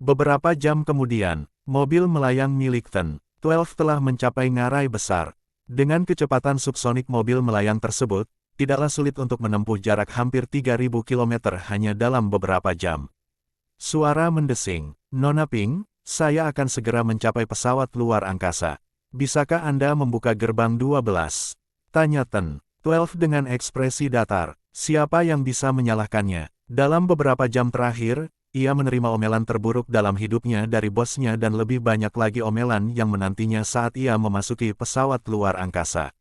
Beberapa jam kemudian, mobil melayang milik Ten-12 telah mencapai ngarai besar. Dengan kecepatan subsonik mobil melayang tersebut, tidaklah sulit untuk menempuh jarak hampir 3.000 km hanya dalam beberapa jam. Suara mendesing, "Nona Pink, saya akan segera mencapai pesawat luar angkasa. Bisakah Anda membuka gerbang 12?" tanya Ten-12 dengan ekspresi datar. Siapa yang bisa menyalahkannya? Dalam beberapa jam terakhir, ia menerima omelan terburuk dalam hidupnya dari bosnya dan lebih banyak lagi omelan yang menantinya saat ia memasuki pesawat luar angkasa.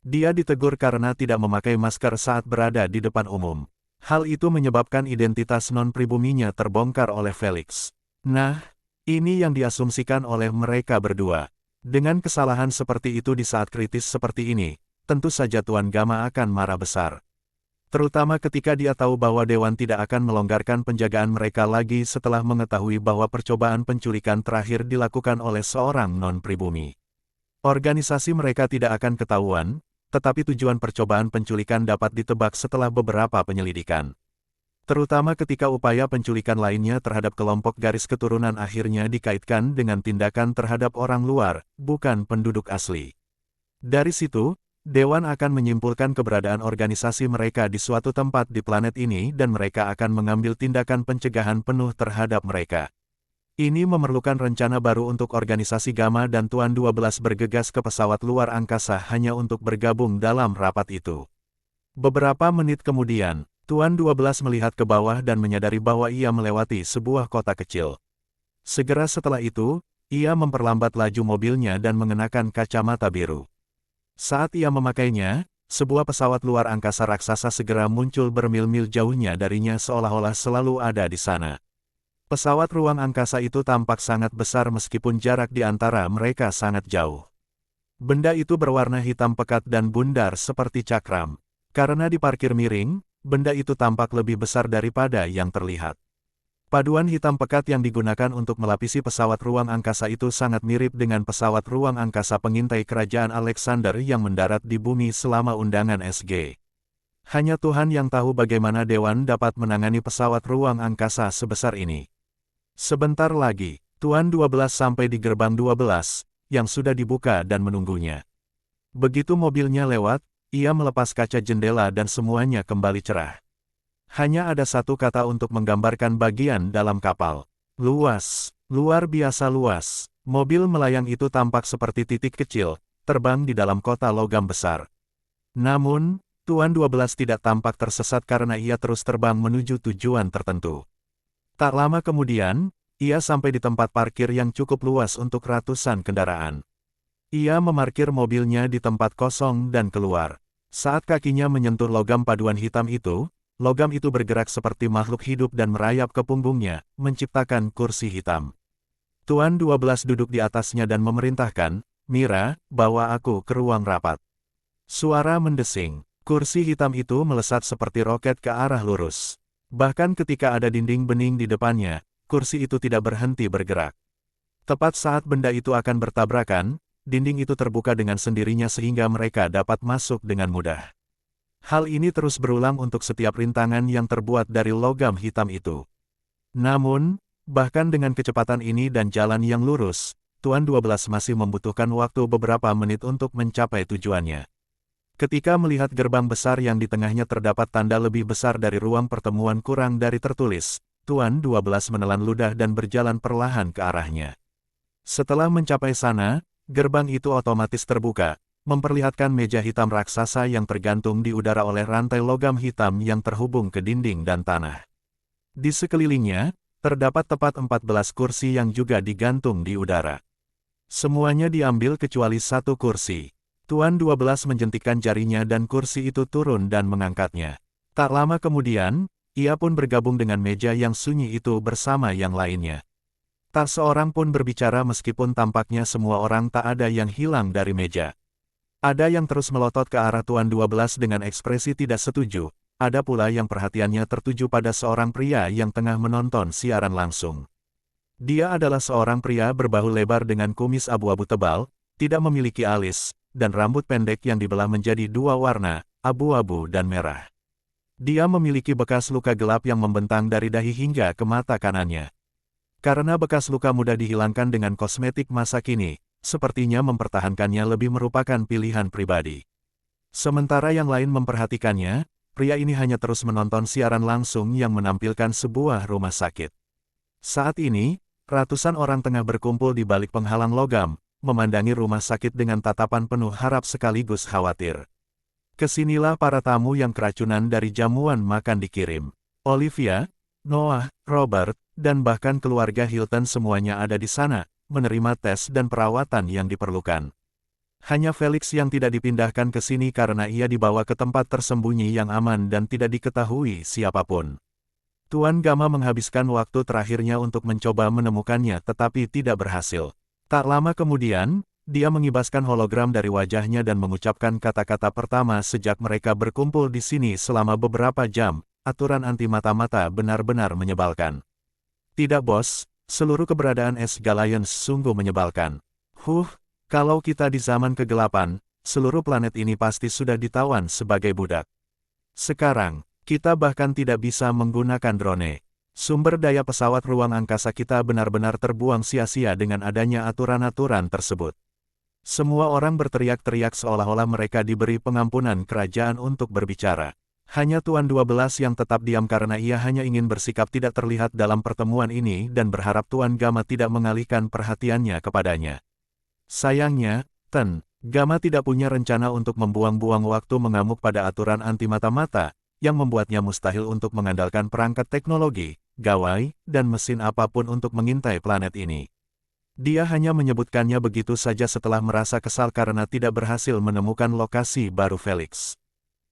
Dia ditegur karena tidak memakai masker saat berada di depan umum. Hal itu menyebabkan identitas non-pribuminya terbongkar oleh Felix. Nah, ini yang diasumsikan oleh mereka berdua. Dengan kesalahan seperti itu di saat kritis seperti ini, tentu saja Tuan Gama akan marah besar. Terutama ketika dia tahu bahwa Dewan tidak akan melonggarkan penjagaan mereka lagi setelah mengetahui bahwa percobaan penculikan terakhir dilakukan oleh seorang non-pribumi. Organisasi mereka tidak akan ketahuan, tetapi tujuan percobaan penculikan dapat ditebak setelah beberapa penyelidikan. Terutama ketika upaya penculikan lainnya terhadap kelompok garis keturunan akhirnya dikaitkan dengan tindakan terhadap orang luar, bukan penduduk asli. Dari situ, Dewan akan menyimpulkan keberadaan organisasi mereka di suatu tempat di planet ini dan mereka akan mengambil tindakan pencegahan penuh terhadap mereka. Ini memerlukan rencana baru untuk organisasi Gama dan Tuan 12 bergegas ke pesawat luar angkasa hanya untuk bergabung dalam rapat itu. Beberapa menit kemudian, Tuan 12 melihat ke bawah dan menyadari bahwa ia melewati sebuah kota kecil. Segera setelah itu, ia memperlambat laju mobilnya dan mengenakan kacamata biru. Saat ia memakainya, sebuah pesawat luar angkasa raksasa segera muncul bermil-mil jauhnya darinya seolah-olah selalu ada di sana. Pesawat ruang angkasa itu tampak sangat besar meskipun jarak di antara mereka sangat jauh. Benda itu berwarna hitam pekat dan bundar seperti cakram. Karena diparkir miring, benda itu tampak lebih besar daripada yang terlihat. Paduan hitam pekat yang digunakan untuk melapisi pesawat ruang angkasa itu sangat mirip dengan pesawat ruang angkasa pengintai kerajaan Alexander yang mendarat di bumi selama undangan SG. Hanya Tuhan yang tahu bagaimana Dewan dapat menangani pesawat ruang angkasa sebesar ini. Sebentar lagi, Tuan 12 sampai di gerbang 12, yang sudah dibuka dan menunggunya. Begitu mobilnya lewat, ia melepas kaca jendela dan semuanya kembali cerah. Hanya ada satu kata untuk menggambarkan bagian dalam kapal. Luas, luar biasa luas. Mobil melayang itu tampak seperti titik kecil, terbang di dalam kota logam besar. Namun, Tuan 12 tidak tampak tersesat karena ia terus terbang menuju tujuan tertentu. Tak lama kemudian, ia sampai di tempat parkir yang cukup luas untuk ratusan kendaraan. Ia memarkir mobilnya di tempat kosong dan keluar. Saat kakinya menyentuh logam paduan hitam itu, logam itu bergerak seperti makhluk hidup dan merayap ke punggungnya, menciptakan kursi hitam. Tuan 12 duduk di atasnya dan memerintahkan, "Mira, bawa aku ke ruang rapat." Suara mendesing. Kursi hitam itu melesat seperti roket ke arah lurus. Bahkan ketika ada dinding bening di depannya, kursi itu tidak berhenti bergerak. Tepat saat benda itu akan bertabrakan, dinding itu terbuka dengan sendirinya sehingga mereka dapat masuk dengan mudah. Hal ini terus berulang untuk setiap rintangan yang terbuat dari logam hitam itu. Namun, bahkan dengan kecepatan ini dan jalan yang lurus, Tuan 12 masih membutuhkan waktu beberapa menit untuk mencapai tujuannya. Ketika melihat gerbang besar yang di tengahnya terdapat tanda lebih besar dari ruang pertemuan kurang dari tertulis, Tuan 12 menelan ludah dan berjalan perlahan ke arahnya. Setelah mencapai sana, gerbang itu otomatis terbuka, memperlihatkan meja hitam raksasa yang tergantung di udara oleh rantai logam hitam yang terhubung ke dinding dan tanah. Di sekelilingnya, terdapat tepat 14 kursi yang juga digantung di udara. Semuanya diambil kecuali satu kursi. Tuan 12 menjentikkan jarinya dan kursi itu turun dan mengangkatnya. Tak lama kemudian, ia pun bergabung dengan meja yang sunyi itu bersama yang lainnya. Tak seorang pun berbicara meskipun tampaknya semua orang tak ada yang hilang dari meja. Ada yang terus melotot ke arah Tuan 12 dengan ekspresi tidak setuju, ada pula yang perhatiannya tertuju pada seorang pria yang tengah menonton siaran langsung. Dia adalah seorang pria berbahu lebar dengan kumis abu-abu tebal, tidak memiliki alis, dan rambut pendek yang dibelah menjadi dua warna, abu-abu dan merah. Dia memiliki bekas luka gelap yang membentang dari dahi hingga ke mata kanannya. Karena bekas luka mudah dihilangkan dengan kosmetik masa kini, sepertinya mempertahankannya lebih merupakan pilihan pribadi. Sementara yang lain memperhatikannya, pria ini hanya terus menonton siaran langsung yang menampilkan sebuah rumah sakit. Saat ini, ratusan orang tengah berkumpul di balik penghalang logam, memandangi rumah sakit dengan tatapan penuh harap sekaligus khawatir. Kesinilah para tamu yang keracunan dari jamuan makan dikirim. Olivia, Noah, Robert, dan bahkan keluarga Hilton semuanya ada di sana, menerima tes dan perawatan yang diperlukan. Hanya Felix yang tidak dipindahkan ke sini karena ia dibawa ke tempat tersembunyi yang aman dan tidak diketahui siapapun. Tuan Gama menghabiskan waktu terakhirnya untuk mencoba menemukannya tetapi tidak berhasil. Tak lama kemudian, dia mengibaskan hologram dari wajahnya dan mengucapkan kata-kata pertama sejak mereka berkumpul di sini selama beberapa jam. Aturan anti mata-mata benar-benar menyebalkan. Tidak bos, seluruh keberadaan S. Galions sungguh menyebalkan. Kalau kita di zaman kegelapan, seluruh planet ini pasti sudah ditawan sebagai budak. Sekarang, kita bahkan tidak bisa menggunakan drone. Sumber daya pesawat ruang angkasa kita benar-benar terbuang sia-sia dengan adanya aturan-aturan tersebut. Semua orang berteriak-teriak seolah-olah mereka diberi pengampunan kerajaan untuk berbicara. Hanya Tuan 12 yang tetap diam karena ia hanya ingin bersikap tidak terlihat dalam pertemuan ini dan berharap Tuan Gama tidak mengalihkan perhatiannya kepadanya. Sayangnya, Gama tidak punya rencana untuk membuang-buang waktu mengamuk pada aturan anti mata-mata, yang membuatnya mustahil untuk mengandalkan perangkat teknologi, gawai, dan mesin apapun untuk mengintai planet ini. Dia hanya menyebutkannya begitu saja setelah merasa kesal karena tidak berhasil menemukan lokasi baru Felix.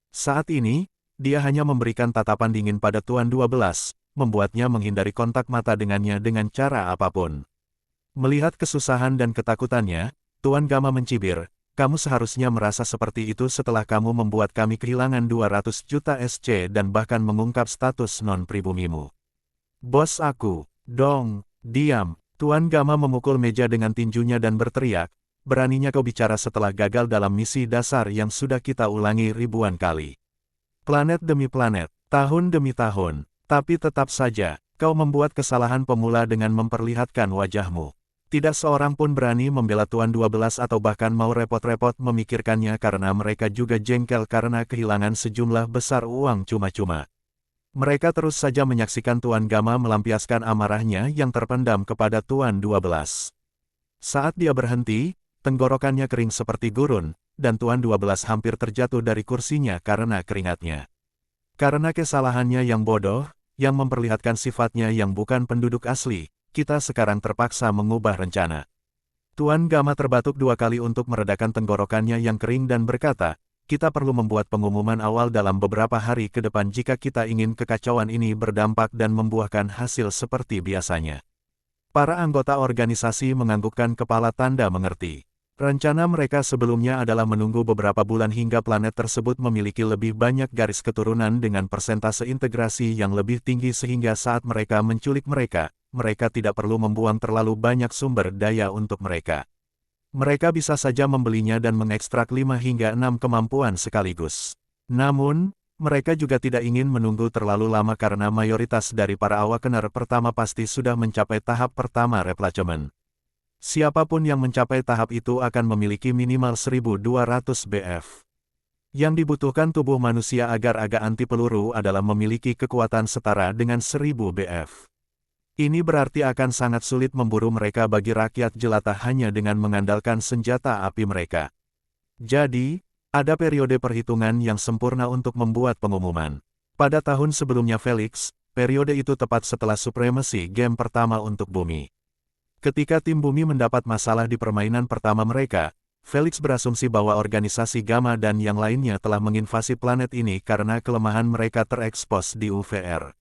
Saat ini, dia hanya memberikan tatapan dingin pada Tuan 12, membuatnya menghindari kontak mata dengannya dengan cara apapun. Melihat kesusahan dan ketakutannya, Tuan Gama mencibir, "Kamu seharusnya merasa seperti itu setelah kamu membuat kami kehilangan 200 juta SC dan bahkan mengungkap status non-pribumimu." "Bos aku, dong, diam." Tuan Gama memukul meja dengan tinjunya dan berteriak, "Beraninya kau bicara setelah gagal dalam misi dasar yang sudah kita ulangi ribuan kali. Planet demi planet, tahun demi tahun, tapi tetap saja, kau membuat kesalahan pemula dengan memperlihatkan wajahmu. Tidak seorang pun berani membela Tuan 12 atau bahkan mau repot-repot memikirkannya karena mereka juga jengkel karena kehilangan sejumlah besar uang cuma-cuma. Mereka terus saja menyaksikan Tuan Gama melampiaskan amarahnya yang terpendam kepada Tuan 12. Saat dia berhenti, tenggorokannya kering seperti gurun, dan Tuan 12 hampir terjatuh dari kursinya karena keringatnya. Karena kesalahannya yang bodoh, yang memperlihatkan sifatnya yang bukan penduduk asli, kita sekarang terpaksa mengubah rencana. Tuan Gama terbatuk 2 kali untuk meredakan tenggorokannya yang kering dan berkata, "Kita perlu membuat pengumuman awal dalam beberapa hari ke depan jika kita ingin kekacauan ini berdampak dan membuahkan hasil seperti biasanya." Para anggota organisasi menganggukkan kepala tanda mengerti. Rencana mereka sebelumnya adalah menunggu beberapa bulan hingga planet tersebut memiliki lebih banyak garis keturunan dengan persentase integrasi yang lebih tinggi sehingga saat mereka menculik mereka tidak perlu membuang terlalu banyak sumber daya untuk mereka. Mereka bisa saja membelinya dan mengekstrak 5 hingga 6 kemampuan sekaligus. Namun, mereka juga tidak ingin menunggu terlalu lama karena mayoritas dari para awakener pertama pasti sudah mencapai tahap pertama replacement. Siapapun yang mencapai tahap itu akan memiliki minimal 1200 BF. Yang dibutuhkan tubuh manusia agar agak anti peluru adalah memiliki kekuatan setara dengan 1000 BF. Ini berarti akan sangat sulit memburu mereka bagi rakyat jelata hanya dengan mengandalkan senjata api mereka. Jadi, ada periode perhitungan yang sempurna untuk membuat pengumuman. Pada tahun sebelumnya Felix, periode itu tepat setelah Supremacy Game pertama untuk bumi. Ketika tim bumi mendapat masalah di permainan pertama mereka, Felix berasumsi bahwa organisasi Gama dan yang lainnya telah menginvasi planet ini karena kelemahan mereka terekspos di UVR.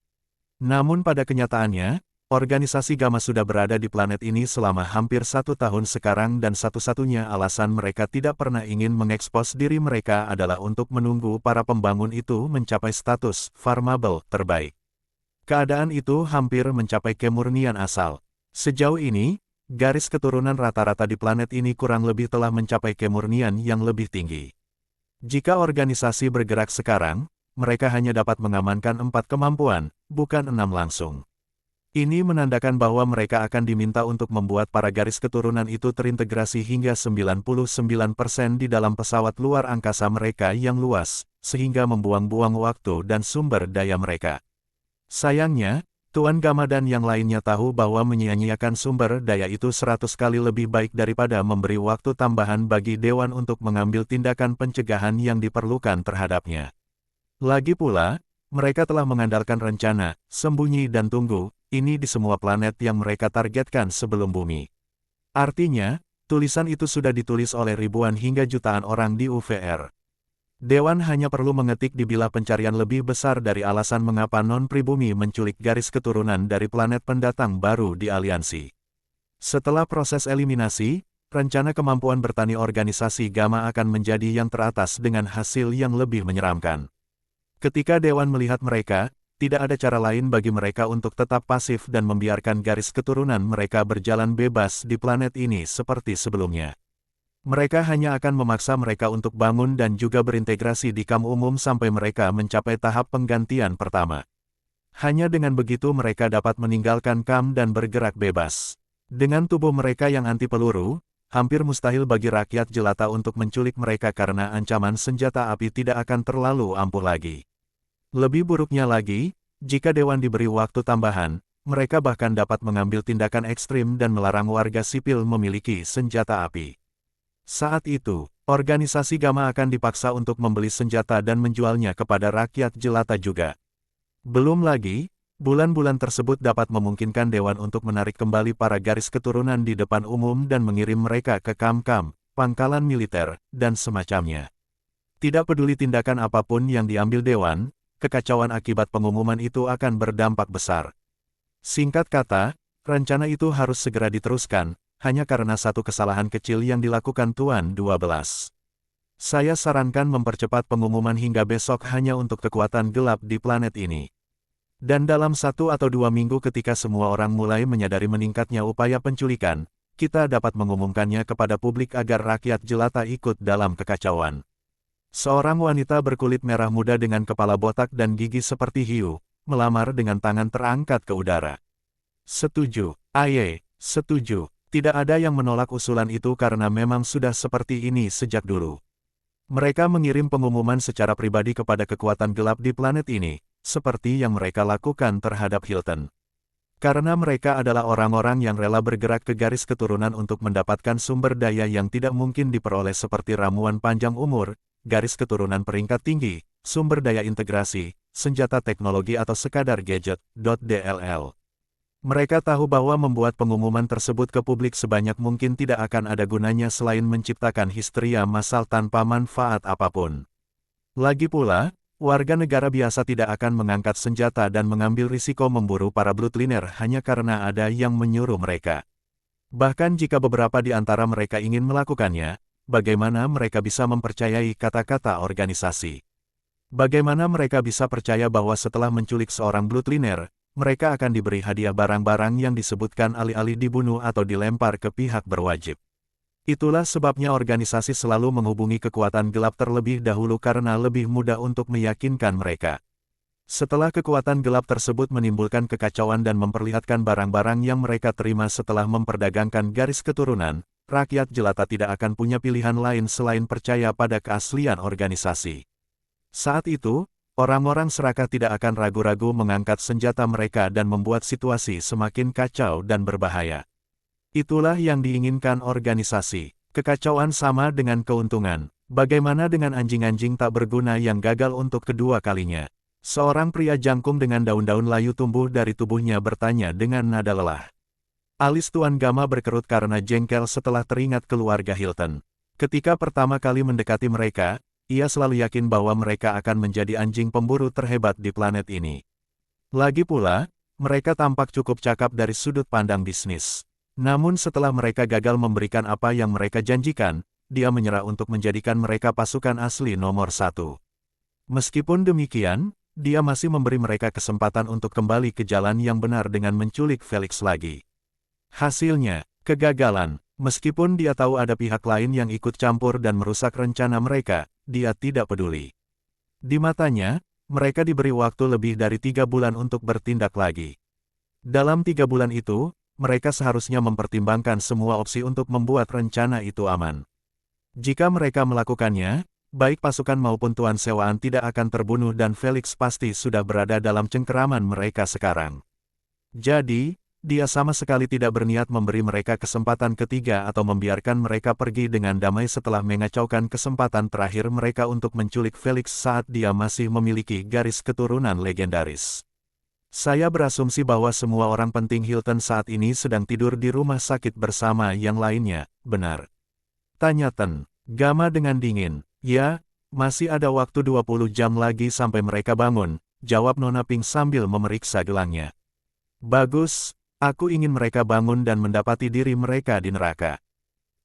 Namun pada kenyataannya, organisasi Gama sudah berada di planet ini selama hampir 1 tahun sekarang dan satu-satunya alasan mereka tidak pernah ingin mengekspos diri mereka adalah untuk menunggu para pembangun itu mencapai status farmable terbaik. Keadaan itu hampir mencapai kemurnian asal. Sejauh ini, garis keturunan rata-rata di planet ini kurang lebih telah mencapai kemurnian yang lebih tinggi. Jika organisasi bergerak sekarang, mereka hanya dapat mengamankan 4 kemampuan, bukan 6 langsung. Ini menandakan bahwa mereka akan diminta untuk membuat para garis keturunan itu terintegrasi hingga 99% di dalam pesawat luar angkasa mereka yang luas, sehingga membuang-buang waktu dan sumber daya mereka. Sayangnya, Tuan Gama dan yang lainnya tahu bahwa menyia-nyiakan sumber daya itu 100 kali lebih baik daripada memberi waktu tambahan bagi Dewan untuk mengambil tindakan pencegahan yang diperlukan terhadapnya. Lagi pula, mereka telah mengandalkan rencana, sembunyi dan tunggu, ini di semua planet yang mereka targetkan sebelum bumi. Artinya, tulisan itu sudah ditulis oleh ribuan hingga jutaan orang di UVR. Dewan hanya perlu mengetik di bilah pencarian lebih besar dari alasan mengapa non-pribumi menculik garis keturunan dari planet pendatang baru di aliansi. Setelah proses eliminasi, rencana kemampuan bertani organisasi Gama akan menjadi yang teratas dengan hasil yang lebih menyeramkan. Ketika Dewan melihat mereka, tidak ada cara lain bagi mereka untuk tetap pasif dan membiarkan garis keturunan mereka berjalan bebas di planet ini seperti sebelumnya. Mereka hanya akan memaksa mereka untuk bangun dan juga berintegrasi di KAM umum sampai mereka mencapai tahap penggantian pertama. Hanya dengan begitu mereka dapat meninggalkan KAM dan bergerak bebas. Dengan tubuh mereka yang anti peluru, hampir mustahil bagi rakyat jelata untuk menculik mereka karena ancaman senjata api tidak akan terlalu ampuh lagi. Lebih buruknya lagi, jika Dewan diberi waktu tambahan, mereka bahkan dapat mengambil tindakan ekstrim dan melarang warga sipil memiliki senjata api. Saat itu, organisasi Gama akan dipaksa untuk membeli senjata dan menjualnya kepada rakyat jelata juga. Belum lagi, bulan-bulan tersebut dapat memungkinkan Dewan untuk menarik kembali para garis keturunan di depan umum dan mengirim mereka ke KAM-KAM, pangkalan militer, dan semacamnya. Tidak peduli tindakan apapun yang diambil Dewan, kekacauan akibat pengumuman itu akan berdampak besar. Singkat kata, rencana itu harus segera diteruskan, hanya karena satu kesalahan kecil yang dilakukan Tuan 12. Saya sarankan mempercepat pengumuman hingga besok hanya untuk kekuatan gelap di planet ini. Dan dalam 1 atau 2 minggu ketika semua orang mulai menyadari meningkatnya upaya penculikan, kita dapat mengumumkannya kepada publik agar rakyat jelata ikut dalam kekacauan. Seorang wanita berkulit merah muda dengan kepala botak dan gigi seperti hiu, melamar dengan tangan terangkat ke udara. Setuju, Aye, setuju. Tidak ada yang menolak usulan itu karena memang sudah seperti ini sejak dulu. Mereka mengirim pengumuman secara pribadi kepada kekuatan gelap di planet ini, seperti yang mereka lakukan terhadap Hilton. Karena mereka adalah orang-orang yang rela bergerak ke garis keturunan untuk mendapatkan sumber daya yang tidak mungkin diperoleh seperti ramuan panjang umur, garis keturunan peringkat tinggi, sumber daya integrasi, senjata teknologi atau sekadar gadget, .dll. Mereka tahu bahwa membuat pengumuman tersebut ke publik sebanyak mungkin tidak akan ada gunanya selain menciptakan histeria massal tanpa manfaat apapun. Lagi pula, warga negara biasa tidak akan mengangkat senjata dan mengambil risiko memburu para bloodliner hanya karena ada yang menyuruh mereka. Bahkan jika beberapa di antara mereka ingin melakukannya, bagaimana mereka bisa mempercayai kata-kata organisasi? Bagaimana mereka bisa percaya bahwa setelah menculik seorang bloodliner, mereka akan diberi hadiah barang-barang yang disebutkan alih-alih dibunuh atau dilempar ke pihak berwajib? Itulah sebabnya organisasi selalu menghubungi kekuatan gelap terlebih dahulu karena lebih mudah untuk meyakinkan mereka. Setelah kekuatan gelap tersebut menimbulkan kekacauan dan memperlihatkan barang-barang yang mereka terima setelah memperdagangkan garis keturunan, rakyat jelata tidak akan punya pilihan lain selain percaya pada keaslian organisasi. Saat itu, orang-orang serakah tidak akan ragu-ragu mengangkat senjata mereka dan membuat situasi semakin kacau dan berbahaya. Itulah yang diinginkan organisasi. Kekacauan sama dengan keuntungan. Bagaimana dengan anjing-anjing tak berguna yang gagal untuk kedua kalinya? Seorang pria jangkung dengan daun-daun layu tumbuh dari tubuhnya bertanya dengan nada lelah. Alis Tuan Gama berkerut karena jengkel setelah teringat keluarga Hilton. Ketika pertama kali mendekati mereka, ia selalu yakin bahwa mereka akan menjadi anjing pemburu terhebat di planet ini. Lagi pula, mereka tampak cukup cakap dari sudut pandang bisnis. Namun setelah mereka gagal memberikan apa yang mereka janjikan, dia menyerah untuk menjadikan mereka pasukan asli nomor 1. Meskipun demikian, dia masih memberi mereka kesempatan untuk kembali ke jalan yang benar dengan menculik Felix lagi. Hasilnya, kegagalan. Meskipun dia tahu ada pihak lain yang ikut campur dan merusak rencana mereka, dia tidak peduli. Di matanya, mereka diberi waktu lebih dari 3 bulan untuk bertindak lagi. Dalam 3 bulan itu, mereka seharusnya mempertimbangkan semua opsi untuk membuat rencana itu aman. Jika mereka melakukannya, baik pasukan maupun tuan sewaan tidak akan terbunuh dan Felix pasti sudah berada dalam cengkeraman mereka sekarang. Jadi, dia sama sekali tidak berniat memberi mereka kesempatan ketiga atau membiarkan mereka pergi dengan damai setelah mengacaukan kesempatan terakhir mereka untuk menculik Felix saat dia masih memiliki garis keturunan legendaris. Saya berasumsi bahwa semua orang penting Hilton saat ini sedang tidur di rumah sakit bersama yang lainnya, benar? Tanya Ten Gama dengan dingin. Ya, masih ada waktu 20 jam lagi sampai mereka bangun, jawab Nona Pink sambil memeriksa gelangnya. Bagus. Aku ingin mereka bangun dan mendapati diri mereka di neraka.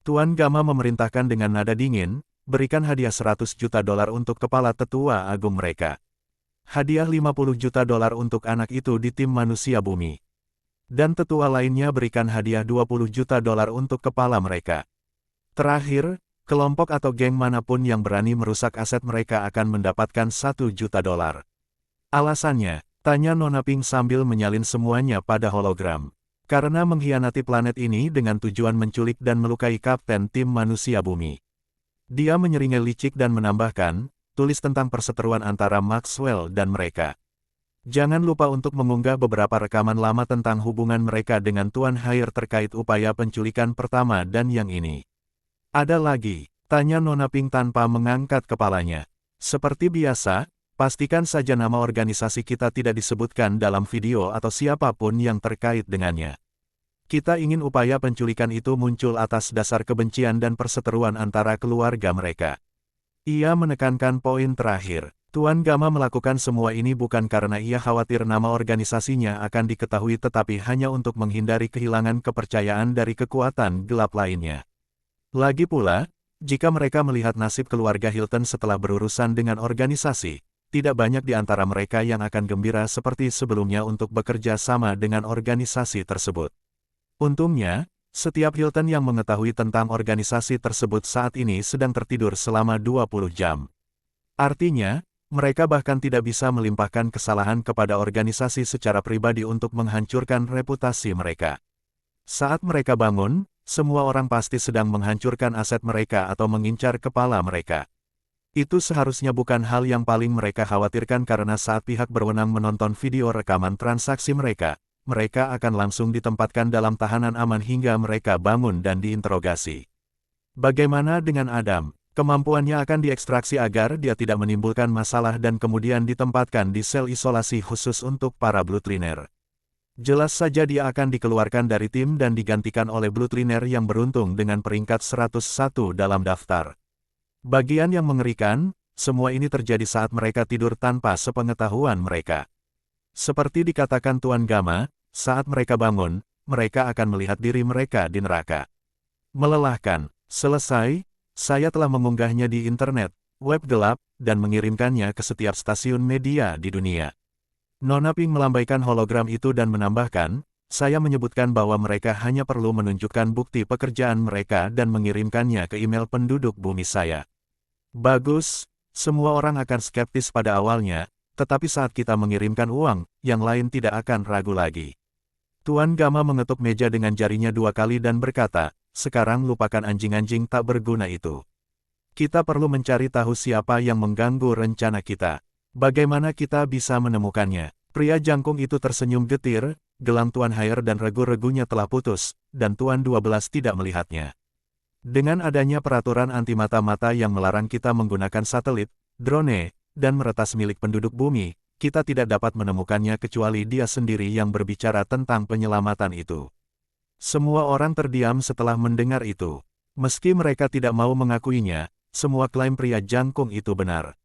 Tuan Gama memerintahkan dengan nada dingin, berikan hadiah 100 juta dolar untuk kepala tetua agung mereka. Hadiah 50 juta dolar untuk anak itu di tim manusia bumi. Dan tetua lainnya berikan hadiah 20 juta dolar untuk kepala mereka. Terakhir, kelompok atau geng manapun yang berani merusak aset mereka akan mendapatkan 1 juta dolar. Alasannya, tanya Nona Pink sambil menyalin semuanya pada hologram. Karena mengkhianati planet ini dengan tujuan menculik dan melukai kapten tim manusia bumi. Dia menyeringai licik dan menambahkan, tulis tentang perseteruan antara Maxwell dan mereka. Jangan lupa untuk mengunggah beberapa rekaman lama tentang hubungan mereka dengan Tuan Haier terkait upaya penculikan pertama dan yang ini. Ada lagi, tanya Nona Pink tanpa mengangkat kepalanya. Seperti biasa, pastikan saja nama organisasi kita tidak disebutkan dalam video atau siapapun yang terkait dengannya. Kita ingin upaya penculikan itu muncul atas dasar kebencian dan perseteruan antara keluarga mereka. Ia menekankan poin terakhir. Tuan Gama melakukan semua ini bukan karena ia khawatir nama organisasinya akan diketahui tetapi hanya untuk menghindari kehilangan kepercayaan dari kekuatan gelap lainnya. Lagi pula, jika mereka melihat nasib keluarga Hilton setelah berurusan dengan organisasi, tidak banyak di antara mereka yang akan gembira seperti sebelumnya untuk bekerja sama dengan organisasi tersebut. Untungnya, setiap Hilton yang mengetahui tentang organisasi tersebut saat ini sedang tertidur selama 20 jam. Artinya, mereka bahkan tidak bisa melimpahkan kesalahan kepada organisasi secara pribadi untuk menghancurkan reputasi mereka. Saat mereka bangun, semua orang pasti sedang menghancurkan aset mereka atau mengincar kepala mereka. Itu seharusnya bukan hal yang paling mereka khawatirkan karena saat pihak berwenang menonton video rekaman transaksi mereka, mereka akan langsung ditempatkan dalam tahanan aman hingga mereka bangun dan diinterogasi. Bagaimana dengan Adam? Kemampuannya akan diekstraksi agar dia tidak menimbulkan masalah dan kemudian ditempatkan di sel isolasi khusus untuk para Bloodliner. Jelas saja dia akan dikeluarkan dari tim dan digantikan oleh Bloodliner yang beruntung dengan peringkat 101 dalam daftar. Bagian yang mengerikan, semua ini terjadi saat mereka tidur tanpa sepengetahuan mereka. Seperti dikatakan Tuan Gama, saat mereka bangun, mereka akan melihat diri mereka di neraka. Melelahkan. Selesai, saya telah mengunggahnya di internet, web gelap, dan mengirimkannya ke setiap stasiun media di dunia. Nona Pink melambaikan hologram itu dan menambahkan, saya menyebutkan bahwa mereka hanya perlu menunjukkan bukti pekerjaan mereka dan mengirimkannya ke email penduduk bumi saya. Bagus, semua orang akan skeptis pada awalnya, tetapi saat kita mengirimkan uang, yang lain tidak akan ragu lagi. Tuan Gama mengetuk meja dengan jarinya 2 kali dan berkata, sekarang lupakan anjing-anjing tak berguna itu. Kita perlu mencari tahu siapa yang mengganggu rencana kita. Bagaimana kita bisa menemukannya? Pria jangkung itu tersenyum getir, gelang Tuan Haier dan regu-regunya telah putus, dan Tuan 12 tidak melihatnya. Dengan adanya peraturan anti mata-mata yang melarang kita menggunakan satelit, drone, dan meretas milik penduduk bumi, kita tidak dapat menemukannya kecuali dia sendiri yang berbicara tentang penyelamatan itu. Semua orang terdiam setelah mendengar itu. Meski mereka tidak mau mengakuinya, semua klaim pria jangkung itu benar.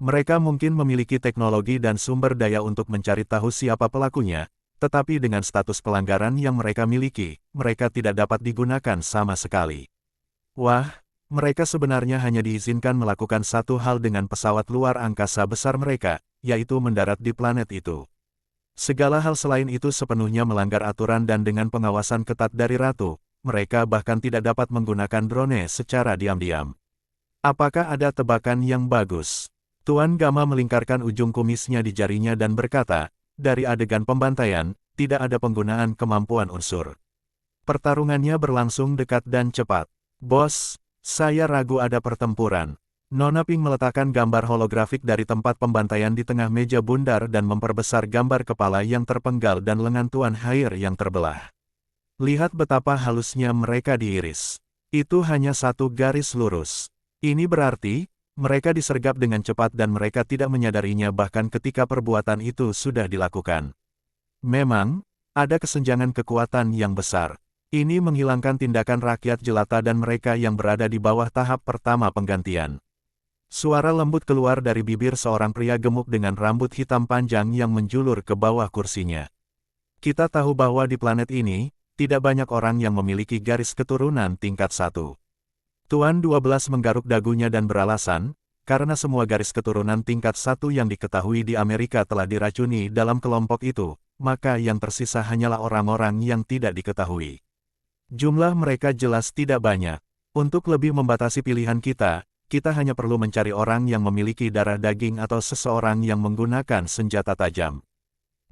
Mereka mungkin memiliki teknologi dan sumber daya untuk mencari tahu siapa pelakunya, tetapi dengan status pelanggaran yang mereka miliki, mereka tidak dapat digunakan sama sekali. Wah, mereka sebenarnya hanya diizinkan melakukan satu hal dengan pesawat luar angkasa besar mereka, yaitu mendarat di planet itu. Segala hal selain itu sepenuhnya melanggar aturan dan dengan pengawasan ketat dari Ratu, mereka bahkan tidak dapat menggunakan drone secara diam-diam. Apakah ada tebakan yang bagus? Tuan Gama melingkarkan ujung kumisnya di jarinya dan berkata, dari adegan pembantaian, tidak ada penggunaan kemampuan unsur. Pertarungannya berlangsung dekat dan cepat. Bos, saya ragu ada pertempuran. Nona Pink meletakkan gambar holografik dari tempat pembantaian di tengah meja bundar dan memperbesar gambar kepala yang terpenggal dan lengan Tuan Hair yang terbelah. Lihat betapa halusnya mereka diiris. Itu hanya satu garis lurus. Ini berarti, mereka disergap dengan cepat dan mereka tidak menyadarinya bahkan ketika perbuatan itu sudah dilakukan. Memang, ada kesenjangan kekuatan yang besar. Ini menghilangkan tindakan rakyat jelata dan mereka yang berada di bawah tahap pertama penggantian. Suara lembut keluar dari bibir seorang pria gemuk dengan rambut hitam panjang yang menjulur ke bawah kursinya. Kita tahu bahwa di planet ini, tidak banyak orang yang memiliki garis keturunan tingkat 1. Tuan 12 menggaruk dagunya dan beralasan, karena semua garis keturunan tingkat 1 yang diketahui di Amerika telah diracuni dalam kelompok itu, maka yang tersisa hanyalah orang-orang yang tidak diketahui. Jumlah mereka jelas tidak banyak. Untuk lebih membatasi pilihan kita hanya perlu mencari orang yang memiliki darah daging atau seseorang yang menggunakan senjata tajam.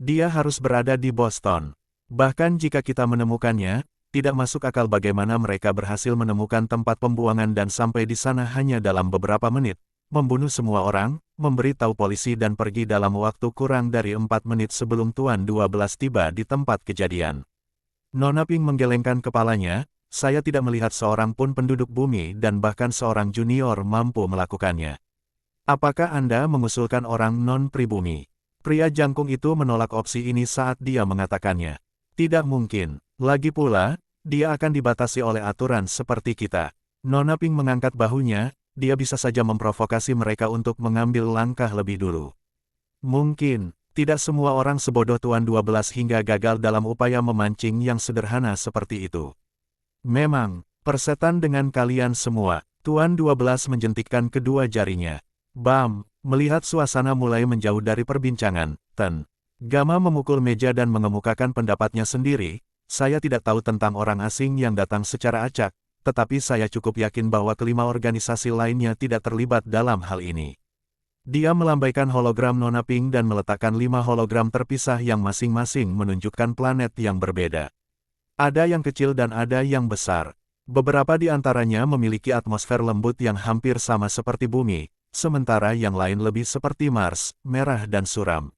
Dia harus berada di Boston. Bahkan jika kita menemukannya, tidak masuk akal bagaimana mereka berhasil menemukan tempat pembuangan dan sampai di sana hanya dalam beberapa menit, membunuh semua orang, memberitahu polisi dan pergi dalam waktu kurang dari 4 menit sebelum Tuan 12 tiba di tempat kejadian. Nona Pink menggelengkan kepalanya. Saya tidak melihat seorang pun penduduk bumi dan bahkan seorang junior mampu melakukannya. Apakah Anda mengusulkan orang non-pribumi? Pria jangkung itu menolak opsi ini saat dia mengatakannya. Tidak mungkin. Lagi pula, dia akan dibatasi oleh aturan seperti kita. Nona Pink mengangkat bahunya, dia bisa saja memprovokasi mereka untuk mengambil langkah lebih dulu. Mungkin, tidak semua orang sebodoh Tuan 12 hingga gagal dalam upaya memancing yang sederhana seperti itu. Memang, persetan dengan kalian semua. Tuan 12 menjentikkan kedua jarinya. Bam, melihat suasana mulai menjauh dari perbincangan, Ten Gama memukul meja dan mengemukakan pendapatnya sendiri. Saya tidak tahu tentang orang asing yang datang secara acak, tetapi saya cukup yakin bahwa kelima organisasi lainnya tidak terlibat dalam hal ini. Dia melambaikan hologram Nona Pink dan meletakkan 5 hologram terpisah yang masing-masing menunjukkan planet yang berbeda. Ada yang kecil dan ada yang besar. Beberapa di antaranya memiliki atmosfer lembut yang hampir sama seperti bumi, sementara yang lain lebih seperti Mars, merah dan suram.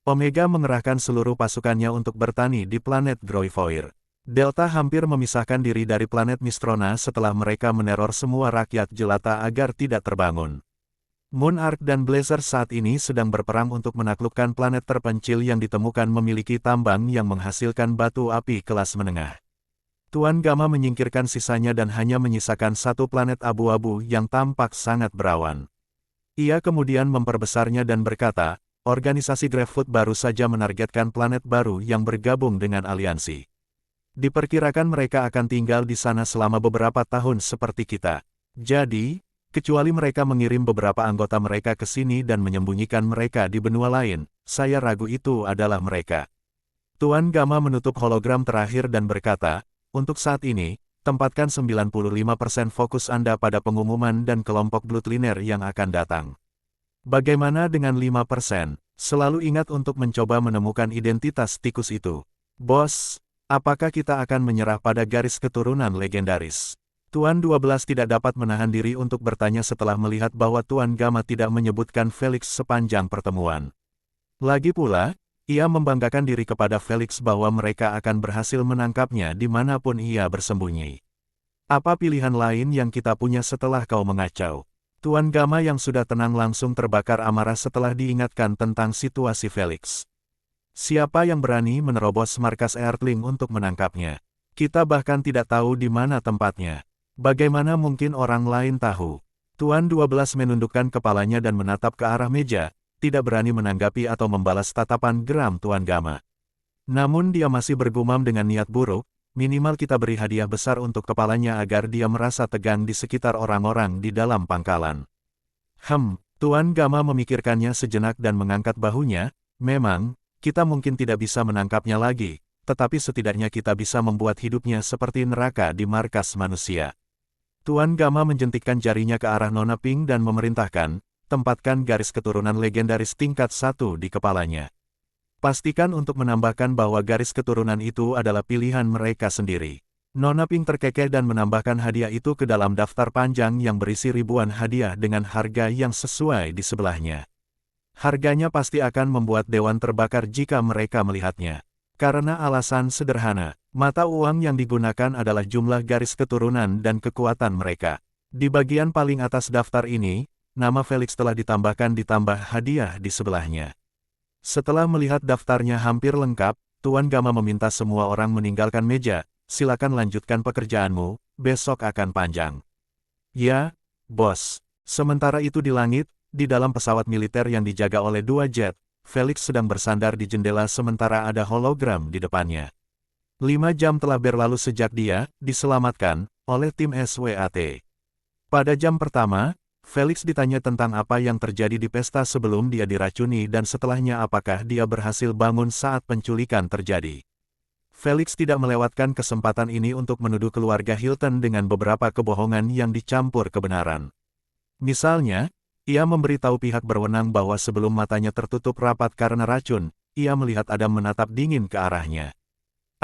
Omega mengerahkan seluruh pasukannya untuk bertani di planet Groivoir. Delta hampir memisahkan diri dari planet Mistrona setelah mereka meneror semua rakyat jelata agar tidak terbangun. Moonarch dan Blazer saat ini sedang berperang untuk menaklukkan planet terpencil yang ditemukan memiliki tambang yang menghasilkan batu api kelas menengah. Tuan Gama menyingkirkan sisanya dan hanya menyisakan satu planet abu-abu yang tampak sangat berawan. Ia kemudian memperbesarnya dan berkata, organisasi Gravefoot baru saja menargetkan planet baru yang bergabung dengan aliansi. Diperkirakan mereka akan tinggal di sana selama beberapa tahun seperti kita. Jadi, kecuali mereka mengirim beberapa anggota mereka ke sini dan menyembunyikan mereka di benua lain, saya ragu itu adalah mereka. Tuan Gama menutup hologram terakhir dan berkata, untuk saat ini, tempatkan 95% fokus Anda pada pengumuman dan kelompok Bloodliner yang akan datang. Bagaimana dengan 5%? Selalu ingat untuk mencoba menemukan identitas tikus itu. Bos, apakah kita akan menyerah pada garis keturunan legendaris? Tuan 12 tidak dapat menahan diri untuk bertanya setelah melihat bahwa Tuan Gama tidak menyebutkan Felix sepanjang pertemuan. Lagi pula, ia membanggakan diri kepada Felix bahwa mereka akan berhasil menangkapnya dimanapun ia bersembunyi. Apa pilihan lain yang kita punya setelah kau mengacau? Tuan Gama yang sudah tenang langsung terbakar amarah setelah diingatkan tentang situasi Felix. Siapa yang berani menerobos markas Earthling untuk menangkapnya? Kita bahkan tidak tahu di mana tempatnya. Bagaimana mungkin orang lain tahu? Tuan 12 menundukkan kepalanya dan menatap ke arah meja, tidak berani menanggapi atau membalas tatapan geram Tuan Gama. Namun dia masih bergumam dengan niat buruk, minimal kita beri hadiah besar untuk kepalanya agar dia merasa tegang di sekitar orang-orang di dalam pangkalan. Tuan Gama memikirkannya sejenak dan mengangkat bahunya, memang, kita mungkin tidak bisa menangkapnya lagi, tetapi setidaknya kita bisa membuat hidupnya seperti neraka di markas manusia. Tuan Gama menjentikkan jarinya ke arah Nona Pink dan memerintahkan, tempatkan garis keturunan legendaris tingkat 1 di kepalanya. Pastikan untuk menambahkan bahwa garis keturunan itu adalah pilihan mereka sendiri. Nona Pink terkekeh dan menambahkan hadiah itu ke dalam daftar panjang yang berisi ribuan hadiah dengan harga yang sesuai di sebelahnya. Harganya pasti akan membuat dewan terbakar jika mereka melihatnya. Karena alasan sederhana, mata uang yang digunakan adalah jumlah garis keturunan dan kekuatan mereka. Di bagian paling atas daftar ini, nama Felix telah ditambah hadiah di sebelahnya. Setelah melihat daftarnya hampir lengkap, Tuan Gama meminta semua orang meninggalkan meja. Silakan lanjutkan pekerjaanmu, besok akan panjang. Ya, bos. Sementara itu di langit, di dalam pesawat militer yang dijaga oleh 2 jet, Felix sedang bersandar di jendela sementara ada hologram di depannya. 5 jam telah berlalu sejak dia diselamatkan oleh tim SWAT. Pada jam pertama, Felix ditanya tentang apa yang terjadi di pesta sebelum dia diracuni dan setelahnya apakah dia berhasil bangun saat penculikan terjadi. Felix tidak melewatkan kesempatan ini untuk menuduh keluarga Hilton dengan beberapa kebohongan yang dicampur kebenaran. Misalnya, ia memberitahu pihak berwenang bahwa sebelum matanya tertutup rapat karena racun, ia melihat Adam menatap dingin ke arahnya.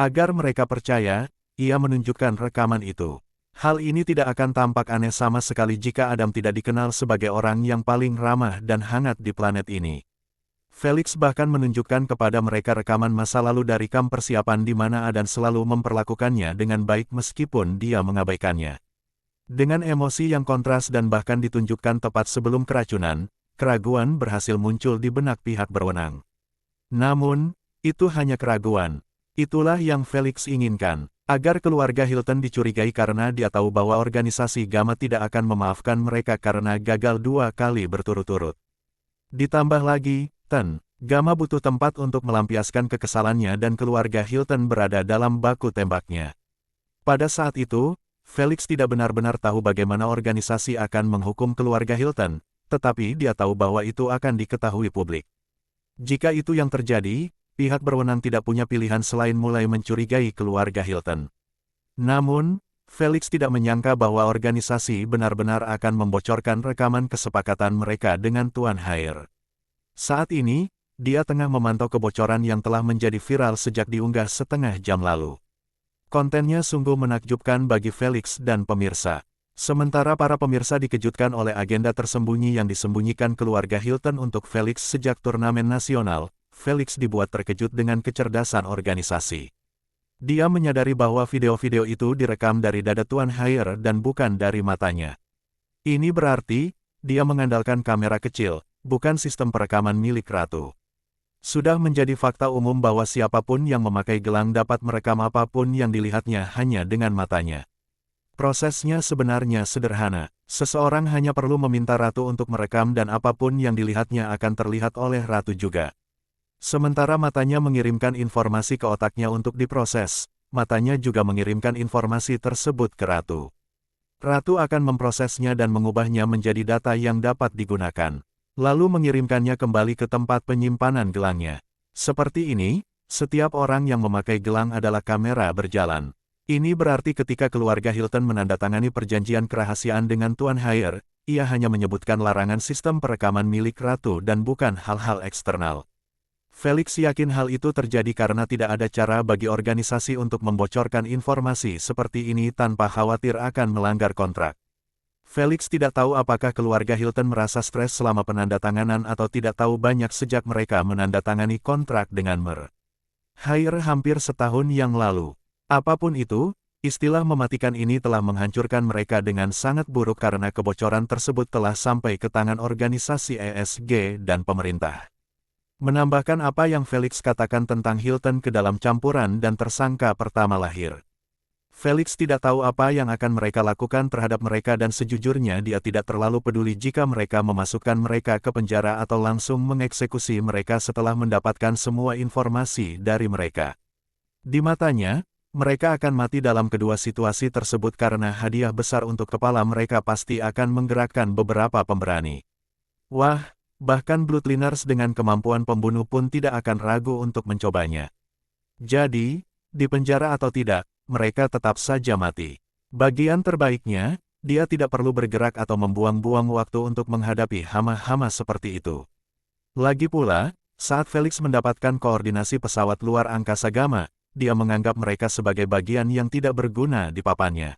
Agar mereka percaya, ia menunjukkan rekaman itu. Hal ini tidak akan tampak aneh sama sekali jika Adam tidak dikenal sebagai orang yang paling ramah dan hangat di planet ini. Felix bahkan menunjukkan kepada mereka rekaman masa lalu dari kamp persiapan di mana Adam selalu memperlakukannya dengan baik meskipun dia mengabaikannya. Dengan emosi yang kontras dan bahkan ditunjukkan tepat sebelum keracunan, keraguan berhasil muncul di benak pihak berwenang. Namun, itu hanya keraguan. Itulah yang Felix inginkan. Agar keluarga Hilton dicurigai karena dia tahu bahwa organisasi Gamma tidak akan memaafkan mereka karena gagal 2 kali berturut-turut. Ditambah lagi, Gamma butuh tempat untuk melampiaskan kekesalannya dan keluarga Hilton berada dalam baku tembaknya. Pada saat itu, Felix tidak benar-benar tahu bagaimana organisasi akan menghukum keluarga Hilton, tetapi dia tahu bahwa itu akan diketahui publik. Jika itu yang terjadi, pihak berwenang tidak punya pilihan selain mulai mencurigai keluarga Hilton. Namun, Felix tidak menyangka bahwa organisasi benar-benar akan membocorkan rekaman kesepakatan mereka dengan Tuan Hair. Saat ini, dia tengah memantau kebocoran yang telah menjadi viral sejak diunggah setengah jam lalu. Kontennya sungguh menakjubkan bagi Felix dan pemirsa. Sementara para pemirsa dikejutkan oleh agenda tersembunyi yang disembunyikan keluarga Hilton untuk Felix sejak turnamen nasional, Felix dibuat terkejut dengan kecerdasan organisasi. Dia menyadari bahwa video-video itu direkam dari dada Tuan Hair dan bukan dari matanya. Ini berarti, dia mengandalkan kamera kecil, bukan sistem perekaman milik Ratu. Sudah menjadi fakta umum bahwa siapapun yang memakai gelang dapat merekam apapun yang dilihatnya hanya dengan matanya. Prosesnya sebenarnya sederhana. Seseorang hanya perlu meminta Ratu untuk merekam dan apapun yang dilihatnya akan terlihat oleh Ratu juga. Sementara matanya mengirimkan informasi ke otaknya untuk diproses, matanya juga mengirimkan informasi tersebut ke Ratu. Ratu akan memprosesnya dan mengubahnya menjadi data yang dapat digunakan, lalu mengirimkannya kembali ke tempat penyimpanan gelangnya. Seperti ini, setiap orang yang memakai gelang adalah kamera berjalan. Ini berarti ketika keluarga Hilton menandatangani perjanjian kerahasiaan dengan Tuan Hair, ia hanya menyebutkan larangan sistem perekaman milik Ratu dan bukan hal-hal eksternal. Felix yakin hal itu terjadi karena tidak ada cara bagi organisasi untuk membocorkan informasi seperti ini tanpa khawatir akan melanggar kontrak. Felix tidak tahu apakah keluarga Hilton merasa stres selama penandatanganan atau tidak tahu banyak sejak mereka menandatangani kontrak dengan Mer. Hair hampir setahun yang lalu. Apapun itu, istilah mematikan ini telah menghancurkan mereka dengan sangat buruk karena kebocoran tersebut telah sampai ke tangan organisasi ESG dan pemerintah. Menambahkan apa yang Felix katakan tentang Hilton ke dalam campuran dan tersangka pertama lahir. Felix tidak tahu apa yang akan mereka lakukan terhadap mereka dan sejujurnya dia tidak terlalu peduli jika mereka memasukkan mereka ke penjara atau langsung mengeksekusi mereka setelah mendapatkan semua informasi dari mereka. Di matanya, mereka akan mati dalam kedua situasi tersebut karena hadiah besar untuk kepala mereka pasti akan menggerakkan beberapa pemberani. Wah! Bahkan Bloodliners dengan kemampuan pembunuh pun tidak akan ragu untuk mencobanya. Jadi, di penjara atau tidak, mereka tetap saja mati. Bagian terbaiknya, dia tidak perlu bergerak atau membuang-buang waktu untuk menghadapi hama-hama seperti itu. Lagi pula, Saat Felix mendapatkan koordinasi pesawat luar angkasa Gamma, dia menganggap mereka sebagai bagian yang tidak berguna di papannya.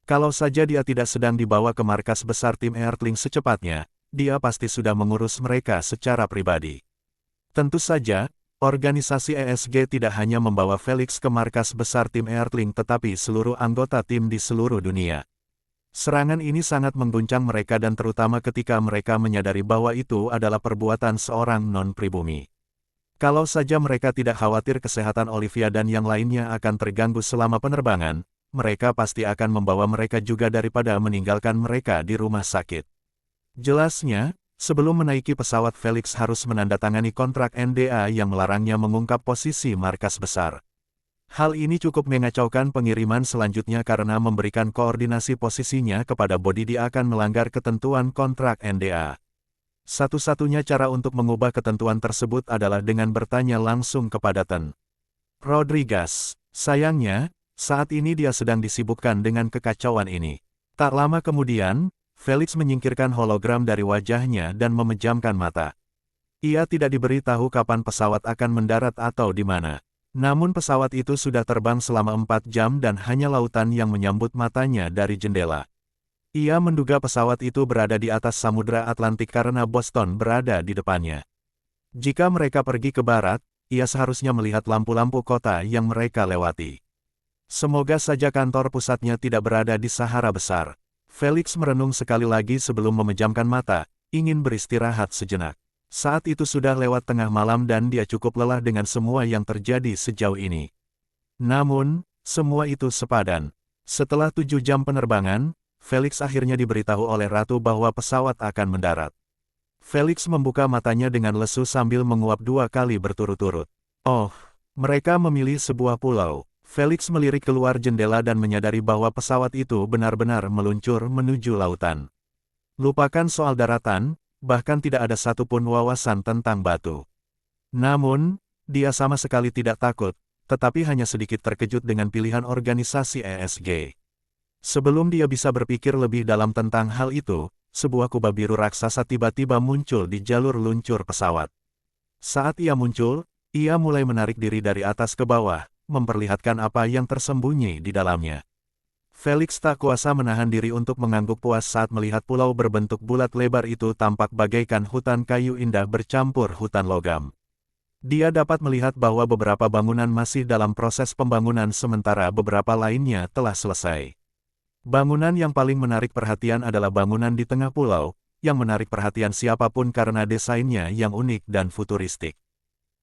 Kalau saja dia tidak sedang dibawa ke markas besar tim Earthling secepatnya, dia pasti sudah mengurus mereka secara pribadi. Tentu saja, organisasi ESG tidak hanya membawa Felix ke markas besar tim Earthling tetapi seluruh anggota tim di seluruh dunia. Serangan ini sangat mengguncang mereka dan terutama ketika mereka menyadari bahwa itu adalah perbuatan seorang non-pribumi. Kalau saja mereka tidak khawatir kesehatan Olivia dan yang lainnya akan terganggu selama penerbangan, mereka pasti akan membawa mereka juga daripada meninggalkan mereka di rumah sakit. Jelasnya, sebelum menaiki pesawat Felix harus menandatangani kontrak NDA yang melarangnya mengungkap posisi markas besar. Hal ini cukup mengacaukan pengiriman selanjutnya karena memberikan koordinasi posisinya kepada Bodi dia akan melanggar ketentuan kontrak NDA. Satu-satunya cara untuk mengubah ketentuan tersebut adalah dengan bertanya langsung kepada Ten Rodriguez. Sayangnya, saat ini dia sedang disibukkan dengan kekacauan ini. Tak lama kemudian, Felix menyingkirkan hologram dari wajahnya dan memejamkan mata. Ia tidak diberitahu kapan pesawat akan mendarat atau di mana. Namun pesawat itu sudah terbang selama 4 jam dan hanya lautan yang menyambut matanya dari jendela. Ia menduga pesawat itu berada di atas Samudra Atlantik karena Boston berada di depannya. Jika mereka pergi ke barat, ia seharusnya melihat lampu-lampu kota yang mereka lewati. Semoga saja kantor pusatnya tidak berada di Sahara Besar. Felix merenung sekali lagi sebelum memejamkan mata, ingin beristirahat sejenak. Saat itu sudah lewat tengah malam dan dia cukup lelah dengan semua yang terjadi sejauh ini. Namun, semua itu sepadan. Setelah 7 jam penerbangan, Felix akhirnya diberitahu oleh Ratu bahwa pesawat akan mendarat. Felix membuka matanya dengan lesu sambil menguap 2 kali berturut-turut. Oh, mereka memilih sebuah pulau. Felix melirik keluar jendela dan menyadari bahwa pesawat itu benar-benar meluncur menuju lautan. Lupakan soal daratan, bahkan tidak ada satupun wawasan tentang batu. Namun, dia sama sekali tidak takut, tetapi hanya sedikit terkejut dengan pilihan organisasi ESG. Sebelum dia bisa berpikir lebih dalam tentang hal itu, sebuah kubah biru raksasa tiba-tiba muncul di jalur luncur pesawat. Saat ia muncul, ia mulai menarik diri dari atas ke bawah, memperlihatkan apa yang tersembunyi di dalamnya. Felix tak kuasa menahan diri untuk mengangguk puas saat melihat pulau berbentuk bulat lebar itu tampak bagaikan hutan kayu indah bercampur hutan logam. Dia dapat melihat bahwa beberapa bangunan masih dalam proses pembangunan sementara beberapa lainnya telah selesai. Bangunan yang paling menarik perhatian adalah bangunan di tengah pulau, yang menarik perhatian siapapun karena desainnya yang unik dan futuristik.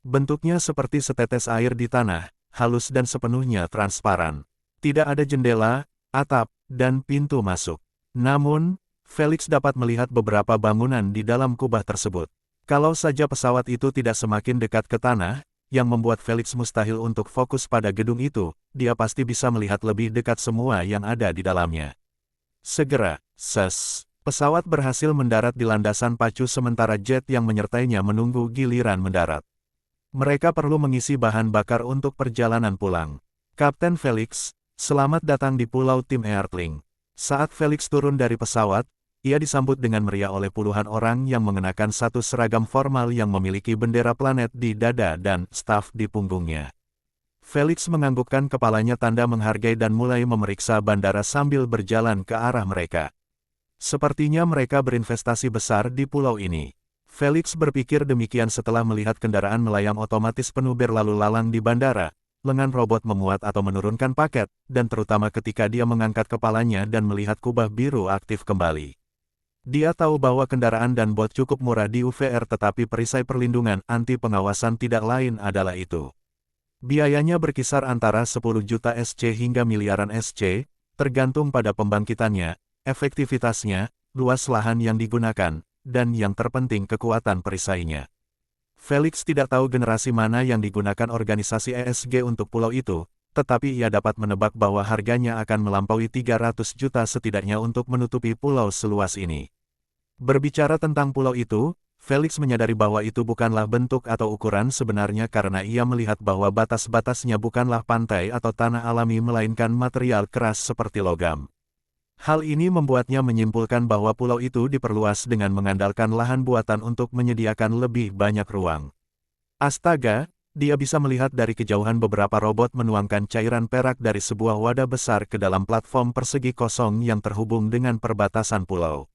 Bentuknya seperti setetes air di tanah, halus dan sepenuhnya transparan. Tidak ada jendela, atap, dan pintu masuk. Namun, Felix dapat melihat beberapa bangunan di dalam kubah tersebut. Kalau saja pesawat itu tidak semakin dekat ke tanah, yang membuat Felix mustahil untuk fokus pada gedung itu, dia pasti bisa melihat lebih dekat semua yang ada di dalamnya. Segera, pesawat berhasil mendarat di landasan pacu sementara jet yang menyertainya menunggu giliran mendarat. Mereka perlu mengisi bahan bakar untuk perjalanan pulang. Kapten Felix, selamat datang di Pulau Tim Earthling. Saat Felix turun dari pesawat, ia disambut dengan meriah oleh puluhan orang yang mengenakan satu seragam formal yang memiliki bendera planet di dada dan staf di punggungnya. Felix menganggukkan kepalanya tanda menghargai dan mulai memeriksa bandara sambil berjalan ke arah mereka. Sepertinya mereka berinvestasi besar di pulau ini. Felix berpikir demikian setelah melihat kendaraan melayang otomatis penuh berlalu lalang di bandara, lengan robot memuat atau menurunkan paket, dan terutama ketika dia mengangkat kepalanya dan melihat kubah biru aktif kembali. Dia tahu bahwa kendaraan dan bot cukup murah di UVR tetapi perisai perlindungan anti pengawasan tidak lain adalah itu. Biayanya berkisar antara 10 juta SC hingga miliaran SC, tergantung pada pembangkitannya, efektivitasnya, luas lahan yang digunakan, dan yang terpenting kekuatan perisainya. Felix tidak tahu generasi mana yang digunakan organisasi ESG untuk pulau itu, tetapi ia dapat menebak bahwa harganya akan melampaui 300 juta setidaknya untuk menutupi pulau seluas ini. Berbicara tentang pulau itu, Felix menyadari bahwa itu bukanlah bentuk atau ukuran sebenarnya karena ia melihat bahwa batas-batasnya bukanlah pantai atau tanah alami melainkan material keras seperti logam. Hal ini membuatnya menyimpulkan bahwa pulau itu diperluas dengan mengandalkan lahan buatan untuk menyediakan lebih banyak ruang. Astaga, dia bisa melihat dari kejauhan beberapa robot menuangkan cairan perak dari sebuah wadah besar ke dalam platform persegi kosong yang terhubung dengan perbatasan pulau.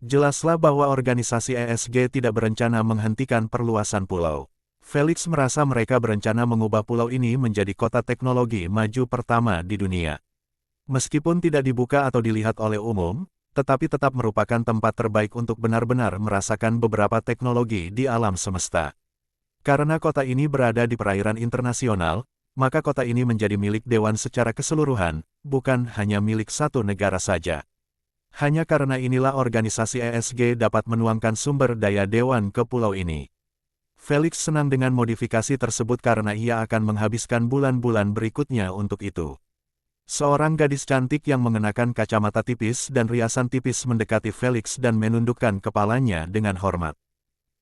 Jelaslah bahwa organisasi ESG tidak berencana menghentikan perluasan pulau. Felix merasa mereka berencana mengubah pulau ini menjadi kota teknologi maju pertama di dunia. Meskipun tidak dibuka atau dilihat oleh umum, tetapi tetap merupakan tempat terbaik untuk benar-benar merasakan beberapa teknologi di alam semesta. Karena kota ini berada di perairan internasional, maka kota ini menjadi milik Dewan secara keseluruhan, bukan hanya milik satu negara saja. Hanya karena inilah organisasi ESG dapat menuangkan sumber daya Dewan ke pulau ini. Felix senang dengan modifikasi tersebut karena ia akan menghabiskan bulan-bulan berikutnya untuk itu. Seorang gadis cantik yang mengenakan kacamata tipis dan riasan tipis mendekati Felix dan menundukkan kepalanya dengan hormat.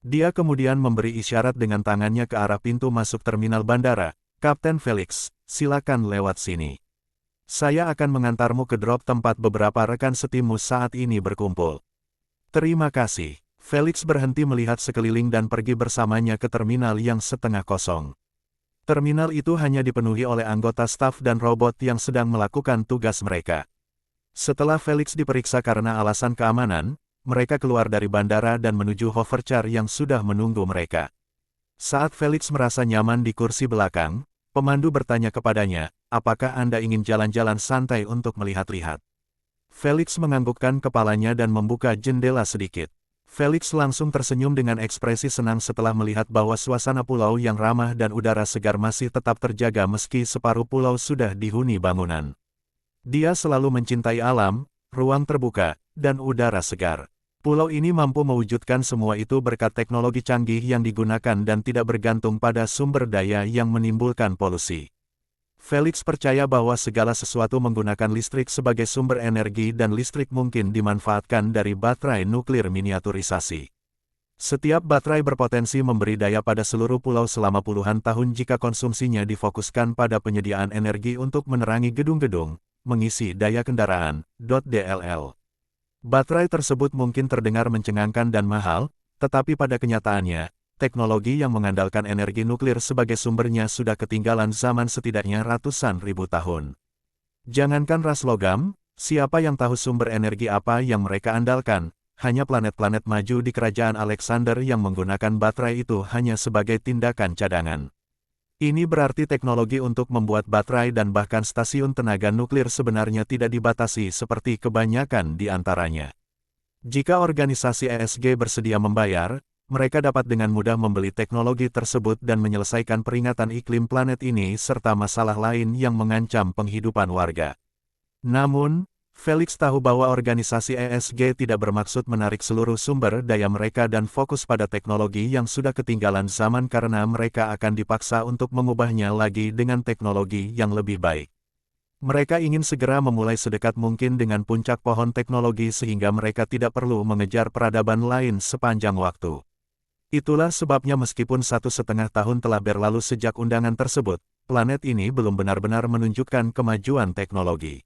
Dia kemudian memberi isyarat dengan tangannya ke arah pintu masuk terminal bandara. Kapten Felix, silakan lewat sini. Saya akan mengantarmu ke drop tempat beberapa rekan setimmu saat ini berkumpul. Terima kasih. Felix berhenti melihat sekeliling dan pergi bersamanya ke terminal yang setengah kosong. Terminal itu hanya dipenuhi oleh anggota staf dan robot yang sedang melakukan tugas mereka. Setelah Felix diperiksa karena alasan keamanan, mereka keluar dari bandara dan menuju hovercar yang sudah menunggu mereka. Saat Felix merasa nyaman di kursi belakang, pemandu bertanya kepadanya, apakah Anda ingin jalan-jalan santai untuk melihat-lihat? Felix menganggukkan kepalanya dan membuka jendela sedikit. Felix langsung tersenyum dengan ekspresi senang setelah melihat bahwa suasana pulau yang ramah dan udara segar masih tetap terjaga meski separuh pulau sudah dihuni bangunan. Dia selalu mencintai alam, ruang terbuka, dan udara segar. Pulau ini mampu mewujudkan semua itu berkat teknologi canggih yang digunakan dan tidak bergantung pada sumber daya yang menimbulkan polusi. Felix percaya bahwa segala sesuatu menggunakan listrik sebagai sumber energi dan listrik mungkin dimanfaatkan dari baterai nuklir miniaturisasi. Setiap baterai berpotensi memberi daya pada seluruh pulau selama puluhan tahun jika konsumsinya difokuskan pada penyediaan energi untuk menerangi gedung-gedung, mengisi daya kendaraan, DLL. Baterai tersebut mungkin terdengar mencengangkan dan mahal, tetapi pada kenyataannya, teknologi yang mengandalkan energi nuklir sebagai sumbernya sudah ketinggalan zaman setidaknya ratusan ribu tahun. Jangankan ras logam, siapa yang tahu sumber energi apa yang mereka andalkan, hanya planet-planet maju di kerajaan Alexander yang menggunakan baterai itu hanya sebagai tindakan cadangan. Ini berarti teknologi untuk membuat baterai dan bahkan stasiun tenaga nuklir sebenarnya tidak dibatasi seperti kebanyakan di antaranya. Jika organisasi ESG bersedia membayar, mereka dapat dengan mudah membeli teknologi tersebut dan menyelesaikan peringatan iklim planet ini serta masalah lain yang mengancam penghidupan warga. Namun, Felix tahu bahwa organisasi ESG tidak bermaksud menarik seluruh sumber daya mereka dan fokus pada teknologi yang sudah ketinggalan zaman karena mereka akan dipaksa untuk mengubahnya lagi dengan teknologi yang lebih baik. Mereka ingin segera memulai sedekat mungkin dengan puncak pohon teknologi sehingga mereka tidak perlu mengejar peradaban lain sepanjang waktu. Itulah sebabnya meskipun 1,5 tahun telah berlalu sejak undangan tersebut, planet ini belum benar-benar menunjukkan kemajuan teknologi.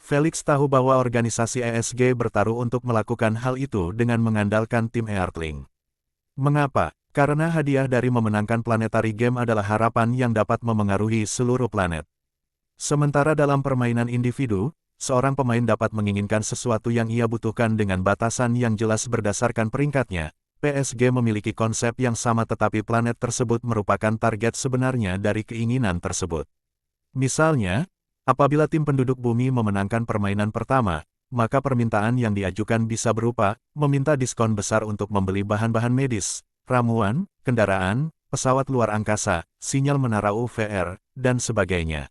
Felix tahu bahwa organisasi ESG bertaruh untuk melakukan hal itu dengan mengandalkan tim Earthling. Mengapa? Karena hadiah dari memenangkan planetary game adalah harapan yang dapat memengaruhi seluruh planet. Sementara dalam permainan individu, seorang pemain dapat menginginkan sesuatu yang ia butuhkan dengan batasan yang jelas berdasarkan peringkatnya. PSG memiliki konsep yang sama tetapi planet tersebut merupakan target sebenarnya dari keinginan tersebut. Misalnya, apabila tim penduduk bumi memenangkan permainan pertama, maka permintaan yang diajukan bisa berupa, meminta diskon besar untuk membeli bahan-bahan medis, ramuan, kendaraan, pesawat luar angkasa, sinyal menara UVR, dan sebagainya.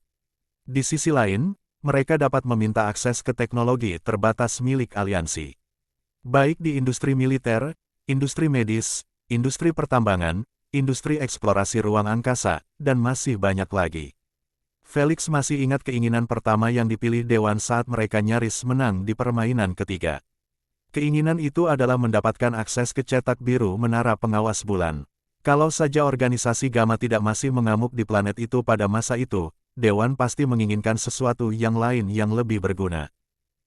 Di sisi lain, mereka dapat meminta akses ke teknologi terbatas milik aliansi. Baik di industri militer, industri medis, industri pertambangan, industri eksplorasi ruang angkasa, dan masih banyak lagi. Felix masih ingat keinginan pertama yang dipilih Dewan saat mereka nyaris menang di permainan ketiga. Keinginan itu adalah mendapatkan akses ke cetak biru menara pengawas bulan. Kalau saja organisasi Gamma tidak masih mengamuk di planet itu pada masa itu, Dewan pasti menginginkan sesuatu yang lain yang lebih berguna.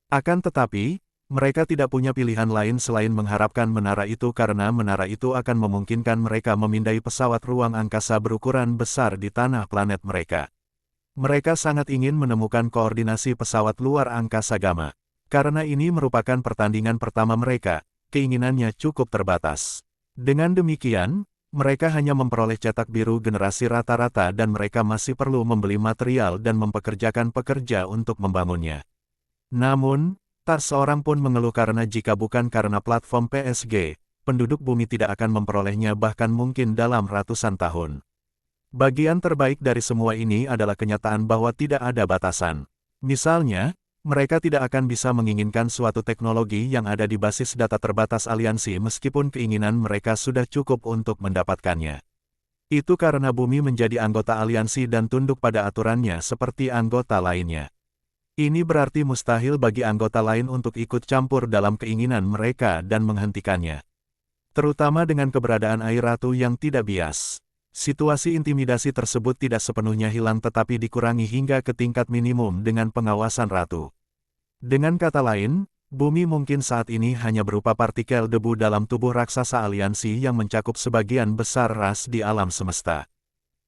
Akan tetapi, Mereka tidak punya pilihan lain selain mengharapkan menara itu karena menara itu akan memungkinkan mereka memindai pesawat ruang angkasa berukuran besar di tanah planet mereka. Mereka sangat ingin menemukan koordinasi pesawat luar angkasa Gamma. Karena ini merupakan pertandingan pertama mereka, keinginannya cukup terbatas. Dengan demikian, mereka hanya memperoleh cetak biru generasi rata-rata dan mereka masih perlu membeli material dan mempekerjakan pekerja untuk membangunnya. Namun, tak seorang pun mengeluh karena jika bukan karena platform PSG, penduduk bumi tidak akan memperolehnya bahkan mungkin dalam ratusan tahun. Bagian terbaik dari semua ini adalah kenyataan bahwa tidak ada batasan. Misalnya, mereka tidak akan bisa menginginkan suatu teknologi yang ada di basis data terbatas aliansi meskipun keinginan mereka sudah cukup untuk mendapatkannya. Itu karena bumi menjadi anggota aliansi dan tunduk pada aturannya seperti anggota lainnya. Ini berarti mustahil bagi anggota lain untuk ikut campur dalam keinginan mereka dan menghentikannya. Terutama dengan keberadaan Air Ratu yang tidak bias. Situasi intimidasi tersebut tidak sepenuhnya hilang tetapi dikurangi hingga ke tingkat minimum dengan pengawasan Ratu. Dengan kata lain, bumi mungkin saat ini hanya berupa partikel debu dalam tubuh raksasa aliansi yang mencakup sebagian besar ras di alam semesta.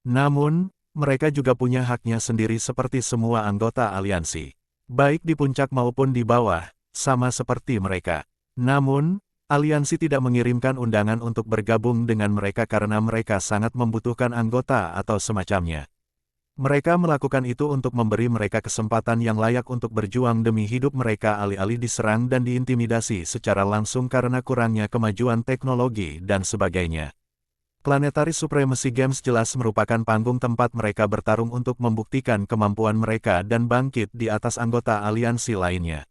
Namun, mereka juga punya haknya sendiri seperti semua anggota aliansi. Baik di puncak maupun di bawah, sama seperti mereka. Namun, aliansi tidak mengirimkan undangan untuk bergabung dengan mereka karena mereka sangat membutuhkan anggota atau semacamnya. Mereka melakukan itu untuk memberi mereka kesempatan yang layak untuk berjuang demi hidup mereka alih-alih diserang dan diintimidasi secara langsung karena kurangnya kemajuan teknologi dan sebagainya. Planetary Supremacy Games jelas merupakan panggung tempat mereka bertarung untuk membuktikan kemampuan mereka dan bangkit di atas anggota aliansi lainnya.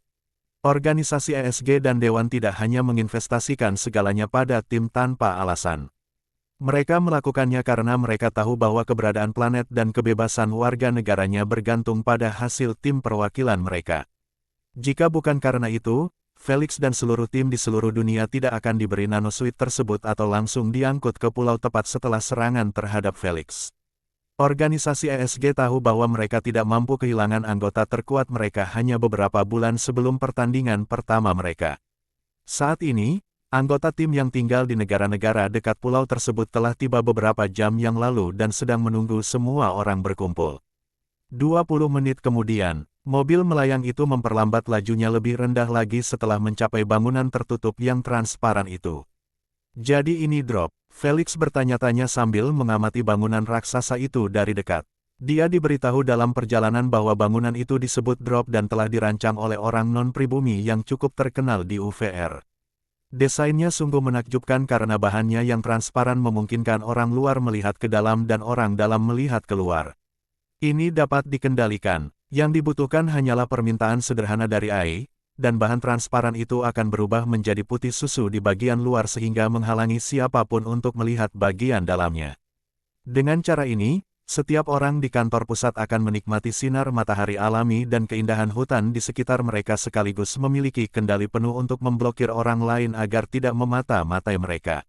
Organisasi ESG dan Dewan tidak hanya menginvestasikan segalanya pada tim tanpa alasan. Mereka melakukannya karena mereka tahu bahwa keberadaan planet dan kebebasan warga negaranya bergantung pada hasil tim perwakilan mereka. Jika bukan karena itu, Felix dan seluruh tim di seluruh dunia tidak akan diberi nanosuit tersebut atau langsung diangkut ke pulau tepat setelah serangan terhadap Felix. Organisasi ESG tahu bahwa mereka tidak mampu kehilangan anggota terkuat mereka hanya beberapa bulan sebelum pertandingan pertama mereka. Saat ini, anggota tim yang tinggal di negara-negara dekat pulau tersebut telah tiba beberapa jam yang lalu dan sedang menunggu semua orang berkumpul. 20 menit kemudian, mobil melayang itu memperlambat lajunya lebih rendah lagi setelah mencapai bangunan tertutup yang transparan itu. Jadi ini drop, Felix bertanya-tanya sambil mengamati bangunan raksasa itu dari dekat. Dia diberitahu dalam perjalanan bahwa bangunan itu disebut drop dan telah dirancang oleh orang non-pribumi yang cukup terkenal di UVR. Desainnya sungguh menakjubkan karena bahannya yang transparan memungkinkan orang luar melihat ke dalam dan orang dalam melihat keluar. Ini dapat dikendalikan. Yang dibutuhkan hanyalah permintaan sederhana dari AI, dan bahan transparan itu akan berubah menjadi putih susu di bagian luar sehingga menghalangi siapapun untuk melihat bagian dalamnya. Dengan cara ini, setiap orang di kantor pusat akan menikmati sinar matahari alami dan keindahan hutan di sekitar mereka sekaligus memiliki kendali penuh untuk memblokir orang lain agar tidak memata-matai mereka.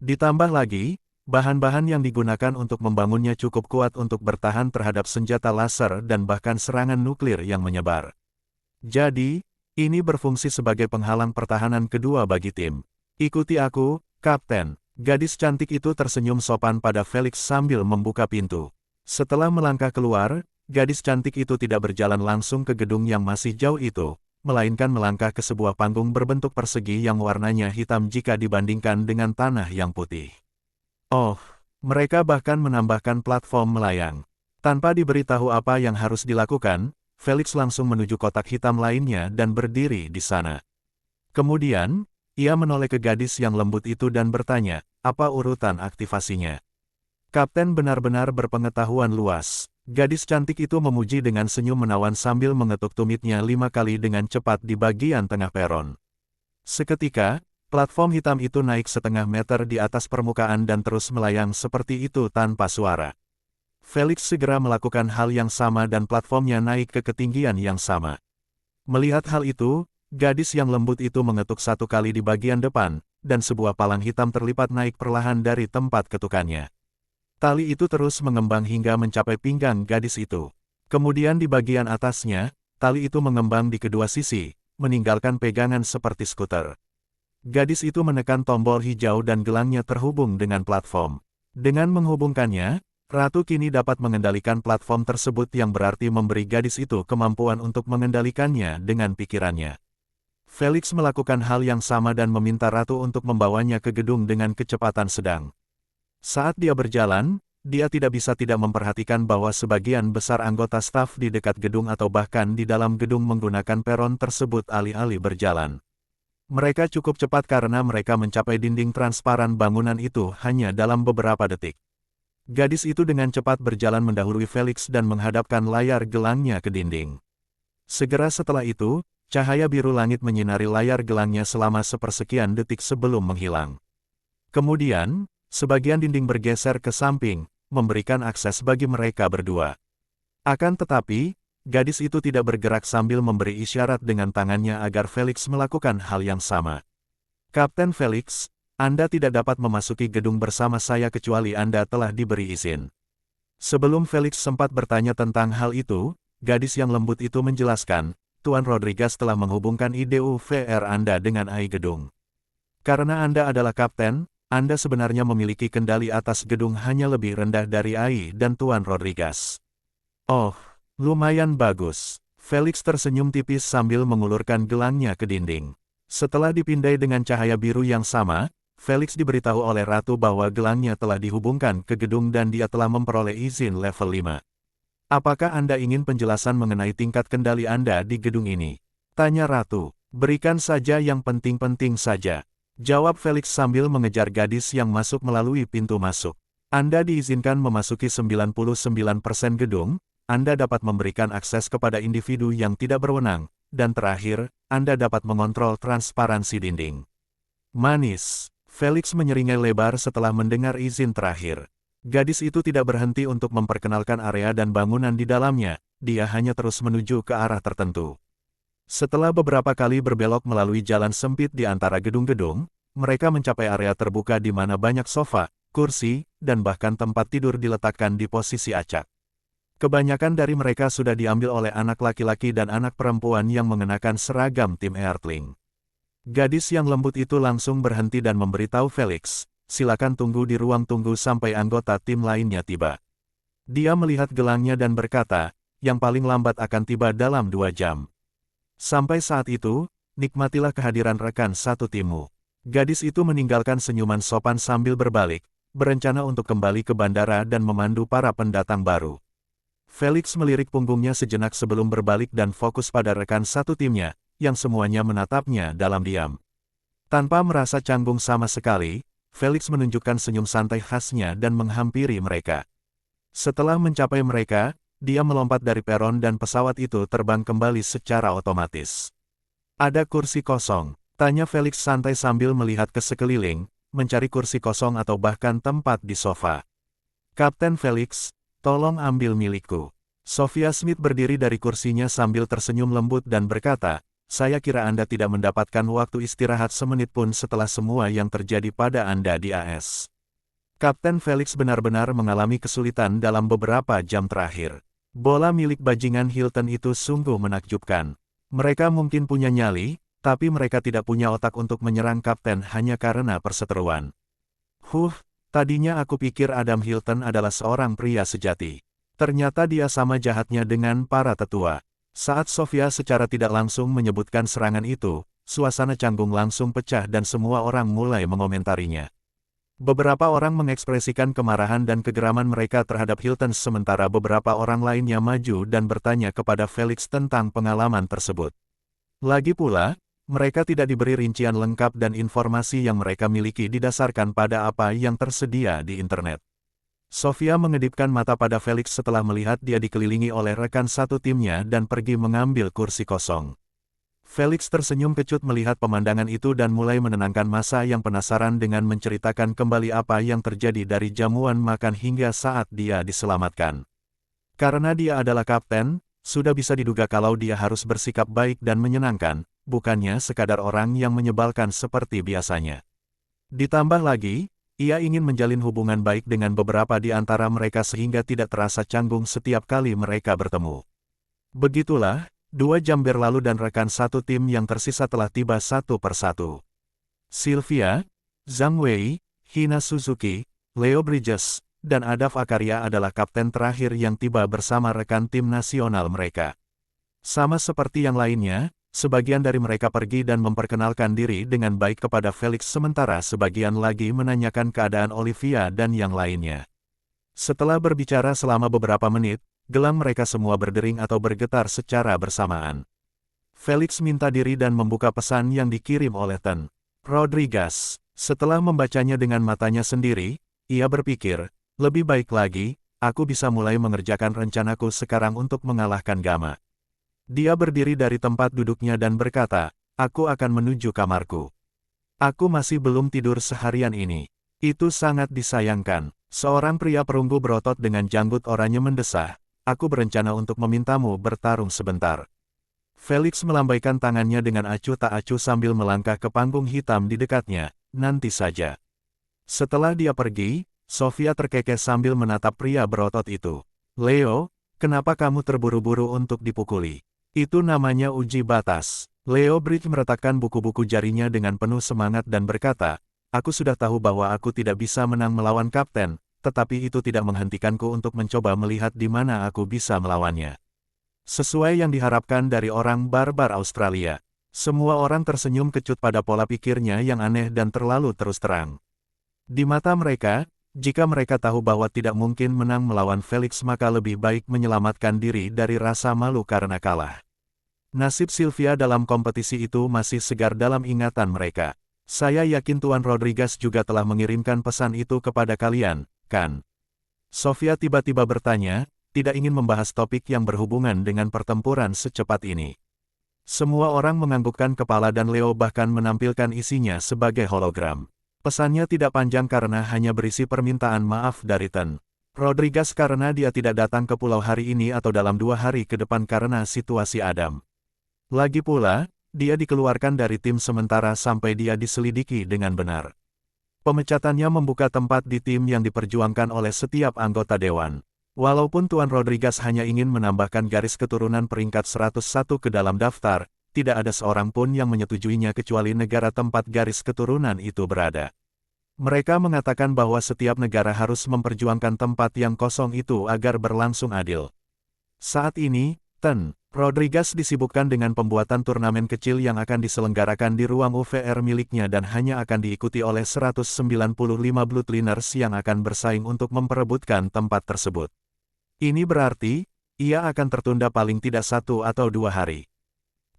Ditambah lagi, bahan-bahan yang digunakan untuk membangunnya cukup kuat untuk bertahan terhadap senjata laser dan bahkan serangan nuklir yang menyebar. Jadi, ini berfungsi sebagai penghalang pertahanan kedua bagi tim. Ikuti aku, Kapten. Gadis cantik itu tersenyum sopan pada Felix sambil membuka pintu. Setelah melangkah keluar, gadis cantik itu tidak berjalan langsung ke gedung yang masih jauh itu, melainkan melangkah ke sebuah panggung berbentuk persegi yang warnanya hitam jika dibandingkan dengan tanah yang putih. Oh, mereka bahkan menambahkan platform melayang. Tanpa diberitahu apa yang harus dilakukan, Felix langsung menuju kotak hitam lainnya dan berdiri di sana. Kemudian, ia menoleh ke gadis yang lembut itu dan bertanya, apa urutan aktivasinya? Kapten benar-benar berpengetahuan luas. Gadis cantik itu memuji dengan senyum menawan sambil mengetuk tumitnya 5 kali dengan cepat di bagian tengah peron. Seketika, platform hitam itu naik setengah meter di atas permukaan dan terus melayang seperti itu tanpa suara. Felix segera melakukan hal yang sama dan platformnya naik ke ketinggian yang sama. Melihat hal itu, gadis yang lembut itu mengetuk 1 kali di bagian depan, dan sebuah palang hitam terlipat naik perlahan dari tempat ketukannya. Tali itu terus mengembang hingga mencapai pinggang gadis itu. Kemudian di bagian atasnya, tali itu mengembang di kedua sisi, meninggalkan pegangan seperti skuter. Gadis itu menekan tombol hijau dan gelangnya terhubung dengan platform. Dengan menghubungkannya, Ratu kini dapat mengendalikan platform tersebut yang berarti memberi gadis itu kemampuan untuk mengendalikannya dengan pikirannya. Felix melakukan hal yang sama dan meminta Ratu untuk membawanya ke gedung dengan kecepatan sedang. Saat dia berjalan, dia tidak bisa tidak memperhatikan bahwa sebagian besar anggota staf di dekat gedung atau bahkan di dalam gedung menggunakan peron tersebut alih-alih berjalan. Mereka cukup cepat karena mereka mencapai dinding transparan bangunan itu hanya dalam beberapa detik. Gadis itu dengan cepat berjalan mendahului Felix dan menghadapkan layar gelangnya ke dinding. Segera setelah itu, cahaya biru langit menyinari layar gelangnya selama sepersekian detik sebelum menghilang. Kemudian, sebagian dinding bergeser ke samping, memberikan akses bagi mereka berdua. Akan tetapi, gadis itu tidak bergerak sambil memberi isyarat dengan tangannya agar Felix melakukan hal yang sama. Kapten Felix, Anda tidak dapat memasuki gedung bersama saya kecuali Anda telah diberi izin. Sebelum Felix sempat bertanya tentang hal itu, gadis yang lembut itu menjelaskan, Tuan Rodriguez telah menghubungkan IDUVR Anda dengan AI gedung. Karena Anda adalah kapten, Anda sebenarnya memiliki kendali atas gedung hanya lebih rendah dari AI dan Tuan Rodriguez. Oh, lumayan bagus. Felix tersenyum tipis sambil mengulurkan gelangnya ke dinding. Setelah dipindai dengan cahaya biru yang sama, Felix diberitahu oleh Ratu bahwa gelangnya telah dihubungkan ke gedung dan dia telah memperoleh izin level 5. Apakah Anda ingin penjelasan mengenai tingkat kendali Anda di gedung ini? Tanya Ratu. Berikan saja yang penting-penting saja. Jawab Felix sambil mengejar gadis yang masuk melalui pintu masuk. Anda diizinkan memasuki 99% gedung, Anda dapat memberikan akses kepada individu yang tidak berwenang, dan terakhir, Anda dapat mengontrol transparansi dinding. Manis. Felix menyeringai lebar setelah mendengar izin terakhir. Gadis itu tidak berhenti untuk memperkenalkan area dan bangunan di dalamnya, dia hanya terus menuju ke arah tertentu. Setelah beberapa kali berbelok melalui jalan sempit di antara gedung-gedung, mereka mencapai area terbuka di mana banyak sofa, kursi, dan bahkan tempat tidur diletakkan di posisi acak. Kebanyakan dari mereka sudah diambil oleh anak laki-laki dan anak perempuan yang mengenakan seragam tim Earthling. Gadis yang lembut itu langsung berhenti dan memberitahu Felix, silakan tunggu di ruang tunggu sampai anggota tim lainnya tiba. Dia melihat gelangnya dan berkata, yang paling lambat akan tiba dalam 2 jam. Sampai saat itu, nikmatilah kehadiran rekan satu timmu. Gadis itu meninggalkan senyuman sopan sambil berbalik, berencana untuk kembali ke bandara dan memandu para pendatang baru. Felix melirik punggungnya sejenak sebelum berbalik dan fokus pada rekan satu timnya, yang semuanya menatapnya dalam diam. Tanpa merasa canggung sama sekali, Felix menunjukkan senyum santai khasnya dan menghampiri mereka. Setelah mencapai mereka, dia melompat dari peron dan pesawat itu terbang kembali secara otomatis. Ada kursi kosong, tanya Felix santai sambil melihat ke sekeliling, mencari kursi kosong atau bahkan tempat di sofa. Kapten Felix, tolong ambil milikku. Sophia Smith berdiri dari kursinya sambil tersenyum lembut dan berkata, saya kira Anda tidak mendapatkan waktu istirahat semenit pun setelah semua yang terjadi pada Anda di AS. Kapten Felix benar-benar mengalami kesulitan dalam beberapa jam terakhir. Bola milik bajingan Hilton itu sungguh menakjubkan. Mereka mungkin punya nyali, tapi mereka tidak punya otak untuk menyerang kapten hanya karena perseteruan. Tadinya aku pikir Adam Hilton adalah seorang pria sejati. Ternyata dia sama jahatnya dengan para tetua. Saat Sophia secara tidak langsung menyebutkan serangan itu, suasana canggung langsung pecah dan semua orang mulai mengomentarinya. Beberapa orang mengekspresikan kemarahan dan kegeraman mereka terhadap Hilton sementara beberapa orang lainnya maju dan bertanya kepada Felix tentang pengalaman tersebut. Lagi pula, mereka tidak diberi rincian lengkap dan informasi yang mereka miliki didasarkan pada apa yang tersedia di internet. Sophia mengedipkan mata pada Felix setelah melihat dia dikelilingi oleh rekan satu timnya dan pergi mengambil kursi kosong. Felix tersenyum kecut melihat pemandangan itu dan mulai menenangkan massa yang penasaran dengan menceritakan kembali apa yang terjadi dari jamuan makan hingga saat dia diselamatkan. Karena dia adalah kapten, sudah bisa diduga kalau dia harus bersikap baik dan menyenangkan, bukannya sekadar orang yang menyebalkan seperti biasanya. Ditambah lagi, ia ingin menjalin hubungan baik dengan beberapa di antara mereka sehingga tidak terasa canggung setiap kali mereka bertemu. Begitulah, 2 jam berlalu dan rekan satu tim yang tersisa telah tiba satu persatu. Sylvia, Zhang Wei, Hina Suzuki, Leo Bridges, dan Adaf Akaria adalah kapten terakhir yang tiba bersama rekan tim nasional mereka. Sama seperti yang lainnya, sebagian dari mereka pergi dan memperkenalkan diri dengan baik kepada Felix sementara sebagian lagi menanyakan keadaan Olivia dan yang lainnya. Setelah berbicara selama beberapa menit, gelang mereka semua berdering atau bergetar secara bersamaan. Felix minta diri dan membuka pesan yang dikirim oleh Ten Rodriguez. Setelah membacanya dengan matanya sendiri, ia berpikir, lebih baik lagi, aku bisa mulai mengerjakan rencanaku sekarang untuk mengalahkan Gamma. Dia berdiri dari tempat duduknya dan berkata, aku akan menuju kamarku. Aku masih belum tidur seharian ini. Itu sangat disayangkan. Seorang pria perunggu berotot dengan janggut oranye mendesah, aku berencana untuk memintamu bertarung sebentar. Felix melambaikan tangannya dengan acuh tak acuh sambil melangkah ke panggung hitam di dekatnya, nanti saja. Setelah dia pergi, Sofia terkekeh sambil menatap pria berotot itu. Leo, kenapa kamu terburu-buru untuk dipukuli? Itu namanya uji batas. Leo Bridge meretakkan buku-buku jarinya dengan penuh semangat dan berkata, aku sudah tahu bahwa aku tidak bisa menang melawan kapten, tetapi itu tidak menghentikanku untuk mencoba melihat di mana aku bisa melawannya. Sesuai yang diharapkan dari orang barbar Australia. Semua orang tersenyum kecut pada pola pikirnya yang aneh dan terlalu terus terang. Di mata mereka, jika mereka tahu bahwa tidak mungkin menang melawan Felix maka lebih baik menyelamatkan diri dari rasa malu karena kalah. Nasib Sylvia dalam kompetisi itu masih segar dalam ingatan mereka. Saya yakin Tuan Rodriguez juga telah mengirimkan pesan itu kepada kalian, kan? Sofia tiba-tiba bertanya, tidak ingin membahas topik yang berhubungan dengan pertempuran secepat ini. Semua orang menganggukkan kepala dan Leo bahkan menampilkan isinya sebagai hologram. Pesannya tidak panjang karena hanya berisi permintaan maaf dari Ten Rodriguez karena dia tidak datang ke pulau hari ini atau dalam 2 hari ke depan karena situasi Adam. Lagi pula, dia dikeluarkan dari tim sementara sampai dia diselidiki dengan benar. Pemecatannya membuka tempat di tim yang diperjuangkan oleh setiap anggota dewan. Walaupun Tuan Rodriguez hanya ingin menambahkan garis keturunan peringkat 101 ke dalam daftar, tidak ada seorang pun yang menyetujuinya kecuali negara tempat garis keturunan itu berada. Mereka mengatakan bahwa setiap negara harus memperjuangkan tempat yang kosong itu agar berlangsung adil. Saat ini, Ten Rodriguez disibukkan dengan pembuatan turnamen kecil yang akan diselenggarakan di ruang UVR miliknya dan hanya akan diikuti oleh 195 bloodliners yang akan bersaing untuk memperebutkan tempat tersebut. Ini berarti, ia akan tertunda paling tidak 1 atau 2 hari.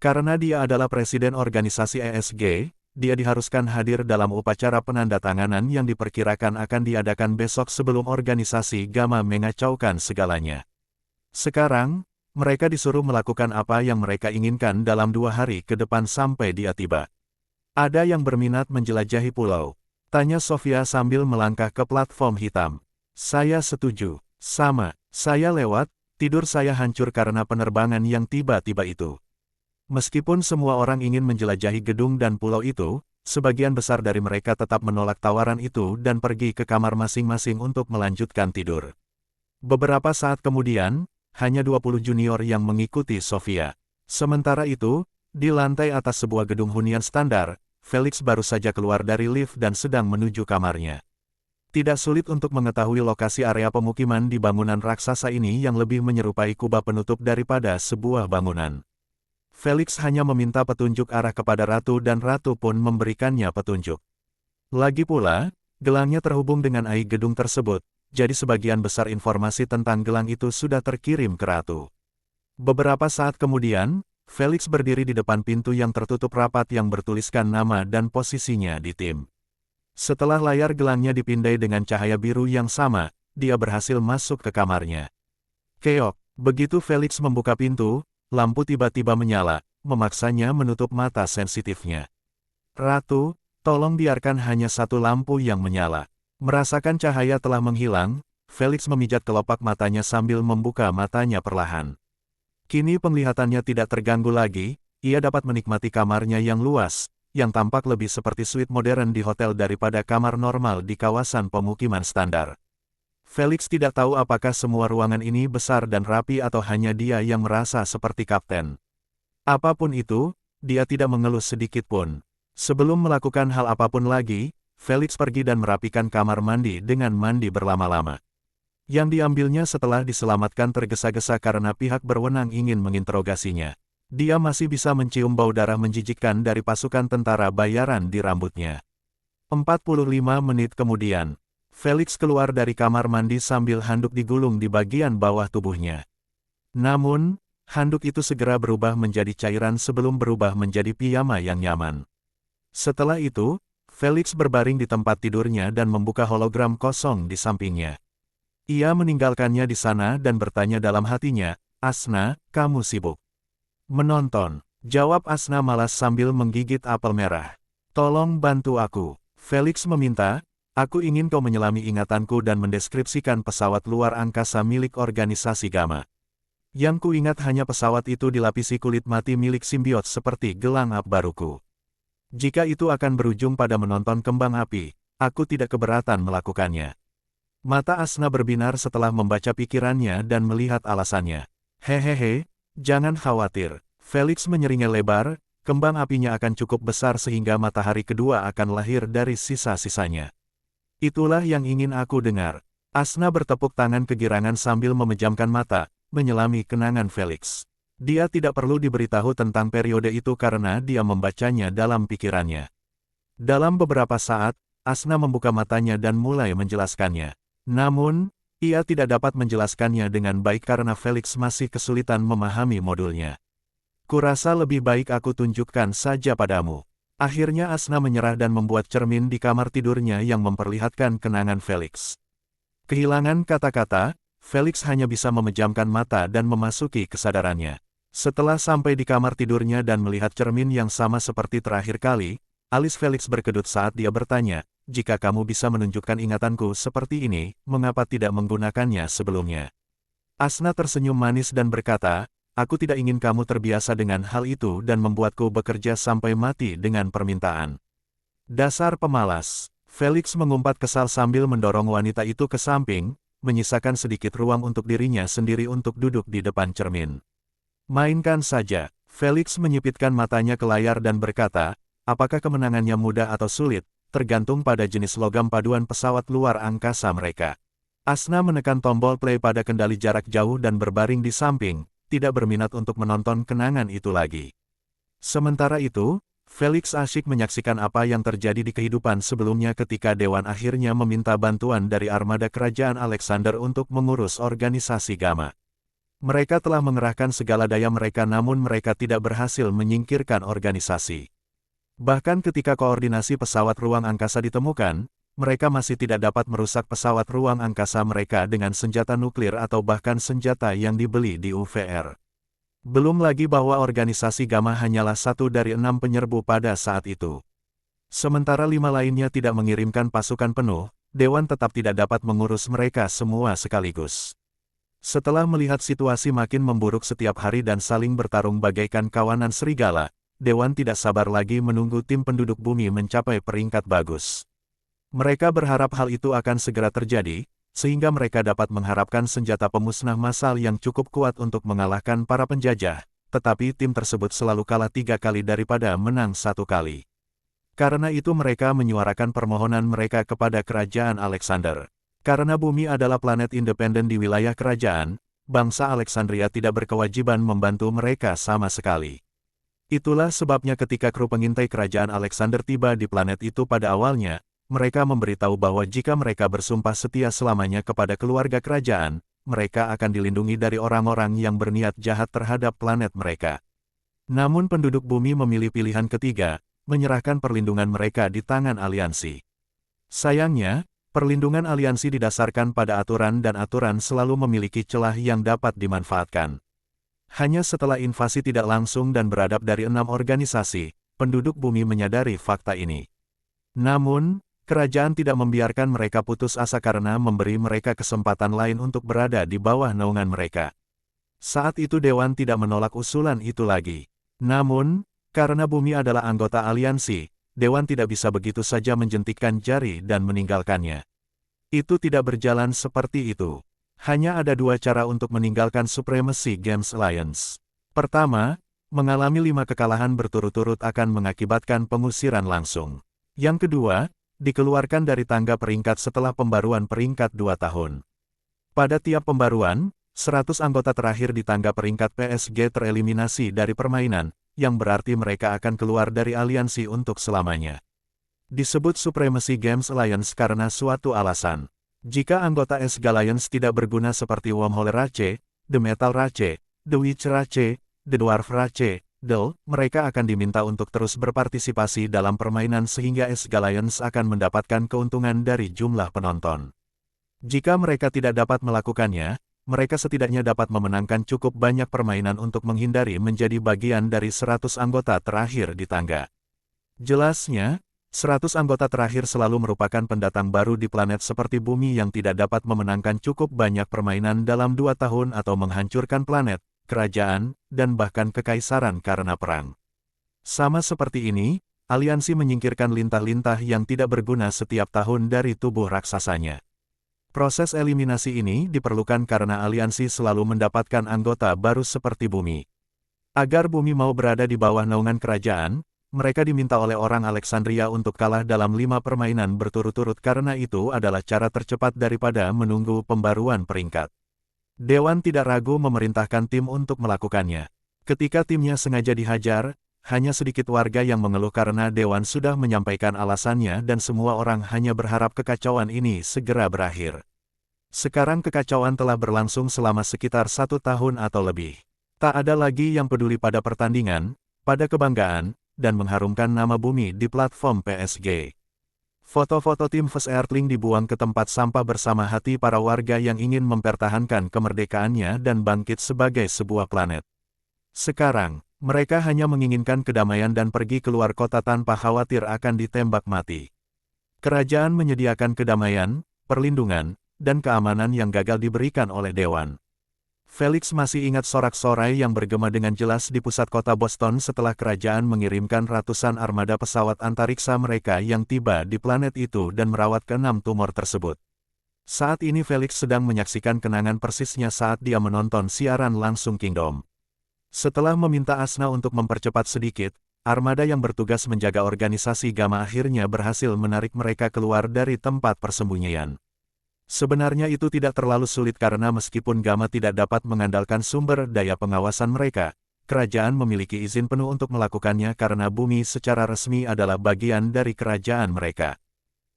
Karena dia adalah presiden organisasi ESG, dia diharuskan hadir dalam upacara penandatanganan yang diperkirakan akan diadakan besok sebelum organisasi Gamma mengacaukan segalanya. Sekarang, mereka disuruh melakukan apa yang mereka inginkan dalam 2 hari ke depan sampai dia tiba. Ada yang berminat menjelajahi pulau? Tanya Sofia sambil melangkah ke platform hitam. Saya setuju. Sama, saya lewat, tidur saya hancur karena penerbangan yang tiba-tiba itu. Meskipun semua orang ingin menjelajahi gedung dan pulau itu, sebagian besar dari mereka tetap menolak tawaran itu dan pergi ke kamar masing-masing untuk melanjutkan tidur. Beberapa saat kemudian, hanya 20 junior yang mengikuti Sofia. Sementara itu, di lantai atas sebuah gedung hunian standar, Felix baru saja keluar dari lift dan sedang menuju kamarnya. Tidak sulit untuk mengetahui lokasi area pemukiman di bangunan raksasa ini yang lebih menyerupai kubah penutup daripada sebuah bangunan. Felix hanya meminta petunjuk arah kepada Ratu dan Ratu pun memberikannya petunjuk. Lagi pula, gelangnya terhubung dengan AI gedung tersebut. Jadi sebagian besar informasi tentang gelang itu sudah terkirim ke Ratu. Beberapa saat kemudian, Felix berdiri di depan pintu yang tertutup rapat yang bertuliskan nama dan posisinya di tim. Setelah layar gelangnya dipindai dengan cahaya biru yang sama, dia berhasil masuk ke kamarnya. Keok, begitu Felix membuka pintu, lampu tiba-tiba menyala, memaksanya menutup mata sensitifnya. Ratu, tolong biarkan hanya satu lampu yang menyala. Merasakan cahaya telah menghilang, Felix memijat kelopak matanya sambil membuka matanya perlahan. Kini penglihatannya tidak terganggu lagi, ia dapat menikmati kamarnya yang luas, yang tampak lebih seperti suite modern di hotel daripada kamar normal di kawasan pemukiman standar. Felix tidak tahu apakah semua ruangan ini besar dan rapi atau hanya dia yang merasa seperti kapten. Apapun itu, dia tidak mengeluh sedikit pun. Sebelum melakukan hal apapun lagi, Felix pergi dan merapikan kamar mandi dengan mandi berlama-lama. Yang diambilnya setelah diselamatkan tergesa-gesa karena pihak berwenang ingin menginterogasinya. Dia masih bisa mencium bau darah menjijikkan dari pasukan tentara bayaran di rambutnya. 45 menit kemudian, Felix keluar dari kamar mandi sambil handuk digulung di bagian bawah tubuhnya. Namun, handuk itu segera berubah menjadi cairan sebelum berubah menjadi piyama yang nyaman. Setelah itu, Felix berbaring di tempat tidurnya dan membuka hologram kosong di sampingnya. Ia meninggalkannya di sana dan bertanya dalam hatinya, "Asna, kamu sibuk menonton?" Jawab Asna malas sambil menggigit apel merah. "Tolong bantu aku," Felix meminta. "Aku ingin kau menyelami ingatanku dan mendeskripsikan pesawat luar angkasa milik organisasi Gamma. Yang kuingat hanya pesawat itu dilapisi kulit mati milik simbiot seperti gelang ab baruku. Jika itu akan berujung pada menonton kembang api, aku tidak keberatan melakukannya." Mata Asna berbinar setelah membaca pikirannya dan melihat alasannya. "Hehehe, jangan khawatir." Felix menyeringai lebar, "Kembang apinya akan cukup besar sehingga matahari kedua akan lahir dari sisa-sisanya." "Itulah yang ingin aku dengar." Asna bertepuk tangan kegirangan sambil memejamkan mata, menyelami kenangan Felix. Dia tidak perlu diberitahu tentang periode itu karena dia membacanya dalam pikirannya. Dalam beberapa saat, Asna membuka matanya dan mulai menjelaskannya. Namun, ia tidak dapat menjelaskannya dengan baik karena Felix masih kesulitan memahami modulnya. "Kurasa lebih baik aku tunjukkan saja padamu." Akhirnya Asna menyerah dan membuat cermin di kamar tidurnya yang memperlihatkan kenangan Felix. Kehilangan kata-kata, Felix hanya bisa memejamkan mata dan memasuki kesadarannya. Setelah sampai di kamar tidurnya dan melihat cermin yang sama seperti terakhir kali, alis Felix berkedut saat dia bertanya, "Jika kamu bisa menunjukkan ingatanku seperti ini, mengapa tidak menggunakannya sebelumnya?" Asna tersenyum manis dan berkata, "Aku tidak ingin kamu terbiasa dengan hal itu dan membuatku bekerja sampai mati dengan permintaan." "Dasar pemalas." Felix mengumpat kesal sambil mendorong wanita itu ke samping, menyisakan sedikit ruang untuk dirinya sendiri untuk duduk di depan cermin. "Mainkan saja." Felix menyipitkan matanya ke layar dan berkata, "Apakah kemenangannya mudah atau sulit, tergantung pada jenis logam paduan pesawat luar angkasa mereka." Asna menekan tombol play pada kendali jarak jauh dan berbaring di samping, tidak berminat untuk menonton kenangan itu lagi. Sementara itu, Felix asyik menyaksikan apa yang terjadi di kehidupan sebelumnya ketika Dewan akhirnya meminta bantuan dari armada kerajaan Alexander untuk mengurus organisasi Gamma. Mereka telah mengerahkan segala daya mereka namun mereka tidak berhasil menyingkirkan organisasi. Bahkan ketika koordinasi pesawat ruang angkasa ditemukan, mereka masih tidak dapat merusak pesawat ruang angkasa mereka dengan senjata nuklir atau bahkan senjata yang dibeli di UVR. Belum lagi bahwa organisasi Gamma hanyalah satu dari 6 penyerbu pada saat itu. Sementara 5 lainnya tidak mengirimkan pasukan penuh, Dewan tetap tidak dapat mengurus mereka semua sekaligus. Setelah melihat situasi makin memburuk setiap hari dan saling bertarung bagaikan kawanan serigala, Dewan tidak sabar lagi menunggu tim penduduk bumi mencapai peringkat bagus. Mereka berharap hal itu akan segera terjadi, sehingga mereka dapat mengharapkan senjata pemusnah massal yang cukup kuat untuk mengalahkan para penjajah, tetapi tim tersebut selalu kalah 3 kali daripada menang 1 kali. Karena itu mereka menyuarakan permohonan mereka kepada kerajaan Alexander. Karena bumi adalah planet independen di wilayah kerajaan, bangsa Alexandria tidak berkewajiban membantu mereka sama sekali. Itulah sebabnya ketika kru pengintai kerajaan Alexander tiba di planet itu pada awalnya, mereka memberitahu bahwa jika mereka bersumpah setia selamanya kepada keluarga kerajaan, mereka akan dilindungi dari orang-orang yang berniat jahat terhadap planet mereka. Namun penduduk bumi memilih pilihan ketiga, menyerahkan perlindungan mereka di tangan aliansi. Sayangnya, perlindungan aliansi didasarkan pada aturan dan aturan selalu memiliki celah yang dapat dimanfaatkan. Hanya setelah invasi tidak langsung dan beradab dari 6 organisasi, penduduk bumi menyadari fakta ini. Namun, kerajaan tidak membiarkan mereka putus asa karena memberi mereka kesempatan lain untuk berada di bawah naungan mereka. Saat itu Dewan tidak menolak usulan itu lagi. Namun, karena bumi adalah anggota aliansi, Dewan tidak bisa begitu saja menjentikkan jari dan meninggalkannya. Itu tidak berjalan seperti itu. Hanya ada 2 cara untuk meninggalkan Supremacy Games Alliance. Pertama, mengalami 5 kekalahan berturut-turut akan mengakibatkan pengusiran langsung. Yang kedua, dikeluarkan dari tangga peringkat setelah pembaruan peringkat 2 tahun. Pada tiap pembaruan, 100 anggota terakhir di tangga peringkat PSG tereliminasi dari permainan, yang berarti mereka akan keluar dari aliansi untuk selamanya. Disebut Supremacy Games Alliance karena suatu alasan. Jika anggota SG Alliance tidak berguna seperti Wormhole Rache, The Metal Rache, The Witch Rache, The Dwarf Rache, mereka akan diminta untuk terus berpartisipasi dalam permainan sehingga SG Alliance akan mendapatkan keuntungan dari jumlah penonton. Jika mereka tidak dapat melakukannya, mereka setidaknya dapat memenangkan cukup banyak permainan untuk menghindari menjadi bagian dari 100 anggota terakhir di tangga. Jelasnya, 100 anggota terakhir selalu merupakan pendatang baru di planet seperti Bumi yang tidak dapat memenangkan cukup banyak permainan dalam 2 tahun atau menghancurkan planet, kerajaan, dan bahkan kekaisaran karena perang. Sama seperti ini, aliansi menyingkirkan lintah-lintah yang tidak berguna setiap tahun dari tubuh raksasanya. Proses eliminasi ini diperlukan karena aliansi selalu mendapatkan anggota baru seperti Bumi. Agar Bumi mau berada di bawah naungan kerajaan, mereka diminta oleh orang Alexandria untuk kalah dalam 5 permainan berturut-turut karena itu adalah cara tercepat daripada menunggu pembaruan peringkat. Dewan tidak ragu memerintahkan tim untuk melakukannya. Ketika timnya sengaja dihajar, hanya sedikit warga yang mengeluh karena Dewan sudah menyampaikan alasannya dan semua orang hanya berharap kekacauan ini segera berakhir. Sekarang kekacauan telah berlangsung selama sekitar 1 tahun atau lebih. Tak ada lagi yang peduli pada pertandingan, pada kebanggaan, dan mengharumkan nama Bumi di platform PSG. Foto-foto tim First Earthling dibuang ke tempat sampah bersama hati para warga yang ingin mempertahankan kemerdekaannya dan bangkit sebagai sebuah planet. Sekarang, mereka hanya menginginkan kedamaian dan pergi keluar kota tanpa khawatir akan ditembak mati. Kerajaan menyediakan kedamaian, perlindungan, dan keamanan yang gagal diberikan oleh Dewan. Felix masih ingat sorak-sorai yang bergema dengan jelas di pusat kota Boston setelah kerajaan mengirimkan ratusan armada pesawat antariksa mereka yang tiba di planet itu dan merawat ke-6 tumor tersebut. Saat ini Felix sedang menyaksikan kenangan persisnya saat dia menonton siaran langsung Kingdom. Setelah meminta Asna untuk mempercepat sedikit, armada yang bertugas menjaga organisasi Gamma akhirnya berhasil menarik mereka keluar dari tempat persembunyian. Sebenarnya itu tidak terlalu sulit karena meskipun Gamma tidak dapat mengandalkan sumber daya pengawasan mereka, kerajaan memiliki izin penuh untuk melakukannya karena Bumi secara resmi adalah bagian dari kerajaan mereka.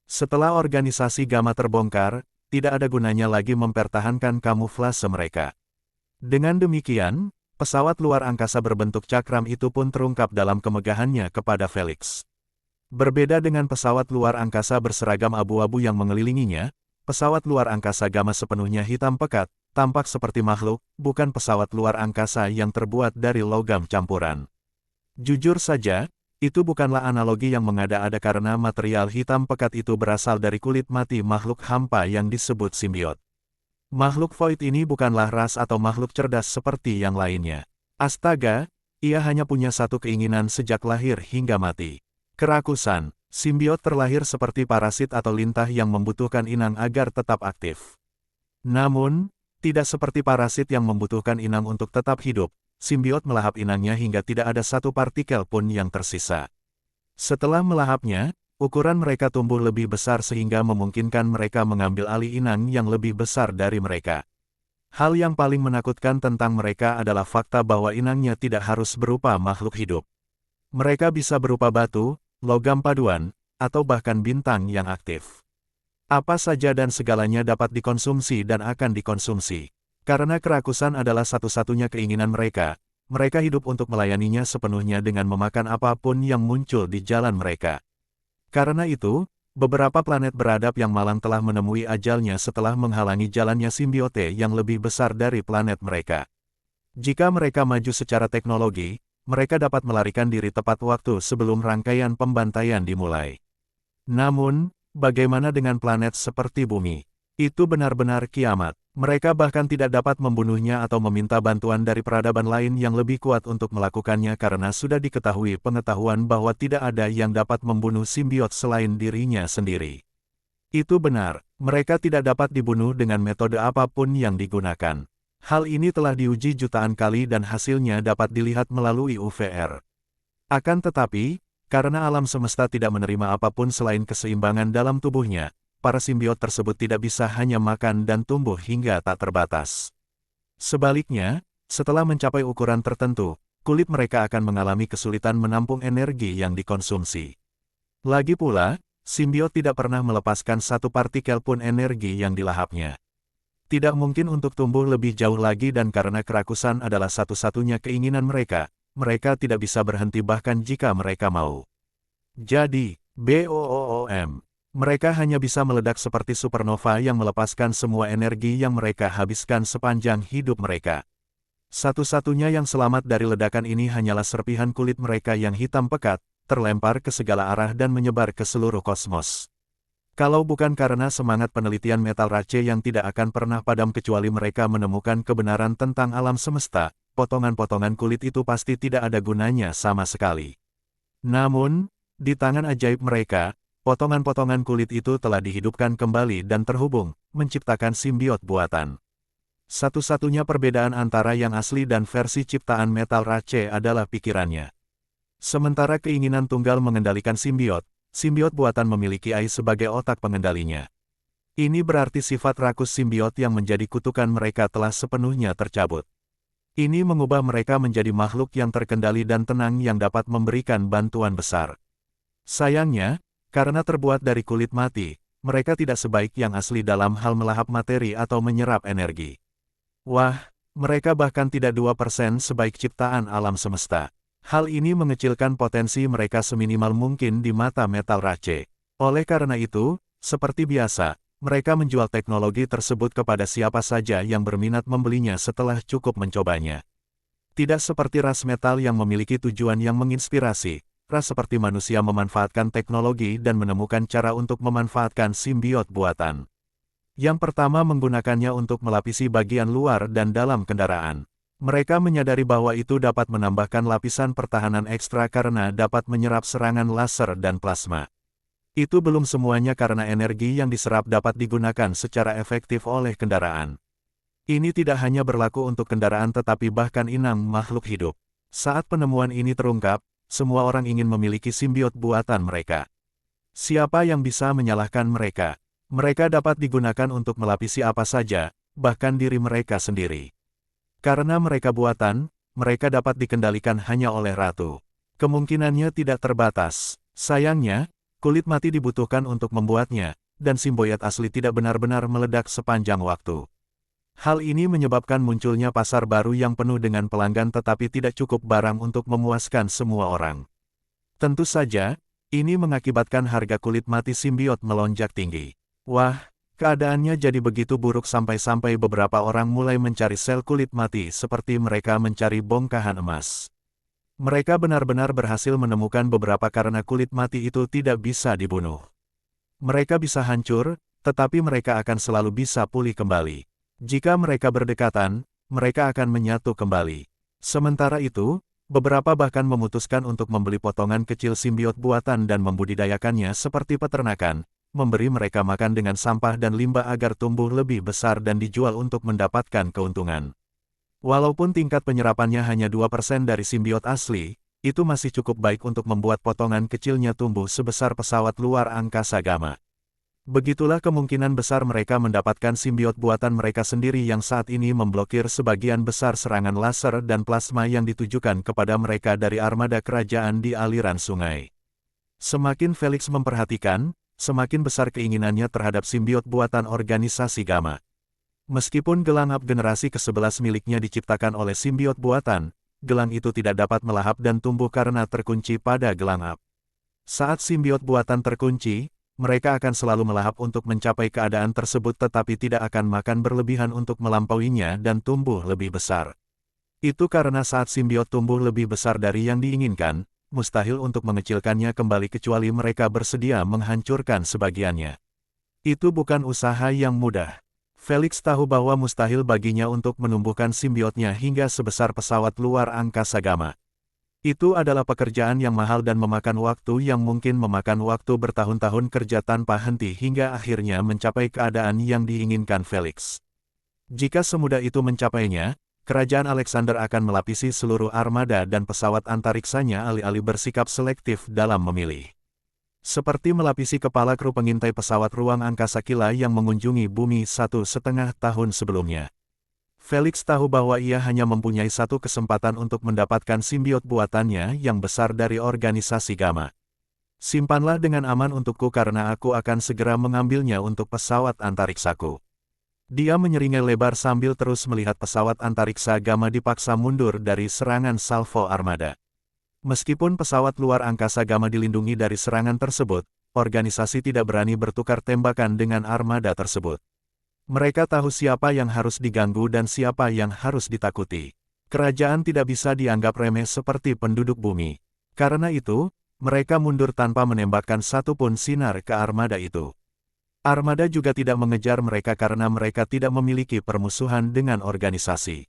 Setelah organisasi Gamma terbongkar, tidak ada gunanya lagi mempertahankan kamuflase mereka. Dengan demikian, pesawat luar angkasa berbentuk cakram itu pun terungkap dalam kemegahannya kepada Felix. Berbeda dengan pesawat luar angkasa berseragam abu-abu yang mengelilinginya, pesawat luar angkasa Gamma sepenuhnya hitam pekat, tampak seperti makhluk, bukan pesawat luar angkasa yang terbuat dari logam campuran. Jujur saja, itu bukanlah analogi yang mengada-ada karena material hitam pekat itu berasal dari kulit mati makhluk hampa yang disebut simbiot. Makhluk void ini bukanlah ras atau makhluk cerdas seperti yang lainnya. Astaga, ia hanya punya satu keinginan sejak lahir hingga mati. Kerakusan. Simbiot terlahir seperti parasit atau lintah yang membutuhkan inang agar tetap aktif. Namun, tidak seperti parasit yang membutuhkan inang untuk tetap hidup, simbiot melahap inangnya hingga tidak ada satu partikel pun yang tersisa. Setelah melahapnya, ukuran mereka tumbuh lebih besar sehingga memungkinkan mereka mengambil alih inang yang lebih besar dari mereka. Hal yang paling menakutkan tentang mereka adalah fakta bahwa inangnya tidak harus berupa makhluk hidup. Mereka bisa berupa batu, logam paduan, atau bahkan bintang yang aktif. Apa saja dan segalanya dapat dikonsumsi dan akan dikonsumsi. Karena kerakusan adalah satu-satunya keinginan mereka, mereka hidup untuk melayaninya sepenuhnya dengan memakan apapun yang muncul di jalan mereka. Karena itu, beberapa planet beradab yang malang telah menemui ajalnya setelah menghalangi jalannya simbiote yang lebih besar dari planet mereka. Jika mereka maju secara teknologi, mereka dapat melarikan diri tepat waktu sebelum rangkaian pembantaian dimulai. Namun, bagaimana dengan planet seperti Bumi? Itu benar-benar kiamat. Mereka bahkan tidak dapat membunuhnya atau meminta bantuan dari peradaban lain yang lebih kuat untuk melakukannya karena sudah diketahui pengetahuan bahwa tidak ada yang dapat membunuh simbiot selain dirinya sendiri. Itu benar, mereka tidak dapat dibunuh dengan metode apapun yang digunakan. Hal ini telah diuji jutaan kali dan hasilnya dapat dilihat melalui UVR. Akan tetapi, karena alam semesta tidak menerima apapun selain keseimbangan dalam tubuhnya, para simbiot tersebut tidak bisa hanya makan dan tumbuh hingga tak terbatas. Sebaliknya, setelah mencapai ukuran tertentu, kulit mereka akan mengalami kesulitan menampung energi yang dikonsumsi. Lagi pula, simbiot tidak pernah melepaskan satu partikel pun energi yang dilahapnya. Tidak mungkin untuk tumbuh lebih jauh lagi dan karena kerakusan adalah satu-satunya keinginan mereka, mereka tidak bisa berhenti bahkan jika mereka mau. Jadi, BOOM, mereka hanya bisa meledak seperti supernova yang melepaskan semua energi yang mereka habiskan sepanjang hidup mereka. Satu-satunya yang selamat dari ledakan ini hanyalah serpihan kulit mereka yang hitam pekat, terlempar ke segala arah dan menyebar ke seluruh kosmos. Kalau bukan karena semangat penelitian metal Rache yang tidak akan pernah padam kecuali mereka menemukan kebenaran tentang alam semesta, potongan-potongan kulit itu pasti tidak ada gunanya sama sekali. Namun, di tangan ajaib mereka, potongan-potongan kulit itu telah dihidupkan kembali dan terhubung, menciptakan simbiot buatan. Satu-satunya perbedaan antara yang asli dan versi ciptaan metal Rache adalah pikirannya. Sementara keinginan tunggal mengendalikan simbiot, simbiot buatan memiliki AI sebagai otak pengendalinya. Ini berarti sifat rakus simbiot yang menjadi kutukan mereka telah sepenuhnya tercabut. Ini mengubah mereka menjadi makhluk yang terkendali dan tenang yang dapat memberikan bantuan besar. Sayangnya, karena terbuat dari kulit mati, mereka tidak sebaik yang asli dalam hal melahap materi atau menyerap energi. Wah, mereka bahkan tidak 2% sebaik ciptaan alam semesta. Hal ini mengecilkan potensi mereka seminimal mungkin di mata metal Rache. Oleh karena itu, seperti biasa, mereka menjual teknologi tersebut kepada siapa saja yang berminat membelinya setelah cukup mencobanya. Tidak seperti ras metal yang memiliki tujuan yang menginspirasi, ras seperti manusia memanfaatkan teknologi dan menemukan cara untuk memanfaatkan simbiot buatan. Yang pertama menggunakannya untuk melapisi bagian luar dan dalam kendaraan. Mereka menyadari bahwa itu dapat menambahkan lapisan pertahanan ekstra karena dapat menyerap serangan laser dan plasma. Itu belum semuanya karena energi yang diserap dapat digunakan secara efektif oleh kendaraan. Ini tidak hanya berlaku untuk kendaraan tetapi bahkan inang makhluk hidup. Saat penemuan ini terungkap, semua orang ingin memiliki simbiot buatan mereka. Siapa yang bisa menyalahkan mereka? Mereka dapat digunakan untuk melapisi apa saja, bahkan diri mereka sendiri. Karena mereka buatan, mereka dapat dikendalikan hanya oleh ratu. Kemungkinannya tidak terbatas. Sayangnya, kulit mati dibutuhkan untuk membuatnya, dan simboyat asli tidak benar-benar meledak sepanjang waktu. Hal ini menyebabkan munculnya pasar baru yang penuh dengan pelanggan tetapi tidak cukup barang untuk memuaskan semua orang. Tentu saja, ini mengakibatkan harga kulit mati simbiot melonjak tinggi. Wah, keadaannya jadi begitu buruk sampai-sampai beberapa orang mulai mencari sel kulit mati seperti mereka mencari bongkahan emas. Mereka benar-benar berhasil menemukan beberapa karena kulit mati itu tidak bisa dibunuh. Mereka bisa hancur, tetapi mereka akan selalu bisa pulih kembali. Jika mereka berdekatan, mereka akan menyatu kembali. Sementara itu, beberapa bahkan memutuskan untuk membeli potongan kecil simbiot buatan dan membudidayakannya seperti peternakan, memberi mereka makan dengan sampah dan limbah agar tumbuh lebih besar dan dijual untuk mendapatkan keuntungan. Walaupun tingkat penyerapannya hanya 2% dari simbiot asli, itu masih cukup baik untuk membuat potongan kecilnya tumbuh sebesar pesawat luar angkasa Gamma. Begitulah kemungkinan besar mereka mendapatkan simbiot buatan mereka sendiri yang saat ini memblokir sebagian besar serangan laser dan plasma yang ditujukan kepada mereka dari armada kerajaan di aliran sungai. Semakin Felix memperhatikan, semakin besar keinginannya terhadap simbiot buatan organisasi Gamma. Meskipun gelang up generasi ke-11 miliknya diciptakan oleh simbiot buatan, gelang itu tidak dapat melahap dan tumbuh karena terkunci pada gelang up. Saat simbiot buatan terkunci, mereka akan selalu melahap untuk mencapai keadaan tersebut tetapi tidak akan makan berlebihan untuk melampauinya dan tumbuh lebih besar. Itu karena saat simbiot tumbuh lebih besar dari yang diinginkan, mustahil untuk mengecilkannya kembali kecuali mereka bersedia menghancurkan sebagiannya. Itu bukan usaha yang mudah. Felix tahu bahwa mustahil baginya untuk menumbuhkan simbiotnya hingga sebesar pesawat luar angkasa Gamma. Itu adalah pekerjaan yang mahal dan memakan waktu yang mungkin memakan waktu bertahun-tahun kerja tanpa henti hingga akhirnya mencapai keadaan yang diinginkan Felix. Jika semudah itu mencapainya, kerajaan Alexander akan melapisi seluruh armada dan pesawat antariksanya alih-alih bersikap selektif dalam memilih. Seperti melapisi kepala kru pengintai pesawat ruang angkasa Kila yang mengunjungi bumi 1,5 tahun sebelumnya. Felix tahu bahwa ia hanya mempunyai satu kesempatan untuk mendapatkan simbiot buatannya yang besar dari organisasi Gamma. Simpanlah dengan aman untukku karena aku akan segera mengambilnya untuk pesawat antariksaku. Dia menyeringai lebar sambil terus melihat pesawat antariksa Gamma dipaksa mundur dari serangan salvo armada. Meskipun pesawat luar angkasa Gamma dilindungi dari serangan tersebut, organisasi tidak berani bertukar tembakan dengan armada tersebut. Mereka tahu siapa yang harus diganggu dan siapa yang harus ditakuti. Kerajaan tidak bisa dianggap remeh seperti penduduk bumi. Karena itu, mereka mundur tanpa menembakkan satupun sinar ke armada itu. Armada juga tidak mengejar mereka karena mereka tidak memiliki permusuhan dengan organisasi.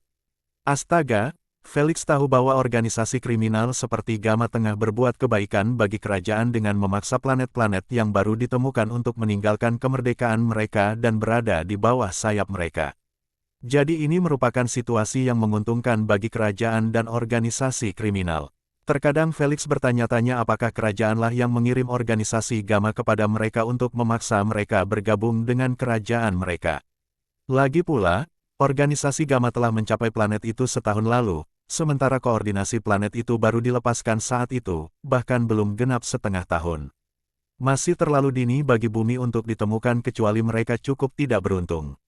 Astaga, Felix tahu bahwa organisasi kriminal seperti Gamma tengah berbuat kebaikan bagi kerajaan dengan memaksa planet-planet yang baru ditemukan untuk meninggalkan kemerdekaan mereka dan berada di bawah sayap mereka. Jadi ini merupakan situasi yang menguntungkan bagi kerajaan dan organisasi kriminal. Terkadang Felix bertanya-tanya apakah kerajaanlah yang mengirim organisasi Gamma kepada mereka untuk memaksa mereka bergabung dengan kerajaan mereka. Lagi pula, organisasi Gamma telah mencapai planet itu setahun lalu, sementara koordinasi planet itu baru dilepaskan saat itu, bahkan belum genap setengah tahun. Masih terlalu dini bagi bumi untuk ditemukan kecuali mereka cukup tidak beruntung.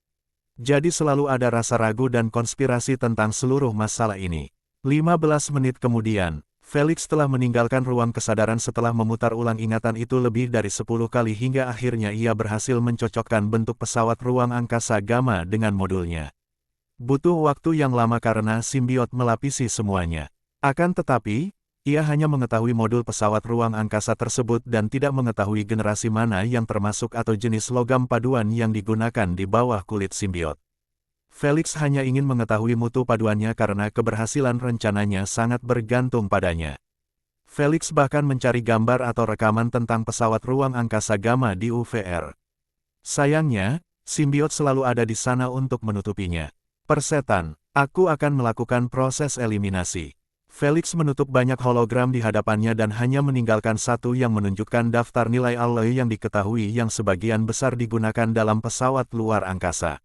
Jadi selalu ada rasa ragu dan konspirasi tentang seluruh masalah ini. 15 menit kemudian, Felix telah meninggalkan ruang kesadaran setelah memutar ulang ingatan itu lebih dari 10 kali hingga akhirnya ia berhasil mencocokkan bentuk pesawat ruang angkasa Gamma dengan modulnya. Butuh waktu yang lama karena simbiot melapisi semuanya. Akan tetapi, ia hanya mengetahui modul pesawat ruang angkasa tersebut dan tidak mengetahui generasi mana yang termasuk atau jenis logam paduan yang digunakan di bawah kulit simbiot. Felix hanya ingin mengetahui mutu paduannya karena keberhasilan rencananya sangat bergantung padanya. Felix bahkan mencari gambar atau rekaman tentang pesawat ruang angkasa Gamma di UVR. Sayangnya, simbiot selalu ada di sana untuk menutupinya. Persetan, aku akan melakukan proses eliminasi. Felix menutup banyak hologram di hadapannya dan hanya meninggalkan satu yang menunjukkan daftar nilai alloy yang diketahui yang sebagian besar digunakan dalam pesawat luar angkasa.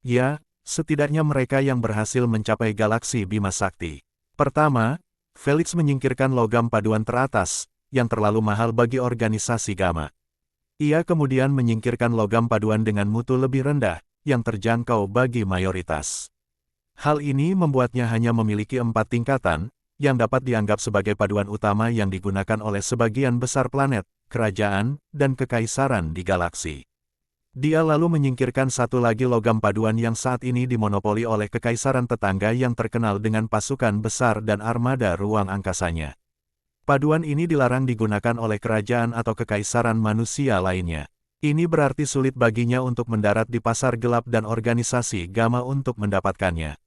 Ya, setidaknya mereka yang berhasil mencapai galaksi Bima Sakti. Pertama, Felix menyingkirkan logam paduan teratas, yang terlalu mahal bagi organisasi Gamma. Ia kemudian menyingkirkan logam paduan dengan mutu lebih rendah, yang terjangkau bagi mayoritas. Hal ini membuatnya hanya memiliki 4 tingkatan, yang dapat dianggap sebagai paduan utama yang digunakan oleh sebagian besar planet, kerajaan, dan kekaisaran di galaksi. Dia lalu menyingkirkan satu lagi logam paduan yang saat ini dimonopoli oleh kekaisaran tetangga yang terkenal dengan pasukan besar dan armada ruang angkasanya. Paduan ini dilarang digunakan oleh kerajaan atau kekaisaran manusia lainnya. Ini berarti sulit baginya untuk mendarat di pasar gelap dan organisasi Gamma untuk mendapatkannya.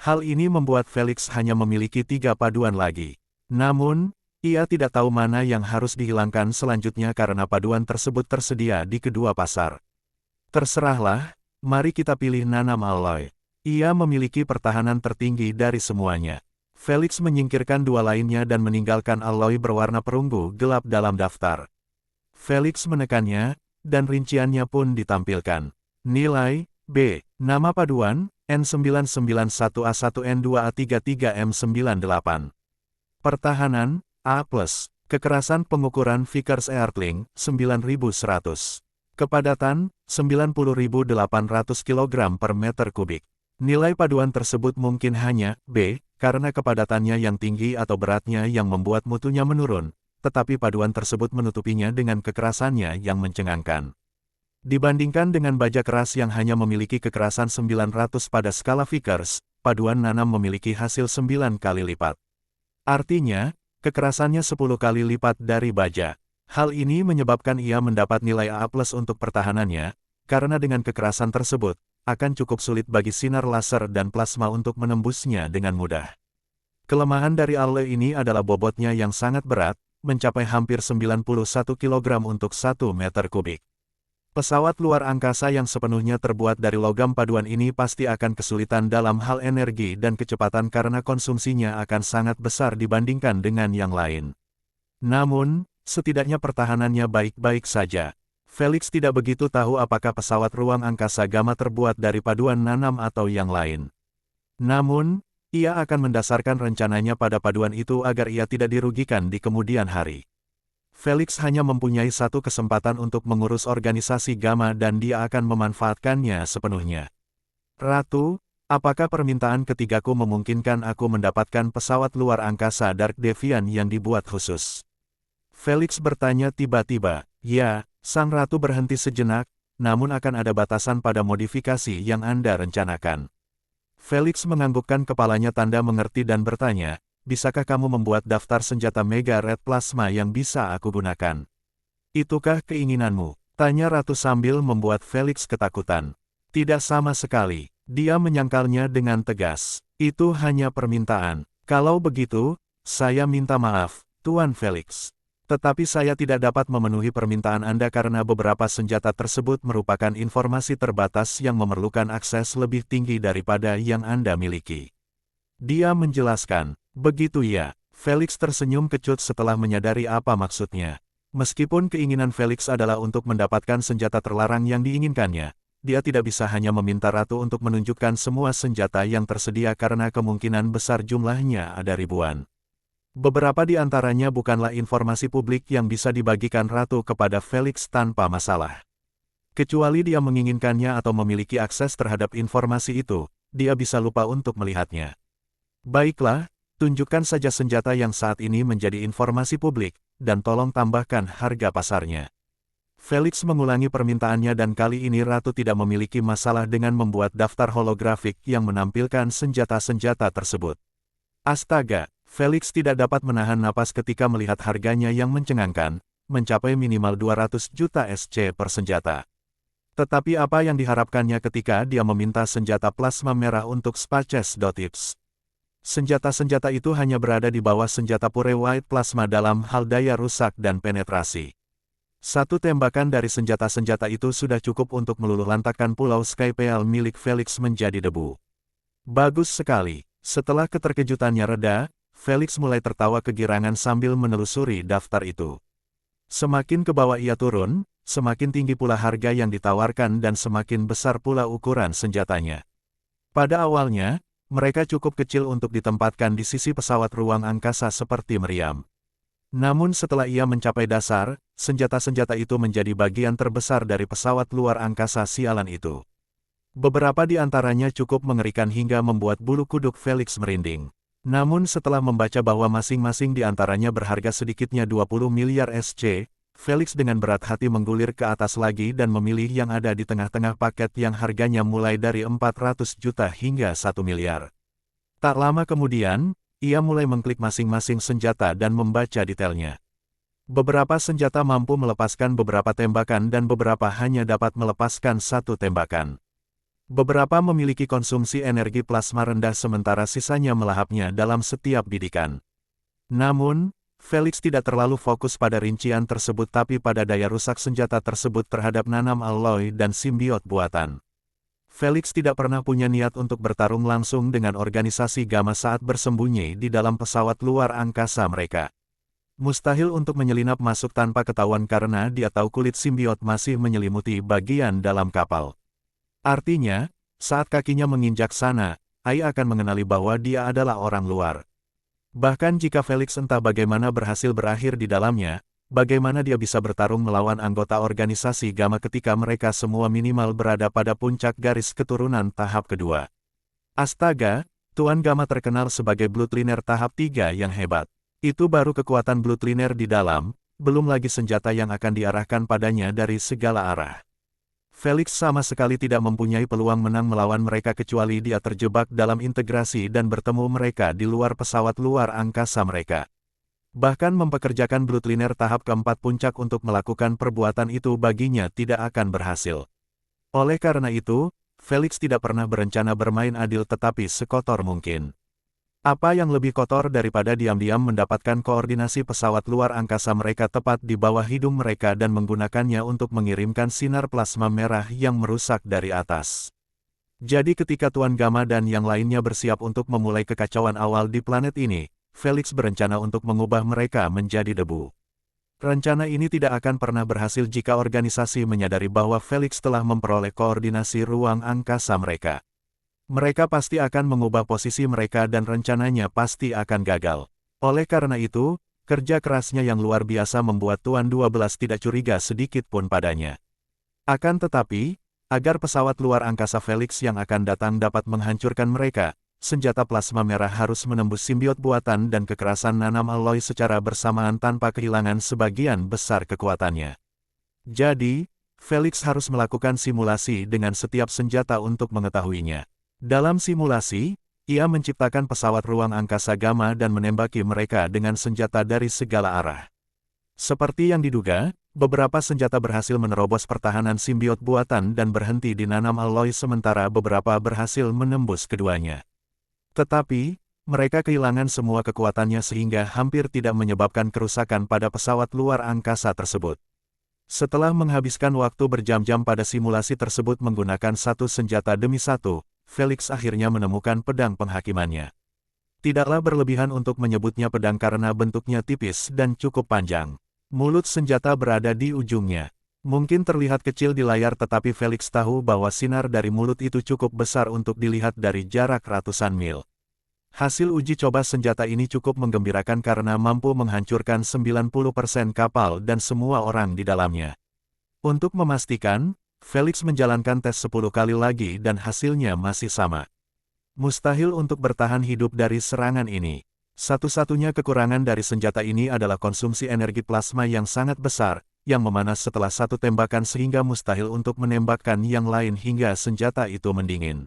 Hal ini membuat Felix hanya memiliki 3 paduan lagi. Namun, ia tidak tahu mana yang harus dihilangkan selanjutnya karena paduan tersebut tersedia di kedua pasar. Terserahlah, mari kita pilih nanam alloy. Ia memiliki pertahanan tertinggi dari semuanya. Felix menyingkirkan 2 lainnya dan meninggalkan alloy berwarna perunggu gelap dalam daftar. Felix menekannya, dan rinciannya pun ditampilkan. Nilai, B. Nama paduan, N991A1N2A33M98. Pertahanan, A+. Kekerasan pengukuran Vickers Earthling, 9100. Kepadatan, 90.800 kg per meter kubik. Nilai paduan tersebut mungkin hanya B, karena kepadatannya yang tinggi atau beratnya yang membuat mutunya menurun, tetapi paduan tersebut menutupinya dengan kekerasannya yang mencengangkan. Dibandingkan dengan baja keras yang hanya memiliki kekerasan 900 pada skala Vickers, paduan nanam memiliki hasil 9 kali lipat. Artinya, kekerasannya 10 kali lipat dari baja. Hal ini menyebabkan ia mendapat nilai A+ untuk pertahanannya, karena dengan kekerasan tersebut, akan cukup sulit bagi sinar laser dan plasma untuk menembusnya dengan mudah. Kelemahan dari alloy ini adalah bobotnya yang sangat berat, mencapai hampir 91 kg untuk 1 meter kubik. Pesawat luar angkasa yang sepenuhnya terbuat dari logam paduan ini pasti akan kesulitan dalam hal energi dan kecepatan karena konsumsinya akan sangat besar dibandingkan dengan yang lain. Namun, setidaknya pertahanannya baik-baik saja. Felix tidak begitu tahu apakah pesawat ruang angkasa Gamma terbuat dari paduan nanam atau yang lain. Namun, ia akan mendasarkan rencananya pada paduan itu agar ia tidak dirugikan di kemudian hari. Felix hanya mempunyai satu kesempatan untuk mengurus organisasi Gamma dan dia akan memanfaatkannya sepenuhnya. Ratu, apakah permintaan ketigaku memungkinkan aku mendapatkan pesawat luar angkasa Dark Deviant yang dibuat khusus? Felix bertanya tiba-tiba. Ya, sang ratu berhenti sejenak, namun akan ada batasan pada modifikasi yang Anda rencanakan. Felix menganggukkan kepalanya tanda mengerti dan bertanya, bisakah kamu membuat daftar senjata Mega Red Plasma yang bisa aku gunakan? Itukah keinginanmu? Tanya ratu sambil membuat Felix ketakutan. Tidak sama sekali, dia menyangkalnya dengan tegas. Itu hanya permintaan. Kalau begitu, saya minta maaf, Tuan Felix. Tetapi saya tidak dapat memenuhi permintaan Anda karena beberapa senjata tersebut merupakan informasi terbatas yang memerlukan akses lebih tinggi daripada yang Anda miliki. Dia menjelaskan. Begitu ya, Felix tersenyum kecut setelah menyadari apa maksudnya. Meskipun keinginan Felix adalah untuk mendapatkan senjata terlarang yang diinginkannya, dia tidak bisa hanya meminta ratu untuk menunjukkan semua senjata yang tersedia karena kemungkinan besar jumlahnya ada ribuan. Beberapa di antaranya bukanlah informasi publik yang bisa dibagikan ratu kepada Felix tanpa masalah. Kecuali dia menginginkannya atau memiliki akses terhadap informasi itu, dia bisa lupa untuk melihatnya. Baiklah, tunjukkan saja senjata yang saat ini menjadi informasi publik, dan tolong tambahkan harga pasarnya. Felix mengulangi permintaannya dan kali ini ratu tidak memiliki masalah dengan membuat daftar holografik yang menampilkan senjata-senjata tersebut. Astaga! Felix tidak dapat menahan napas ketika melihat harganya yang mencengangkan, mencapai minimal 200 juta SC per senjata. Tetapi apa yang diharapkannya ketika dia meminta senjata plasma merah untuk Spaces.Tips? Senjata-senjata itu hanya berada di bawah senjata pure white plasma dalam hal daya rusak dan penetrasi. Satu tembakan dari senjata-senjata itu sudah cukup untuk meluluhlantakkan pulau Skypeal milik Felix menjadi debu. Bagus sekali. Setelah keterkejutannya reda, Felix mulai tertawa kegirangan sambil menelusuri daftar itu. Semakin ke bawah ia turun, semakin tinggi pula harga yang ditawarkan dan semakin besar pula ukuran senjatanya. Pada awalnya, mereka cukup kecil untuk ditempatkan di sisi pesawat ruang angkasa seperti meriam. Namun setelah ia mencapai dasar, senjata-senjata itu menjadi bagian terbesar dari pesawat luar angkasa sialan itu. Beberapa di antaranya cukup mengerikan hingga membuat bulu kuduk Felix merinding. Namun setelah membaca bahwa masing-masing di antaranya berharga sedikitnya 20 miliar SC, Felix dengan berat hati menggulir ke atas lagi dan memilih yang ada di tengah-tengah paket yang harganya mulai dari 400 juta hingga 1 miliar. Tak lama kemudian, ia mulai mengklik masing-masing senjata dan membaca detailnya. Beberapa senjata mampu melepaskan beberapa tembakan dan beberapa hanya dapat melepaskan satu tembakan. Beberapa memiliki konsumsi energi plasma rendah sementara sisanya melahapnya dalam setiap bidikan. Namun, Felix tidak terlalu fokus pada rincian tersebut tapi pada daya rusak senjata tersebut terhadap nanam alloy dan simbiot buatan. Felix tidak pernah punya niat untuk bertarung langsung dengan organisasi Gamma saat bersembunyi di dalam pesawat luar angkasa mereka. Mustahil untuk menyelinap masuk tanpa ketahuan karena dia tahu kulit simbiot masih menyelimuti bagian dalam kapal. Artinya, saat kakinya menginjak sana, Ai akan mengenali bahwa dia adalah orang luar. Bahkan jika Felix entah bagaimana berhasil berakhir di dalamnya, bagaimana dia bisa bertarung melawan anggota organisasi Gamma ketika mereka semua minimal berada pada puncak garis keturunan tahap kedua. Astaga, Tuan Gamma terkenal sebagai Bloodliner tahap 3 yang hebat. Itu baru kekuatan Bloodliner di dalam, belum lagi senjata yang akan diarahkan padanya dari segala arah. Felix sama sekali tidak mempunyai peluang menang melawan mereka kecuali dia terjebak dalam integrasi dan bertemu mereka di luar pesawat luar angkasa mereka. Bahkan mempekerjakan Bloodliner tahap keempat puncak untuk melakukan perbuatan itu baginya tidak akan berhasil. Oleh karena itu, Felix tidak pernah berencana bermain adil tetapi sekotor mungkin. Apa yang lebih kotor daripada diam-diam mendapatkan koordinasi pesawat luar angkasa mereka tepat di bawah hidung mereka dan menggunakannya untuk mengirimkan sinar plasma merah yang merusak dari atas. Jadi ketika Tuan Gamma dan yang lainnya bersiap untuk memulai kekacauan awal di planet ini, Felix berencana untuk mengubah mereka menjadi debu. Rencana ini tidak akan pernah berhasil jika organisasi menyadari bahwa Felix telah memperoleh koordinasi ruang angkasa mereka. Mereka pasti akan mengubah posisi mereka dan rencananya pasti akan gagal. Oleh karena itu, kerja kerasnya yang luar biasa membuat Tuan 12 tidak curiga sedikit pun padanya. Akan tetapi, agar pesawat luar angkasa Felix yang akan datang dapat menghancurkan mereka, senjata plasma merah harus menembus simbiot buatan dan kekerasan nanam alloy secara bersamaan tanpa kehilangan sebagian besar kekuatannya. Jadi, Felix harus melakukan simulasi dengan setiap senjata untuk mengetahuinya. Dalam simulasi, ia menciptakan pesawat ruang angkasa Gamma dan menembaki mereka dengan senjata dari segala arah. Seperti yang diduga, beberapa senjata berhasil menerobos pertahanan simbiot buatan dan berhenti di nanam alloy sementara beberapa berhasil menembus keduanya. Tetapi, mereka kehilangan semua kekuatannya sehingga hampir tidak menyebabkan kerusakan pada pesawat luar angkasa tersebut. Setelah menghabiskan waktu berjam-jam pada simulasi tersebut menggunakan satu senjata demi satu, Felix akhirnya menemukan pedang penghakimannya. Tidaklah berlebihan untuk menyebutnya pedang karena bentuknya tipis dan cukup panjang. Mulut senjata berada di ujungnya. Mungkin terlihat kecil di layar tetapi Felix tahu bahwa sinar dari mulut itu cukup besar untuk dilihat dari jarak ratusan mil. Hasil uji coba senjata ini cukup menggembirakan karena mampu menghancurkan 90% kapal dan semua orang di dalamnya. Untuk memastikan, Felix menjalankan tes 10 kali lagi dan hasilnya masih sama. Mustahil untuk bertahan hidup dari serangan ini. Satu-satunya kekurangan dari senjata ini adalah konsumsi energi plasma yang sangat besar, yang memanas setelah satu tembakan sehingga mustahil untuk menembakkan yang lain hingga senjata itu mendingin.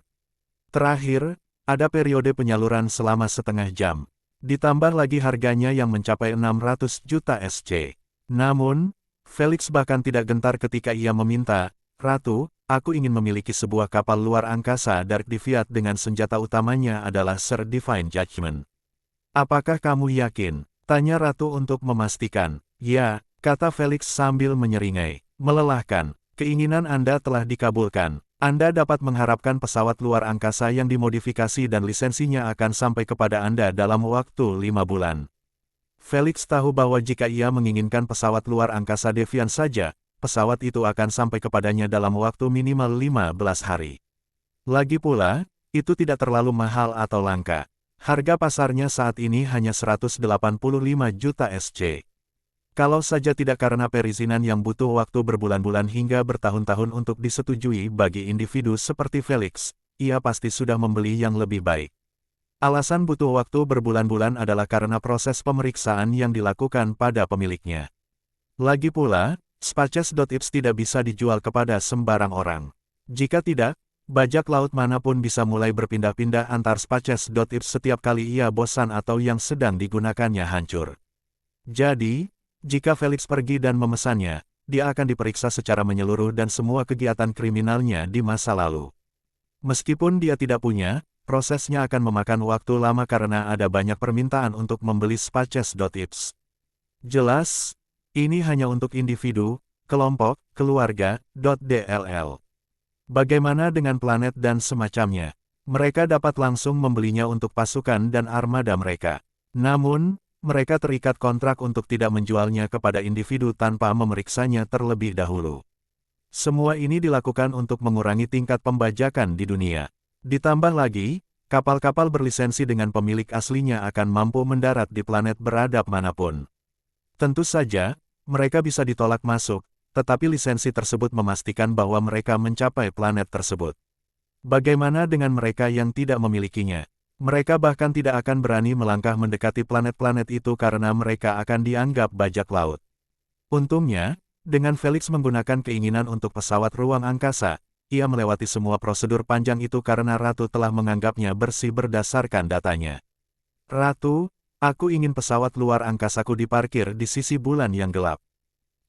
Terakhir, ada periode penyaluran selama setengah jam. Ditambah lagi harganya yang mencapai 600 juta SC. Namun, Felix bahkan tidak gentar ketika ia meminta, "Ratu, aku ingin memiliki sebuah kapal luar angkasa Dark Deviate dengan senjata utamanya adalah Sir Divine Judgment." "Apakah kamu yakin?" tanya Ratu untuk memastikan. "Ya," kata Felix sambil menyeringai. "Melelahkan. Keinginan Anda telah dikabulkan. Anda dapat mengharapkan pesawat luar angkasa yang dimodifikasi dan lisensinya akan sampai kepada Anda dalam waktu 5 bulan." Felix tahu bahwa jika ia menginginkan pesawat luar angkasa Deviant saja, pesawat itu akan sampai kepadanya dalam waktu minimal 15 hari. Lagi pula, itu tidak terlalu mahal atau langka. Harga pasarnya saat ini hanya 185 juta SC. Kalau saja tidak karena perizinan yang butuh waktu berbulan-bulan hingga bertahun-tahun untuk disetujui bagi individu seperti Felix, ia pasti sudah membeli yang lebih baik. Alasan butuh waktu berbulan-bulan adalah karena proses pemeriksaan yang dilakukan pada pemiliknya. Lagi pula, Spaces.ips tidak bisa dijual kepada sembarang orang. Jika tidak, bajak laut manapun bisa mulai berpindah-pindah antar Spaces.ips setiap kali ia bosan atau yang sedang digunakannya hancur. Jadi, jika Felix pergi dan memesannya, dia akan diperiksa secara menyeluruh dan semua kegiatan kriminalnya di masa lalu. Meskipun dia tidak punya, prosesnya akan memakan waktu lama karena ada banyak permintaan untuk membeli Spaces.ips. Jelas, ini hanya untuk individu, kelompok, keluarga, .dll. Bagaimana dengan planet dan semacamnya? Mereka dapat langsung membelinya untuk pasukan dan armada mereka. Namun, mereka terikat kontrak untuk tidak menjualnya kepada individu tanpa memeriksanya terlebih dahulu. Semua ini dilakukan untuk mengurangi tingkat pembajakan di dunia. Ditambah lagi, kapal-kapal berlisensi dengan pemilik aslinya akan mampu mendarat di planet beradab manapun. Tentu saja, mereka bisa ditolak masuk, tetapi lisensi tersebut memastikan bahwa mereka mencapai planet tersebut. Bagaimana dengan mereka yang tidak memilikinya? Mereka bahkan tidak akan berani melangkah mendekati planet-planet itu karena mereka akan dianggap bajak laut. Untungnya, dengan Felix menggunakan keinginan untuk pesawat ruang angkasa, ia melewati semua prosedur panjang itu karena Ratu telah menganggapnya bersih berdasarkan datanya. "Ratu, aku ingin pesawat luar angkasaku diparkir di sisi bulan yang gelap."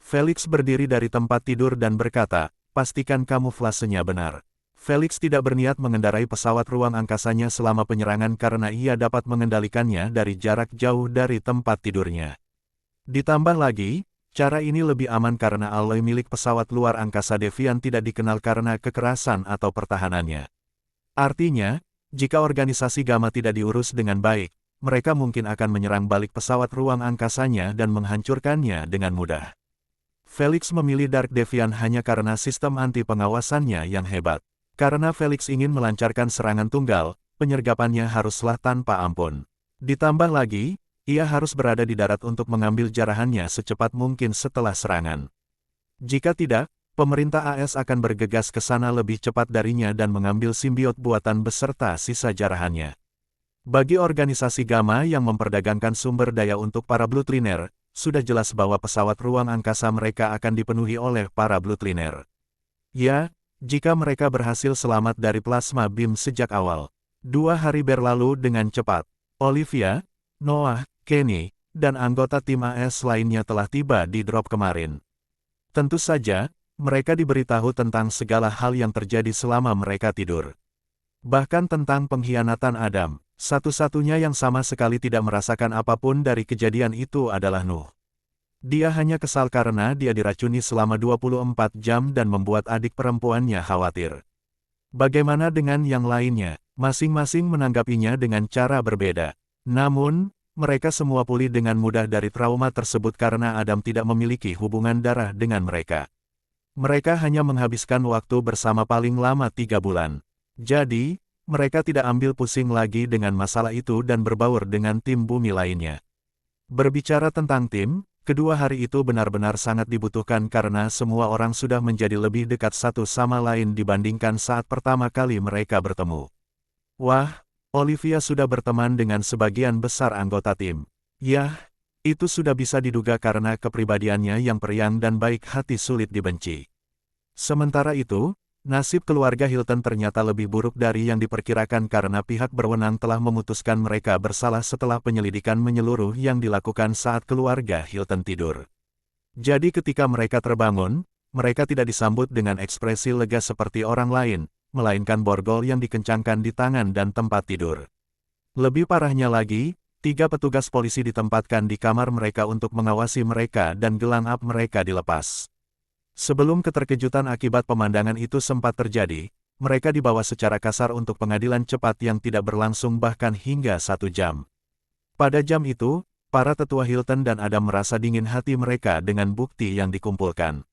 Felix berdiri dari tempat tidur dan berkata, "Pastikan kamuflasenya benar." Felix tidak berniat mengendarai pesawat ruang angkasanya selama penyerangan karena ia dapat mengendalikannya dari jarak jauh dari tempat tidurnya. Ditambah lagi, cara ini lebih aman karena alloy milik pesawat luar angkasa Deviant tidak dikenal karena kekerasan atau pertahanannya. Artinya, jika organisasi Gamma tidak diurus dengan baik, mereka mungkin akan menyerang balik pesawat ruang angkasanya dan menghancurkannya dengan mudah. Felix memilih Dark Deviant hanya karena sistem anti-pengawasannya yang hebat. Karena Felix ingin melancarkan serangan tunggal, penyergapannya haruslah tanpa ampun. Ditambah lagi, ia harus berada di darat untuk mengambil jarahannya secepat mungkin setelah serangan. Jika tidak, pemerintah AS akan bergegas ke sana lebih cepat darinya dan mengambil simbiot buatan beserta sisa jarahannya. Bagi organisasi Gamma yang memperdagangkan sumber daya untuk para Bloodliner, sudah jelas bahwa pesawat ruang angkasa mereka akan dipenuhi oleh para Bloodliner. Ya, jika mereka berhasil selamat dari plasma beam sejak awal. 2 hari berlalu dengan cepat. Olivia, Noah, Kenny, dan anggota tim AS lainnya telah tiba di drop kemarin. Tentu saja, mereka diberitahu tentang segala hal yang terjadi selama mereka tidur. Bahkan tentang pengkhianatan Adam, satu-satunya yang sama sekali tidak merasakan apapun dari kejadian itu adalah Nuh. Dia hanya kesal karena dia diracuni selama 24 jam dan membuat adik perempuannya khawatir. Bagaimana dengan yang lainnya? Masing-masing menanggapinya dengan cara berbeda. Namun, mereka semua pulih dengan mudah dari trauma tersebut karena Adam tidak memiliki hubungan darah dengan mereka. Mereka hanya menghabiskan waktu bersama paling lama 3 bulan. Jadi, mereka tidak ambil pusing lagi dengan masalah itu dan berbaur dengan tim bumi lainnya. Berbicara tentang tim, kedua hari itu benar-benar sangat dibutuhkan karena semua orang sudah menjadi lebih dekat satu sama lain dibandingkan saat pertama kali mereka bertemu. Wah, Olivia sudah berteman dengan sebagian besar anggota tim. Yah, itu sudah bisa diduga karena kepribadiannya yang periang dan baik hati sulit dibenci. Sementara itu, nasib keluarga Hilton ternyata lebih buruk dari yang diperkirakan karena pihak berwenang telah memutuskan mereka bersalah setelah penyelidikan menyeluruh yang dilakukan saat keluarga Hilton tidur. Jadi ketika mereka terbangun, mereka tidak disambut dengan ekspresi lega seperti orang lain, melainkan borgol yang dikencangkan di tangan dan tempat tidur. Lebih parahnya lagi, 3 petugas polisi ditempatkan di kamar mereka untuk mengawasi mereka dan gelang up mereka dilepas. Sebelum keterkejutan akibat pemandangan itu sempat terjadi, mereka dibawa secara kasar untuk pengadilan cepat yang tidak berlangsung bahkan hingga 1 jam. Pada jam itu, para tetua Hilton dan Adam merasa dingin hati mereka dengan bukti yang dikumpulkan.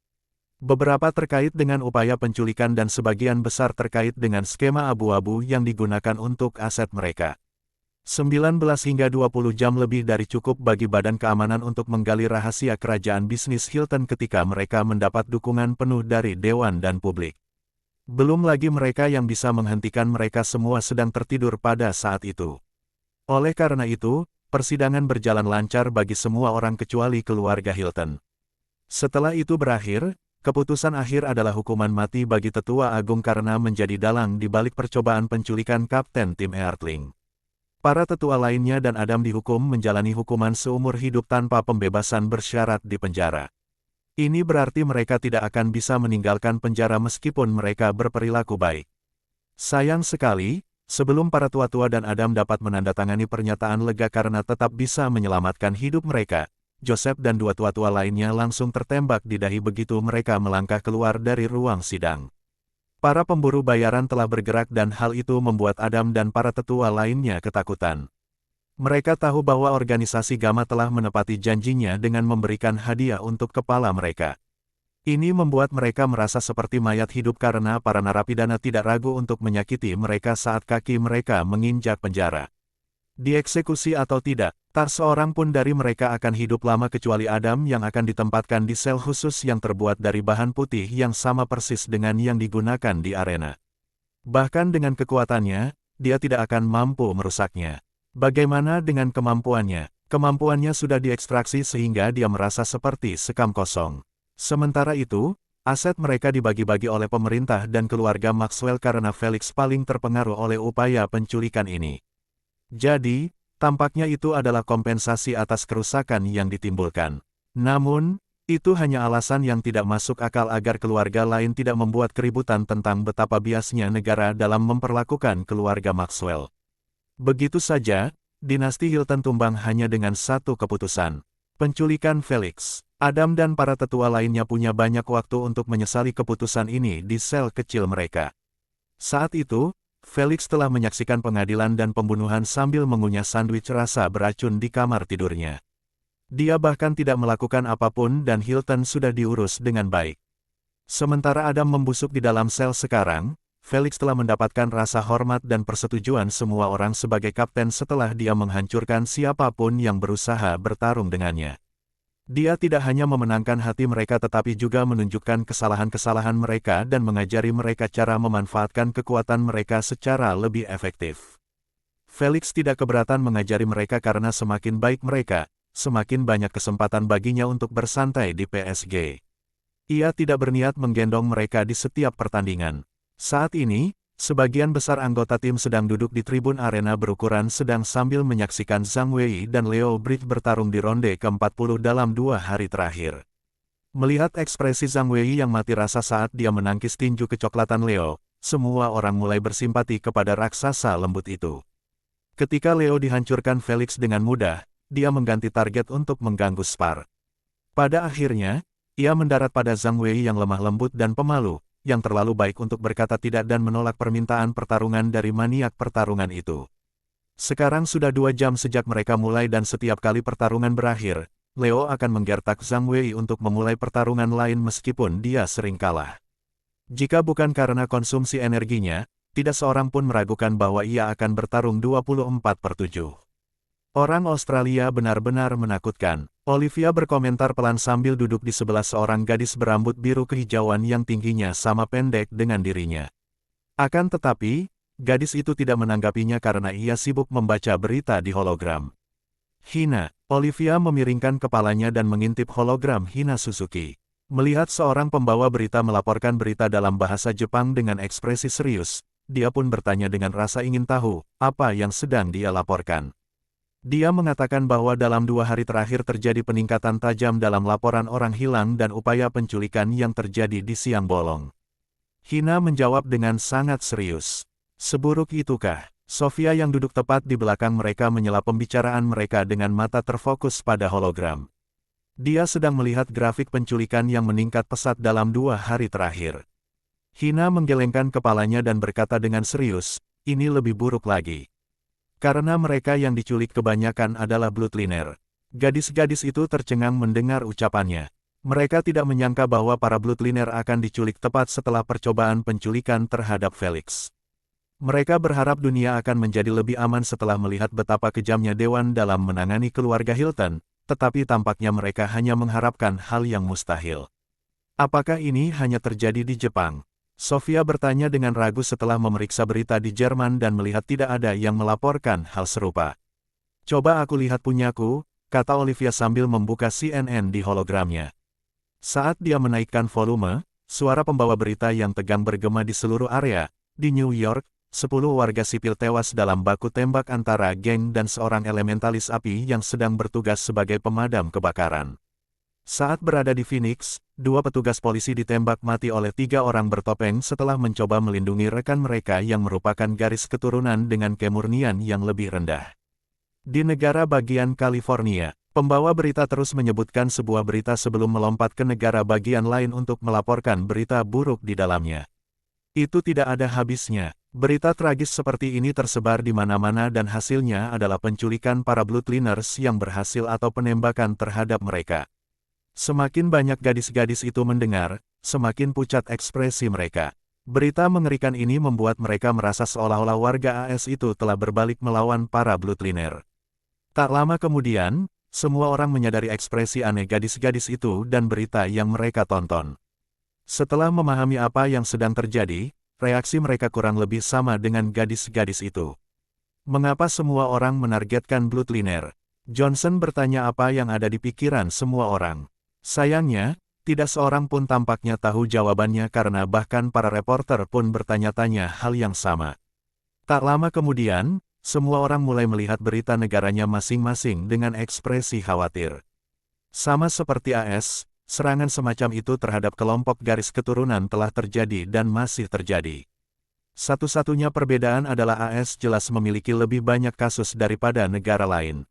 Beberapa terkait dengan upaya penculikan dan sebagian besar terkait dengan skema abu-abu yang digunakan untuk aset mereka. 19 hingga 20 jam lebih dari cukup bagi Badan Keamanan untuk menggali rahasia kerajaan bisnis Hilton ketika mereka mendapat dukungan penuh dari Dewan dan publik. Belum lagi mereka yang bisa menghentikan mereka semua sedang tertidur pada saat itu. Oleh karena itu, persidangan berjalan lancar bagi semua orang kecuali keluarga Hilton. Setelah itu berakhir, keputusan akhir adalah hukuman mati bagi Tetua Agung karena menjadi dalang di balik percobaan penculikan Kapten Tim Earthling. Para tetua lainnya dan Adam dihukum menjalani hukuman seumur hidup tanpa pembebasan bersyarat di penjara. Ini berarti mereka tidak akan bisa meninggalkan penjara meskipun mereka berperilaku baik. Sayang sekali, sebelum para tua-tua dan Adam dapat menandatangani pernyataan lega karena tetap bisa menyelamatkan hidup mereka, Joseph dan 2 tua-tua lainnya langsung tertembak di dahi begitu mereka melangkah keluar dari ruang sidang. Para pemburu bayaran telah bergerak dan hal itu membuat Adam dan para tetua lainnya ketakutan. Mereka tahu bahwa organisasi Gamma telah menepati janjinya dengan memberikan hadiah untuk kepala mereka. Ini membuat mereka merasa seperti mayat hidup karena para narapidana tidak ragu untuk menyakiti mereka saat kaki mereka menginjak penjara. Dieksekusi atau tidak, tak seorang pun dari mereka akan hidup lama kecuali Adam yang akan ditempatkan di sel khusus yang terbuat dari bahan putih yang sama persis dengan yang digunakan di arena. Bahkan dengan kekuatannya, dia tidak akan mampu merusaknya. Bagaimana dengan kemampuannya? Kemampuannya sudah diekstraksi sehingga dia merasa seperti sekam kosong. Sementara itu, aset mereka dibagi-bagi oleh pemerintah dan keluarga Maxwell karena Felix paling terpengaruh oleh upaya penculikan ini. Jadi, tampaknya itu adalah kompensasi atas kerusakan yang ditimbulkan. Namun, Itu hanya alasan yang tidak masuk akal agar keluarga lain tidak membuat keributan tentang betapa biasnya negara dalam memperlakukan keluarga Maxwell. Begitu saja, dinasti Hilton tumbang hanya dengan satu keputusan. Penculikan Felix. Adam dan para tetua lainnya punya banyak waktu untuk menyesali keputusan ini di sel kecil mereka. Saat itu, Felix telah menyaksikan pengadilan dan pembunuhan sambil mengunyah sandwich rasa beracun di kamar tidurnya. Dia bahkan tidak melakukan apapun dan Hilton sudah diurus dengan baik. Sementara Adam membusuk di dalam sel sekarang, Felix telah mendapatkan rasa hormat dan persetujuan semua orang sebagai kapten setelah dia menghancurkan siapapun yang berusaha bertarung dengannya. Dia tidak hanya memenangkan hati mereka tetapi juga menunjukkan kesalahan-kesalahan mereka dan mengajari mereka cara memanfaatkan kekuatan mereka secara lebih efektif. Felix tidak keberatan mengajari mereka karena semakin baik mereka, semakin banyak kesempatan baginya untuk bersantai di PSG. Ia tidak berniat menggendong mereka di setiap pertandingan. Saat ini, sebagian besar anggota tim sedang duduk di tribun arena berukuran sedang sambil menyaksikan Zhang Wei dan Leo Bridge bertarung di ronde ke-40 dalam 2 hari terakhir. Melihat ekspresi Zhang Wei yang mati rasa saat dia menangkis tinju kecoklatan Leo, semua orang mulai bersimpati kepada raksasa lembut itu. Ketika Leo dihancurkan Felix dengan mudah, dia mengganti target untuk mengganggu Spar. Pada akhirnya, ia mendarat pada Zhang Wei yang lemah lembut dan pemalu, yang terlalu baik untuk berkata tidak dan menolak permintaan pertarungan dari maniak pertarungan itu. Sekarang sudah 2 jam sejak mereka mulai dan setiap kali pertarungan berakhir, Leo akan menggertak Zhang Wei untuk memulai pertarungan lain meskipun dia sering kalah. Jika bukan karena konsumsi energinya, tidak seorang pun meragukan bahwa ia akan bertarung 24/7. Orang Australia benar-benar menakutkan. Olivia berkomentar pelan sambil duduk di sebelah seorang gadis berambut biru kehijauan yang tingginya sama pendek dengan dirinya. Akan tetapi, gadis itu tidak menanggapinya karena ia sibuk membaca berita di hologram. Hina, Olivia memiringkan kepalanya dan mengintip hologram Hina Suzuki. Melihat seorang pembawa berita melaporkan berita dalam bahasa Jepang dengan ekspresi serius, dia pun bertanya dengan rasa ingin tahu apa yang sedang dia laporkan. Dia mengatakan bahwa dalam 2 hari terakhir terjadi peningkatan tajam dalam laporan orang hilang dan upaya penculikan yang terjadi di Siang Bolong. Hina menjawab dengan sangat serius. Seburuk itukah? Sofia yang duduk tepat di belakang mereka menyela pembicaraan mereka dengan mata terfokus pada hologram. Dia sedang melihat grafik penculikan yang meningkat pesat dalam 2 hari terakhir. Hina menggelengkan kepalanya dan berkata dengan serius, ini lebih buruk lagi. Karena mereka yang diculik kebanyakan adalah bloodliner. Gadis-gadis itu tercengang mendengar ucapannya. Mereka tidak menyangka bahwa para bloodliner akan diculik tepat setelah percobaan penculikan terhadap Felix. Mereka berharap dunia akan menjadi lebih aman setelah melihat betapa kejamnya Dewan dalam menangani keluarga Hilton, tetapi tampaknya mereka hanya mengharapkan hal yang mustahil. Apakah ini hanya terjadi di Jepang? Sofia bertanya dengan ragu setelah memeriksa berita di Jerman dan melihat tidak ada yang melaporkan hal serupa. Coba aku lihat punyaku, kata Olivia sambil membuka CNN di hologramnya. Saat dia menaikkan volume, suara pembawa berita yang tegang bergema di seluruh area. Di New York, 10 warga sipil tewas dalam baku tembak antara geng dan seorang elementalis api yang sedang bertugas sebagai pemadam kebakaran. Saat berada di Phoenix, 2 petugas polisi ditembak mati oleh 3 orang bertopeng setelah mencoba melindungi rekan mereka yang merupakan garis keturunan dengan kemurnian yang lebih rendah. Di negara bagian California, pembawa berita terus menyebutkan sebuah berita sebelum melompat ke negara bagian lain untuk melaporkan berita buruk di dalamnya. Itu tidak ada habisnya. Berita tragis seperti ini tersebar di mana-mana dan hasilnya adalah penculikan para bloodliners yang berhasil atau penembakan terhadap mereka. Semakin banyak gadis-gadis itu mendengar, semakin pucat ekspresi mereka. Berita mengerikan ini membuat mereka merasa seolah-olah warga AS itu telah berbalik melawan para bloodliner. Tak lama kemudian, semua orang menyadari ekspresi aneh gadis-gadis itu dan berita yang mereka tonton. Setelah memahami apa yang sedang terjadi, reaksi mereka kurang lebih sama dengan gadis-gadis itu. Mengapa semua orang menargetkan bloodliner? Johnson bertanya apa yang ada di pikiran semua orang. Sayangnya, tidak seorang pun tampaknya tahu jawabannya karena bahkan para reporter pun bertanya-tanya hal yang sama. Tak lama kemudian, semua orang mulai melihat berita negaranya masing-masing dengan ekspresi khawatir. Sama seperti AS, serangan semacam itu terhadap kelompok garis keturunan telah terjadi dan masih terjadi. Satu-satunya perbedaan adalah AS jelas memiliki lebih banyak kasus daripada negara lain.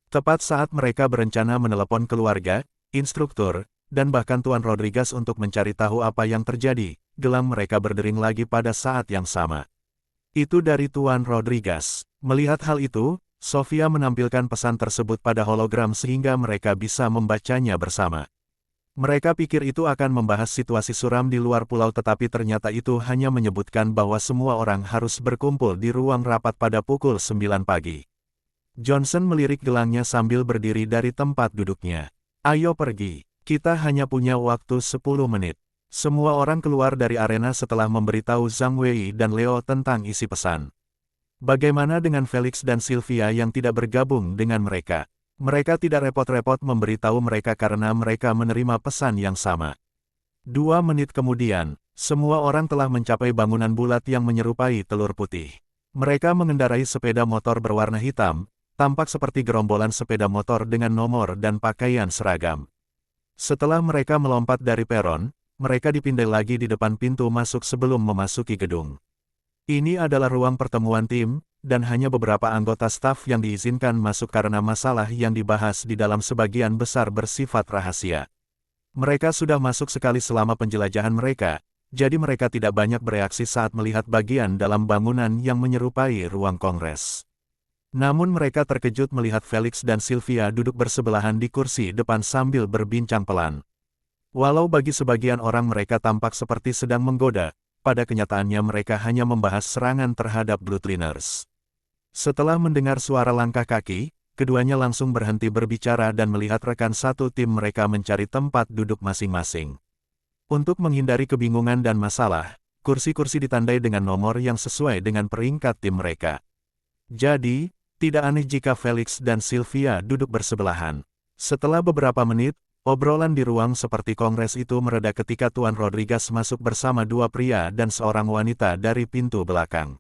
Tepat saat mereka berencana menelepon keluarga, instruktur, dan bahkan Tuan Rodriguez untuk mencari tahu apa yang terjadi, gelang mereka berdering lagi pada saat yang sama. Itu dari Tuan Rodriguez. Melihat hal itu, Sofia menampilkan pesan tersebut pada hologram sehingga mereka bisa membacanya bersama. Mereka pikir itu akan membahas situasi suram di luar pulau, tetapi ternyata itu hanya menyebutkan bahwa semua orang harus berkumpul di ruang rapat pada pukul 9 pagi. Johnson melirik gelangnya sambil berdiri dari tempat duduknya. Ayo pergi, kita hanya punya waktu 10 menit. Semua orang keluar dari arena setelah memberitahu Zhang Wei dan Leo tentang isi pesan. Bagaimana dengan Felix dan Sylvia yang tidak bergabung dengan mereka? Mereka tidak repot-repot memberitahu mereka karena mereka menerima pesan yang sama. 2 menit kemudian, semua orang telah mencapai bangunan bulat yang menyerupai telur putih. Mereka mengendarai sepeda motor berwarna hitam, tampak seperti gerombolan sepeda motor dengan nomor dan pakaian seragam. Setelah mereka melompat dari peron, mereka dipindai lagi di depan pintu masuk sebelum memasuki gedung. Ini adalah ruang pertemuan tim, dan hanya beberapa anggota staf yang diizinkan masuk karena masalah yang dibahas di dalam sebagian besar bersifat rahasia. Mereka sudah masuk sekali selama penjelajahan mereka, jadi mereka tidak banyak bereaksi saat melihat bagian dalam bangunan yang menyerupai ruang kongres. Namun mereka terkejut melihat Felix dan Sylvia duduk bersebelahan di kursi depan sambil berbincang pelan. Walau bagi sebagian orang mereka tampak seperti sedang menggoda, pada kenyataannya mereka hanya membahas serangan terhadap Bloodliners. Setelah mendengar suara langkah kaki, keduanya langsung berhenti berbicara dan melihat rekan satu tim mereka mencari tempat duduk masing-masing. Untuk menghindari kebingungan dan masalah, kursi-kursi ditandai dengan nomor yang sesuai dengan peringkat tim mereka. Jadi, tidak aneh jika Felix dan Sylvia duduk bersebelahan. Setelah beberapa menit, obrolan di ruang seperti kongres itu mereda ketika Tuan Rodriguez masuk bersama 2 pria dan seorang wanita dari pintu belakang.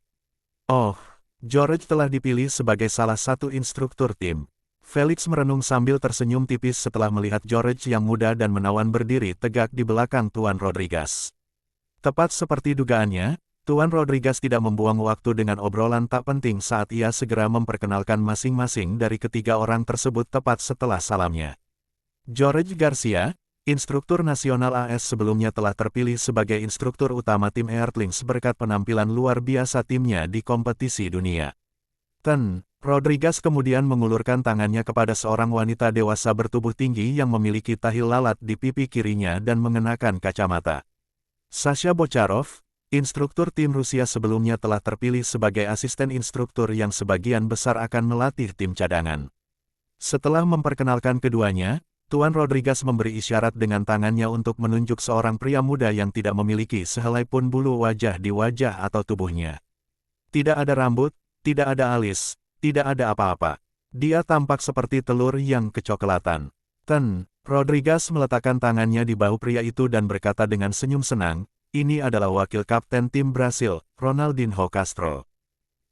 Oh, George telah dipilih sebagai salah satu instruktur tim. Felix merenung sambil tersenyum tipis setelah melihat George yang muda dan menawan berdiri tegak di belakang Tuan Rodriguez. Tepat seperti dugaannya, Tuan Rodriguez tidak membuang waktu dengan obrolan tak penting saat ia segera memperkenalkan masing-masing dari ketiga orang tersebut tepat setelah salamnya. George Garcia, instruktur nasional AS sebelumnya telah terpilih sebagai instruktur utama tim Earthlings berkat penampilan luar biasa timnya di kompetisi dunia. Rodriguez kemudian mengulurkan tangannya kepada seorang wanita dewasa bertubuh tinggi yang memiliki tahil lalat di pipi kirinya dan mengenakan kacamata. Sasha Bocharov, instruktur tim Rusia sebelumnya telah terpilih sebagai asisten instruktur yang sebagian besar akan melatih tim cadangan. Setelah memperkenalkan keduanya, Tuan Rodriguez memberi isyarat dengan tangannya untuk menunjuk seorang pria muda yang tidak memiliki sehelai pun bulu wajah di wajah atau tubuhnya. Tidak ada rambut, tidak ada alis, tidak ada apa-apa. Dia tampak seperti telur yang kecoklatan. Rodriguez meletakkan tangannya di bahu pria itu dan berkata dengan senyum senang, ini adalah wakil kapten tim Brasil, Ronaldinho Castro.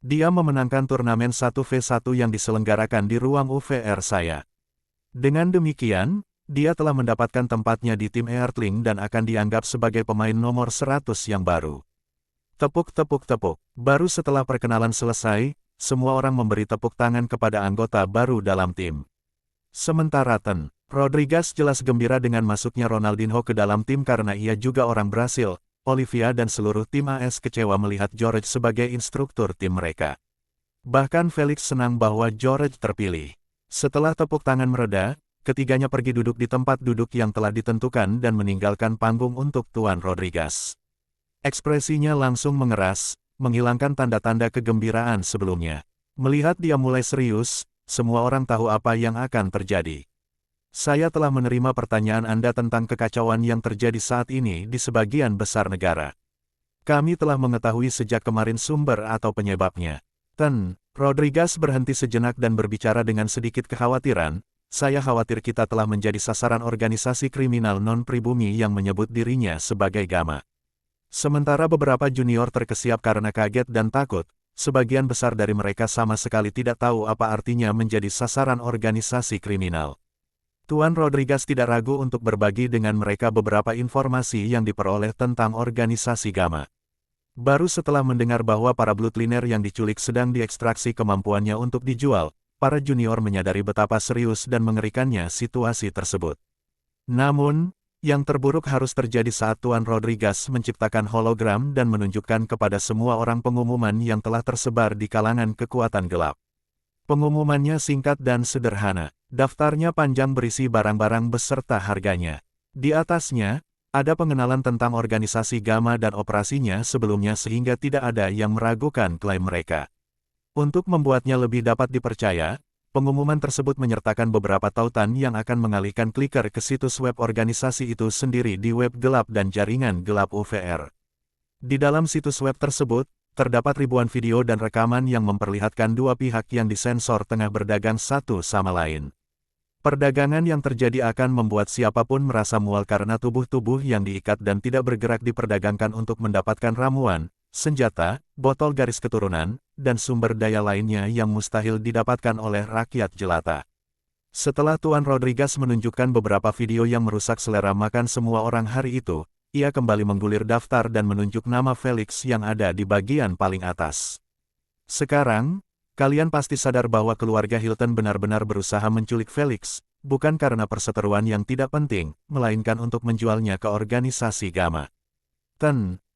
Dia memenangkan turnamen 1v1 yang diselenggarakan di ruang UVR saya. Dengan demikian, dia telah mendapatkan tempatnya di tim Earthling dan akan dianggap sebagai pemain nomor 100 yang baru. Tepuk-tepuk-tepuk. Baru setelah perkenalan selesai, semua orang memberi tepuk tangan kepada anggota baru dalam tim. Sementara Rodriguez jelas gembira dengan masuknya Ronaldinho ke dalam tim karena ia juga orang Brasil. Olivia dan seluruh tim AS kecewa melihat George sebagai instruktur tim mereka. Bahkan Felix senang bahwa George terpilih. Setelah tepuk tangan mereda, ketiganya pergi duduk di tempat duduk yang telah ditentukan dan meninggalkan panggung untuk Tuan Rodriguez. Ekspresinya langsung mengeras, menghilangkan tanda-tanda kegembiraan sebelumnya. Melihat dia mulai serius, semua orang tahu apa yang akan terjadi. Saya telah menerima pertanyaan Anda tentang kekacauan yang terjadi saat ini di sebagian besar negara. Kami telah mengetahui sejak kemarin sumber atau penyebabnya. Rodriguez berhenti sejenak dan berbicara dengan sedikit kekhawatiran, saya khawatir kita telah menjadi sasaran organisasi kriminal non-pribumi yang menyebut dirinya sebagai Gamma. Sementara beberapa junior terkesiap karena kaget dan takut, sebagian besar dari mereka sama sekali tidak tahu apa artinya menjadi sasaran organisasi kriminal. Tuan Rodriguez tidak ragu untuk berbagi dengan mereka beberapa informasi yang diperoleh tentang organisasi Gamma. Baru setelah mendengar bahwa para bloodliner yang diculik sedang diekstraksi kemampuannya untuk dijual, para junior menyadari betapa serius dan mengerikannya situasi tersebut. Namun, yang terburuk harus terjadi saat Tuan Rodriguez menciptakan hologram dan menunjukkan kepada semua orang pengumuman yang telah tersebar di kalangan kekuatan gelap. Pengumumannya singkat dan sederhana. Daftarnya panjang berisi barang-barang beserta harganya. Di atasnya, ada pengenalan tentang organisasi Gamma dan operasinya sebelumnya sehingga tidak ada yang meragukan klaim mereka. Untuk membuatnya lebih dapat dipercaya, pengumuman tersebut menyertakan beberapa tautan yang akan mengalihkan kliker ke situs web organisasi itu sendiri di web gelap dan jaringan gelap UVR. Di dalam situs web tersebut, terdapat ribuan video dan rekaman yang memperlihatkan dua pihak yang disensor tengah berdagang satu sama lain. Perdagangan yang terjadi akan membuat siapapun merasa mual karena tubuh-tubuh yang diikat dan tidak bergerak diperdagangkan untuk mendapatkan ramuan, senjata, botol garis keturunan, dan sumber daya lainnya yang mustahil didapatkan oleh rakyat jelata. Setelah Tuan Rodriguez menunjukkan beberapa video yang merusak selera makan semua orang hari itu, ia kembali menggulir daftar dan menunjuk nama Felix yang ada di bagian paling atas. Sekarang, kalian pasti sadar bahwa keluarga Hilton benar-benar berusaha menculik Felix, bukan karena perseteruan yang tidak penting, melainkan untuk menjualnya ke organisasi Gamma.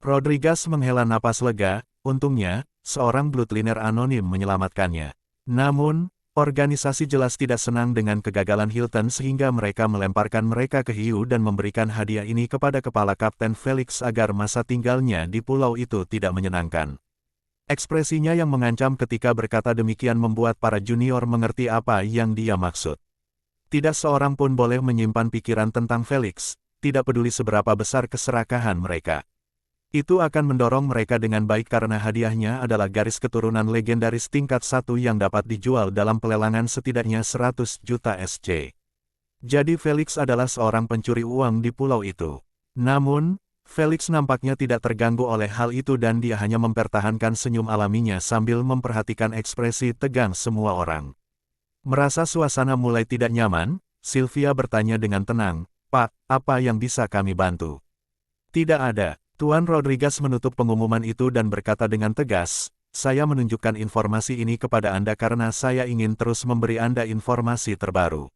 Rodriguez menghela napas lega, untungnya, seorang bloodliner anonim menyelamatkannya. Namun, organisasi jelas tidak senang dengan kegagalan Hilton sehingga mereka melemparkan mereka ke hiu dan memberikan hadiah ini kepada kepala Kapten Felix agar masa tinggalnya di pulau itu tidak menyenangkan. Ekspresinya yang mengancam ketika berkata demikian membuat para junior mengerti apa yang dia maksud. Tidak seorang pun boleh menyimpan pikiran tentang Felix, tidak peduli seberapa besar keserakahan mereka. Itu akan mendorong mereka dengan baik karena hadiahnya adalah garis keturunan legendaris tingkat 1 yang dapat dijual dalam pelelangan setidaknya 100 juta SC. Jadi Felix adalah seorang pencuri uang di pulau itu. Namun, Felix nampaknya tidak terganggu oleh hal itu dan dia hanya mempertahankan senyum alaminya sambil memperhatikan ekspresi tegang semua orang. Merasa suasana mulai tidak nyaman, Sylvia bertanya dengan tenang, "Pak, apa yang bisa kami bantu?" "Tidak ada." Tuan Rodriguez menutup pengumuman itu dan berkata dengan tegas, "Saya menunjukkan informasi ini kepada Anda karena saya ingin terus memberi Anda informasi terbaru.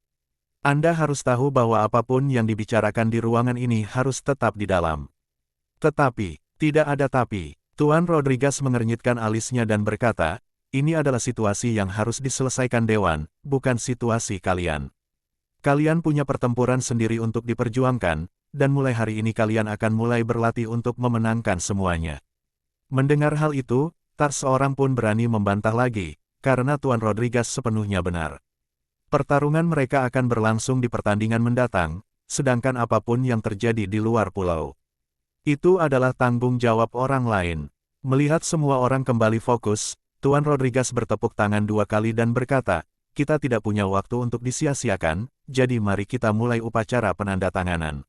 Anda harus tahu bahwa apapun yang dibicarakan di ruangan ini harus tetap di dalam." "Tetapi, tidak ada tapi." Tuan Rodriguez mengernyitkan alisnya dan berkata, "Ini adalah situasi yang harus diselesaikan Dewan, bukan situasi kalian. Kalian punya pertempuran sendiri untuk diperjuangkan, dan mulai hari ini kalian akan mulai berlatih untuk memenangkan semuanya." Mendengar hal itu, tak seorang pun berani membantah lagi, karena Tuan Rodriguez sepenuhnya benar. Pertarungan mereka akan berlangsung di pertandingan mendatang, sedangkan apapun yang terjadi di luar pulau, itu adalah tanggung jawab orang lain. Melihat semua orang kembali fokus, Tuan Rodriguez bertepuk tangan 2 kali dan berkata, "Kita tidak punya waktu untuk disia-siakan, jadi mari kita mulai upacara penandatanganan."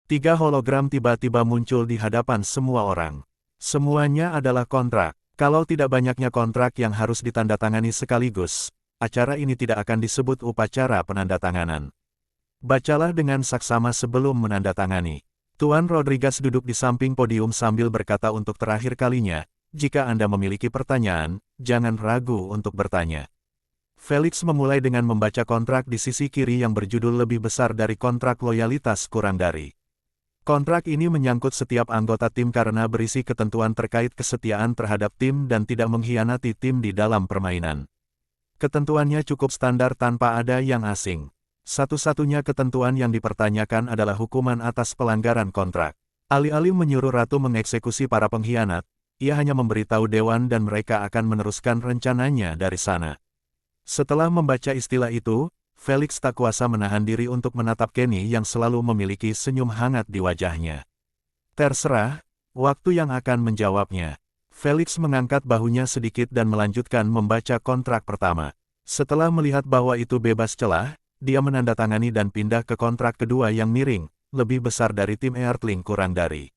3 hologram tiba-tiba muncul di hadapan semua orang. Semuanya adalah kontrak. Kalau tidak banyaknya kontrak yang harus ditandatangani sekaligus, acara ini tidak akan disebut upacara penandatanganan. Bacalah dengan saksama sebelum menandatangani. Tuan Rodriguez duduk di samping podium sambil berkata untuk terakhir kalinya, "Jika Anda memiliki pertanyaan, jangan ragu untuk bertanya." Felix memulai dengan membaca kontrak di sisi kiri yang berjudul lebih besar dari kontrak loyalitas kurang dari. Kontrak ini menyangkut setiap anggota tim karena berisi ketentuan terkait kesetiaan terhadap tim dan tidak mengkhianati tim di dalam permainan. Ketentuannya cukup standar tanpa ada yang asing. Satu-satunya ketentuan yang dipertanyakan adalah hukuman atas pelanggaran kontrak. Alih-alih menyuruh Ratu mengeksekusi para pengkhianat, ia hanya memberitahu Dewan dan mereka akan meneruskan rencananya dari sana. Setelah membaca istilah itu, Felix tak kuasa menahan diri untuk menatap Kenny yang selalu memiliki senyum hangat di wajahnya. "Terserah, waktu yang akan menjawabnya." Felix mengangkat bahunya sedikit dan melanjutkan membaca kontrak pertama. Setelah melihat bahwa itu bebas celah, dia menandatangani dan pindah ke kontrak kedua yang miring, lebih besar dari tim Earthling kurang dari.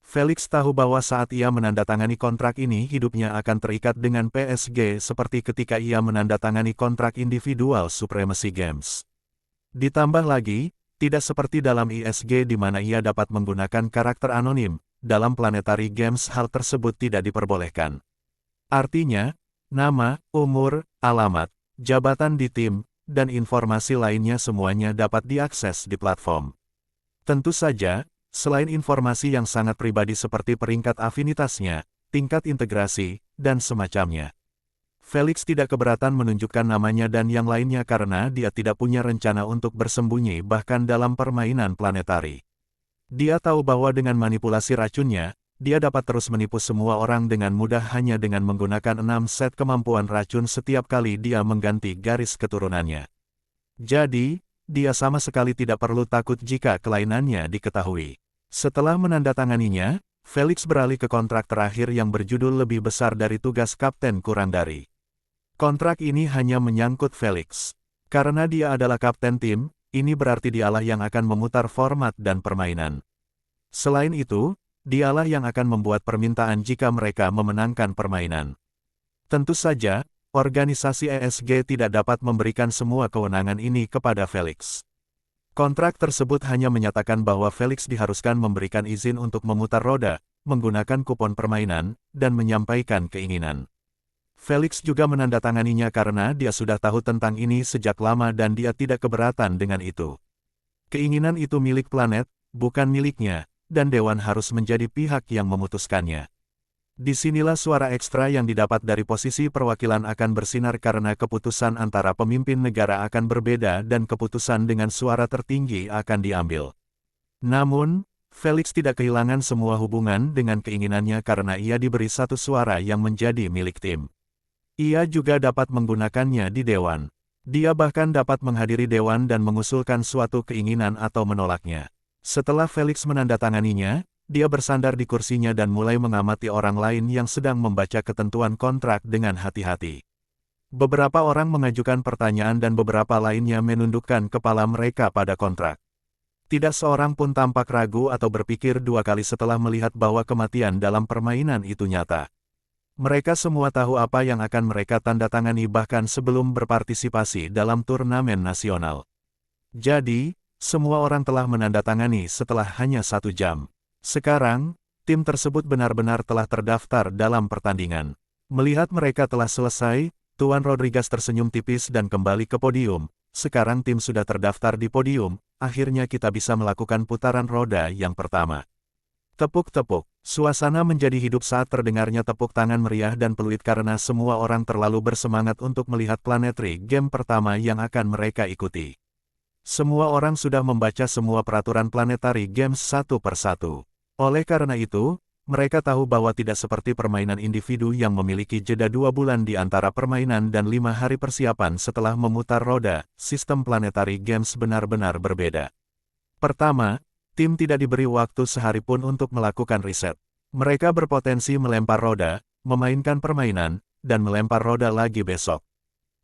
Felix tahu bahwa saat ia menandatangani kontrak ini hidupnya akan terikat dengan PSG seperti ketika ia menandatangani kontrak individual Supremacy Games. Ditambah lagi, tidak seperti dalam ISG di mana ia dapat menggunakan karakter anonim, dalam Planetary Games hal tersebut tidak diperbolehkan. Artinya, nama, umur, alamat, jabatan di tim, dan informasi lainnya semuanya dapat diakses di platform. Tentu saja, selain informasi yang sangat pribadi seperti peringkat afinitasnya, tingkat integrasi, dan semacamnya. Felix tidak keberatan menunjukkan namanya dan yang lainnya karena dia tidak punya rencana untuk bersembunyi bahkan dalam permainan planetari. Dia tahu bahwa dengan manipulasi racunnya, dia dapat terus menipu semua orang dengan mudah hanya dengan menggunakan 6 set kemampuan racun setiap kali dia mengganti garis keturunannya. Jadi, dia sama sekali tidak perlu takut jika kelainannya diketahui. Setelah menandatanganinya, Felix beralih ke kontrak terakhir yang berjudul lebih besar dari tugas Kapten Kurang Dari. Kontrak ini hanya menyangkut Felix. Karena dia adalah kapten tim, ini berarti dialah yang akan memutar format dan permainan. Selain itu, dialah yang akan membuat permintaan jika mereka memenangkan permainan. Tentu saja, organisasi ESG tidak dapat memberikan semua kewenangan ini kepada Felix. Kontrak tersebut hanya menyatakan bahwa Felix diharuskan memberikan izin untuk memutar roda, menggunakan kupon permainan, dan menyampaikan keinginan. Felix juga menandatanganinya karena dia sudah tahu tentang ini sejak lama dan dia tidak keberatan dengan itu. Keinginan itu milik planet, bukan miliknya, dan Dewan harus menjadi pihak yang memutuskannya. Disinilah suara ekstra yang didapat dari posisi perwakilan akan bersinar karena keputusan antara pemimpin negara akan berbeda dan keputusan dengan suara tertinggi akan diambil. Namun, Felix tidak kehilangan semua hubungan dengan keinginannya karena ia diberi satu suara yang menjadi milik tim. Ia juga dapat menggunakannya di Dewan. Dia bahkan dapat menghadiri Dewan dan mengusulkan suatu keinginan atau menolaknya. Setelah Felix menandatanganinya, dia bersandar di kursinya dan mulai mengamati orang lain yang sedang membaca ketentuan kontrak dengan hati-hati. Beberapa orang mengajukan pertanyaan dan beberapa lainnya menundukkan kepala mereka pada kontrak. Tidak seorang pun tampak ragu atau berpikir dua kali setelah melihat bahwa kematian dalam permainan itu nyata. Mereka semua tahu apa yang akan mereka tandatangani bahkan sebelum berpartisipasi dalam turnamen nasional. Jadi, semua orang telah menandatangani setelah hanya 1 jam. Sekarang, tim tersebut benar-benar telah terdaftar dalam pertandingan. Melihat mereka telah selesai, Tuan Rodriguez tersenyum tipis dan kembali ke podium. Sekarang tim sudah terdaftar di podium, akhirnya kita bisa melakukan putaran roda yang pertama. Tepuk-tepuk. Suasana menjadi hidup saat terdengarnya tepuk tangan meriah dan peluit karena semua orang terlalu bersemangat untuk melihat Planetary Game pertama yang akan mereka ikuti. Semua orang sudah membaca semua peraturan Planetary Games satu persatu. Oleh karena itu, mereka tahu bahwa tidak seperti permainan individu yang memiliki jeda 2 bulan di antara permainan dan 5 hari persiapan setelah memutar roda, sistem Planetary Games benar-benar berbeda. Pertama, tim tidak diberi waktu sehari pun untuk melakukan riset. Mereka berpotensi melempar roda, memainkan permainan, dan melempar roda lagi besok.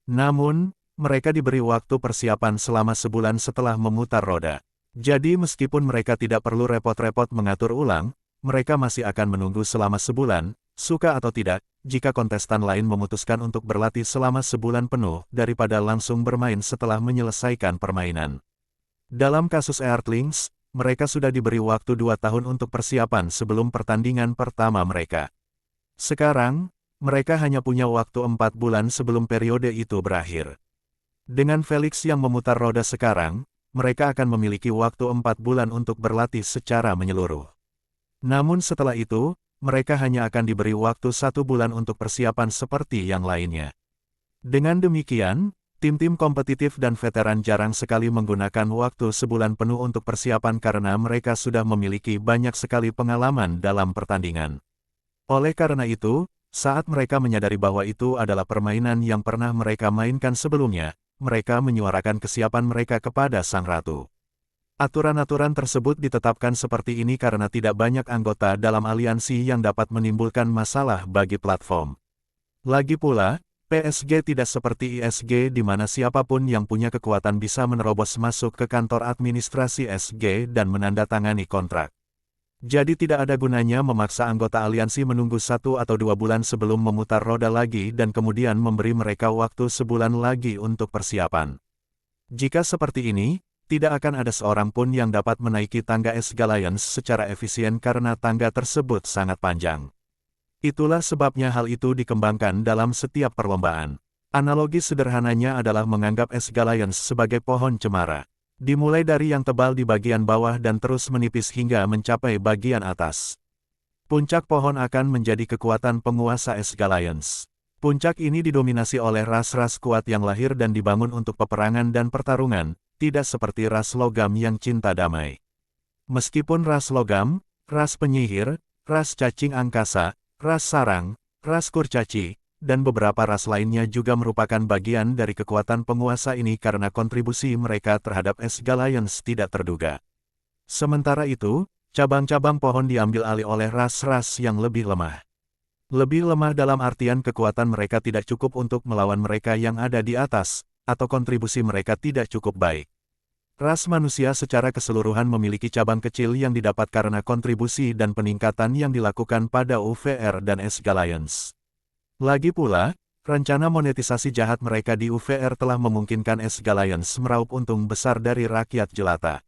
Namun, mereka diberi waktu persiapan selama sebulan setelah memutar roda. Jadi meskipun mereka tidak perlu repot-repot mengatur ulang, mereka masih akan menunggu selama sebulan, suka atau tidak, jika kontestan lain memutuskan untuk berlatih selama sebulan penuh daripada langsung bermain setelah menyelesaikan permainan. Dalam kasus Earthlings, mereka sudah diberi waktu 2 tahun untuk persiapan sebelum pertandingan pertama mereka. Sekarang, mereka hanya punya waktu 4 bulan sebelum periode itu berakhir. Dengan Felix yang memutar roda sekarang, mereka akan memiliki waktu 4 bulan untuk berlatih secara menyeluruh. Namun setelah itu, mereka hanya akan diberi waktu 1 bulan untuk persiapan seperti yang lainnya. Dengan demikian, tim-tim kompetitif dan veteran jarang sekali menggunakan waktu sebulan penuh untuk persiapan karena mereka sudah memiliki banyak sekali pengalaman dalam pertandingan. Oleh karena itu, saat mereka menyadari bahwa itu adalah permainan yang pernah mereka mainkan sebelumnya, mereka menyuarakan kesiapan mereka kepada Sang Ratu. Aturan-aturan tersebut ditetapkan seperti ini karena tidak banyak anggota dalam aliansi yang dapat menimbulkan masalah bagi platform. Lagi pula, PSG tidak seperti ISG di mana siapapun yang punya kekuatan bisa menerobos masuk ke kantor administrasi SG dan menandatangani kontrak. Jadi tidak ada gunanya memaksa anggota aliansi menunggu 1 atau 2 bulan sebelum memutar roda lagi dan kemudian memberi mereka waktu sebulan lagi untuk persiapan. Jika seperti ini, tidak akan ada seorang pun yang dapat menaiki tangga Esgalions secara efisien karena tangga tersebut sangat panjang. Itulah sebabnya hal itu dikembangkan dalam setiap perlombaan. Analogi sederhananya adalah menganggap Esgalions sebagai pohon cemara. Dimulai dari yang tebal di bagian bawah dan terus menipis hingga mencapai bagian atas. Puncak pohon akan menjadi kekuatan penguasa Esgalions. Puncak ini didominasi oleh ras-ras kuat yang lahir dan dibangun untuk peperangan dan pertarungan, tidak seperti ras logam yang cinta damai. Meskipun ras logam, ras penyihir, ras cacing angkasa, ras sarang, ras kurcaci, dan beberapa ras lainnya juga merupakan bagian dari kekuatan penguasa ini karena kontribusi mereka terhadap Esgalions tidak terduga. Sementara itu, cabang-cabang pohon diambil alih oleh ras-ras yang lebih lemah. Lebih lemah dalam artian kekuatan mereka tidak cukup untuk melawan mereka yang ada di atas, atau kontribusi mereka tidak cukup baik. Ras manusia secara keseluruhan memiliki cabang kecil yang didapat karena kontribusi dan peningkatan yang dilakukan pada UVR dan Esgalions. Lagi pula, rencana monetisasi jahat mereka di UVR telah memungkinkan Esgalions meraup untung besar dari rakyat jelata.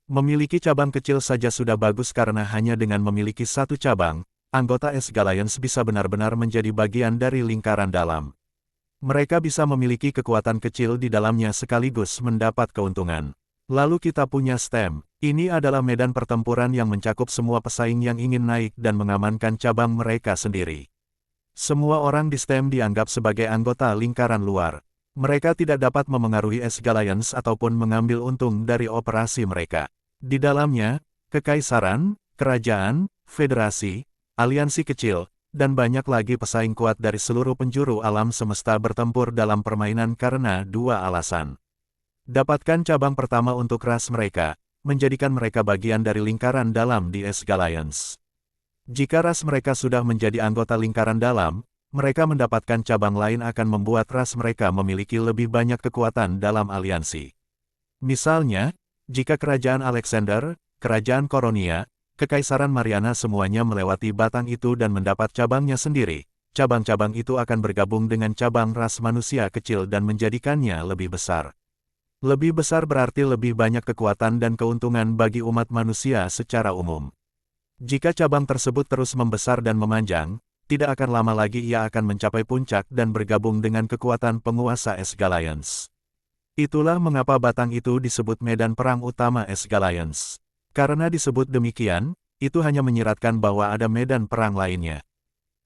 Memiliki cabang kecil saja sudah bagus karena hanya dengan memiliki satu cabang, anggota Esgalions bisa benar-benar menjadi bagian dari lingkaran dalam. Mereka bisa memiliki kekuatan kecil di dalamnya sekaligus mendapat keuntungan. Lalu kita punya STEM. Ini adalah medan pertempuran yang mencakup semua pesaing yang ingin naik dan mengamankan cabang mereka sendiri. Semua orang di STEM dianggap sebagai anggota lingkaran luar. Mereka tidak dapat memengaruhi Esgalions ataupun mengambil untung dari operasi mereka. Di dalamnya, kekaisaran, kerajaan, federasi, aliansi kecil, dan banyak lagi pesaing kuat dari seluruh penjuru alam semesta bertempur dalam permainan karena dua alasan. Dapatkan cabang pertama untuk ras mereka, menjadikan mereka bagian dari lingkaran dalam di Esgalions. Jika ras mereka sudah menjadi anggota lingkaran dalam, mereka mendapatkan cabang lain akan membuat ras mereka memiliki lebih banyak kekuatan dalam aliansi. Misalnya, jika kerajaan Alexander, kerajaan Koronia, Kekaisaran Mariana semuanya melewati batang itu dan mendapat cabangnya sendiri, cabang-cabang itu akan bergabung dengan cabang ras manusia kecil dan menjadikannya lebih besar. Lebih besar berarti lebih banyak kekuatan dan keuntungan bagi umat manusia secara umum. Jika cabang tersebut terus membesar dan memanjang, tidak akan lama lagi ia akan mencapai puncak dan bergabung dengan kekuatan penguasa Esgalions. Itulah mengapa batang itu disebut medan perang utama Esgalions. Karena disebut demikian, itu hanya menyiratkan bahwa ada medan perang lainnya.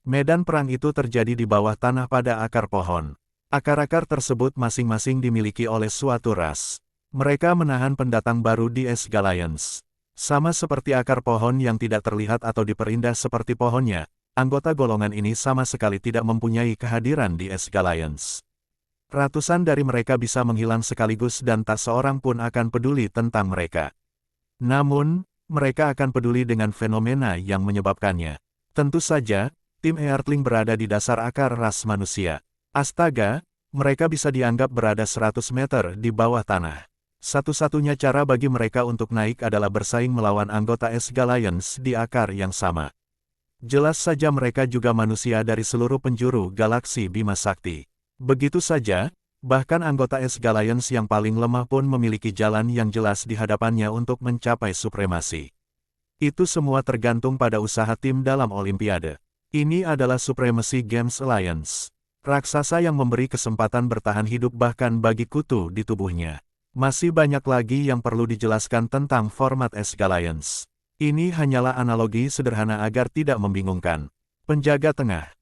Medan perang itu terjadi di bawah tanah pada akar pohon. Akar-akar tersebut masing-masing dimiliki oleh suatu ras. Mereka menahan pendatang baru di Esgalions. Sama seperti akar pohon yang tidak terlihat atau diperindah seperti pohonnya, anggota golongan ini sama sekali tidak mempunyai kehadiran di Esgalions. Ratusan dari mereka bisa menghilang sekaligus dan tak seorang pun akan peduli tentang mereka. Namun, mereka akan peduli dengan fenomena yang menyebabkannya. Tentu saja, tim Earthling berada di dasar akar ras manusia. Astaga, mereka bisa dianggap berada 100 meter di bawah tanah. Satu-satunya cara bagi mereka untuk naik adalah bersaing melawan anggota Esgalions di akar yang sama. Jelas saja mereka juga manusia dari seluruh penjuru galaksi Bima Sakti. Begitu saja, bahkan anggota Esgalions yang paling lemah pun memiliki jalan yang jelas di hadapannya untuk mencapai supremasi. Itu semua tergantung pada usaha tim dalam Olimpiade. Ini adalah Supremacy Games Alliance. Raksasa yang memberi kesempatan bertahan hidup bahkan bagi kutu di tubuhnya. Masih banyak lagi yang perlu dijelaskan tentang format Esgalions. Ini hanyalah analogi sederhana agar tidak membingungkan. Penjaga tengah.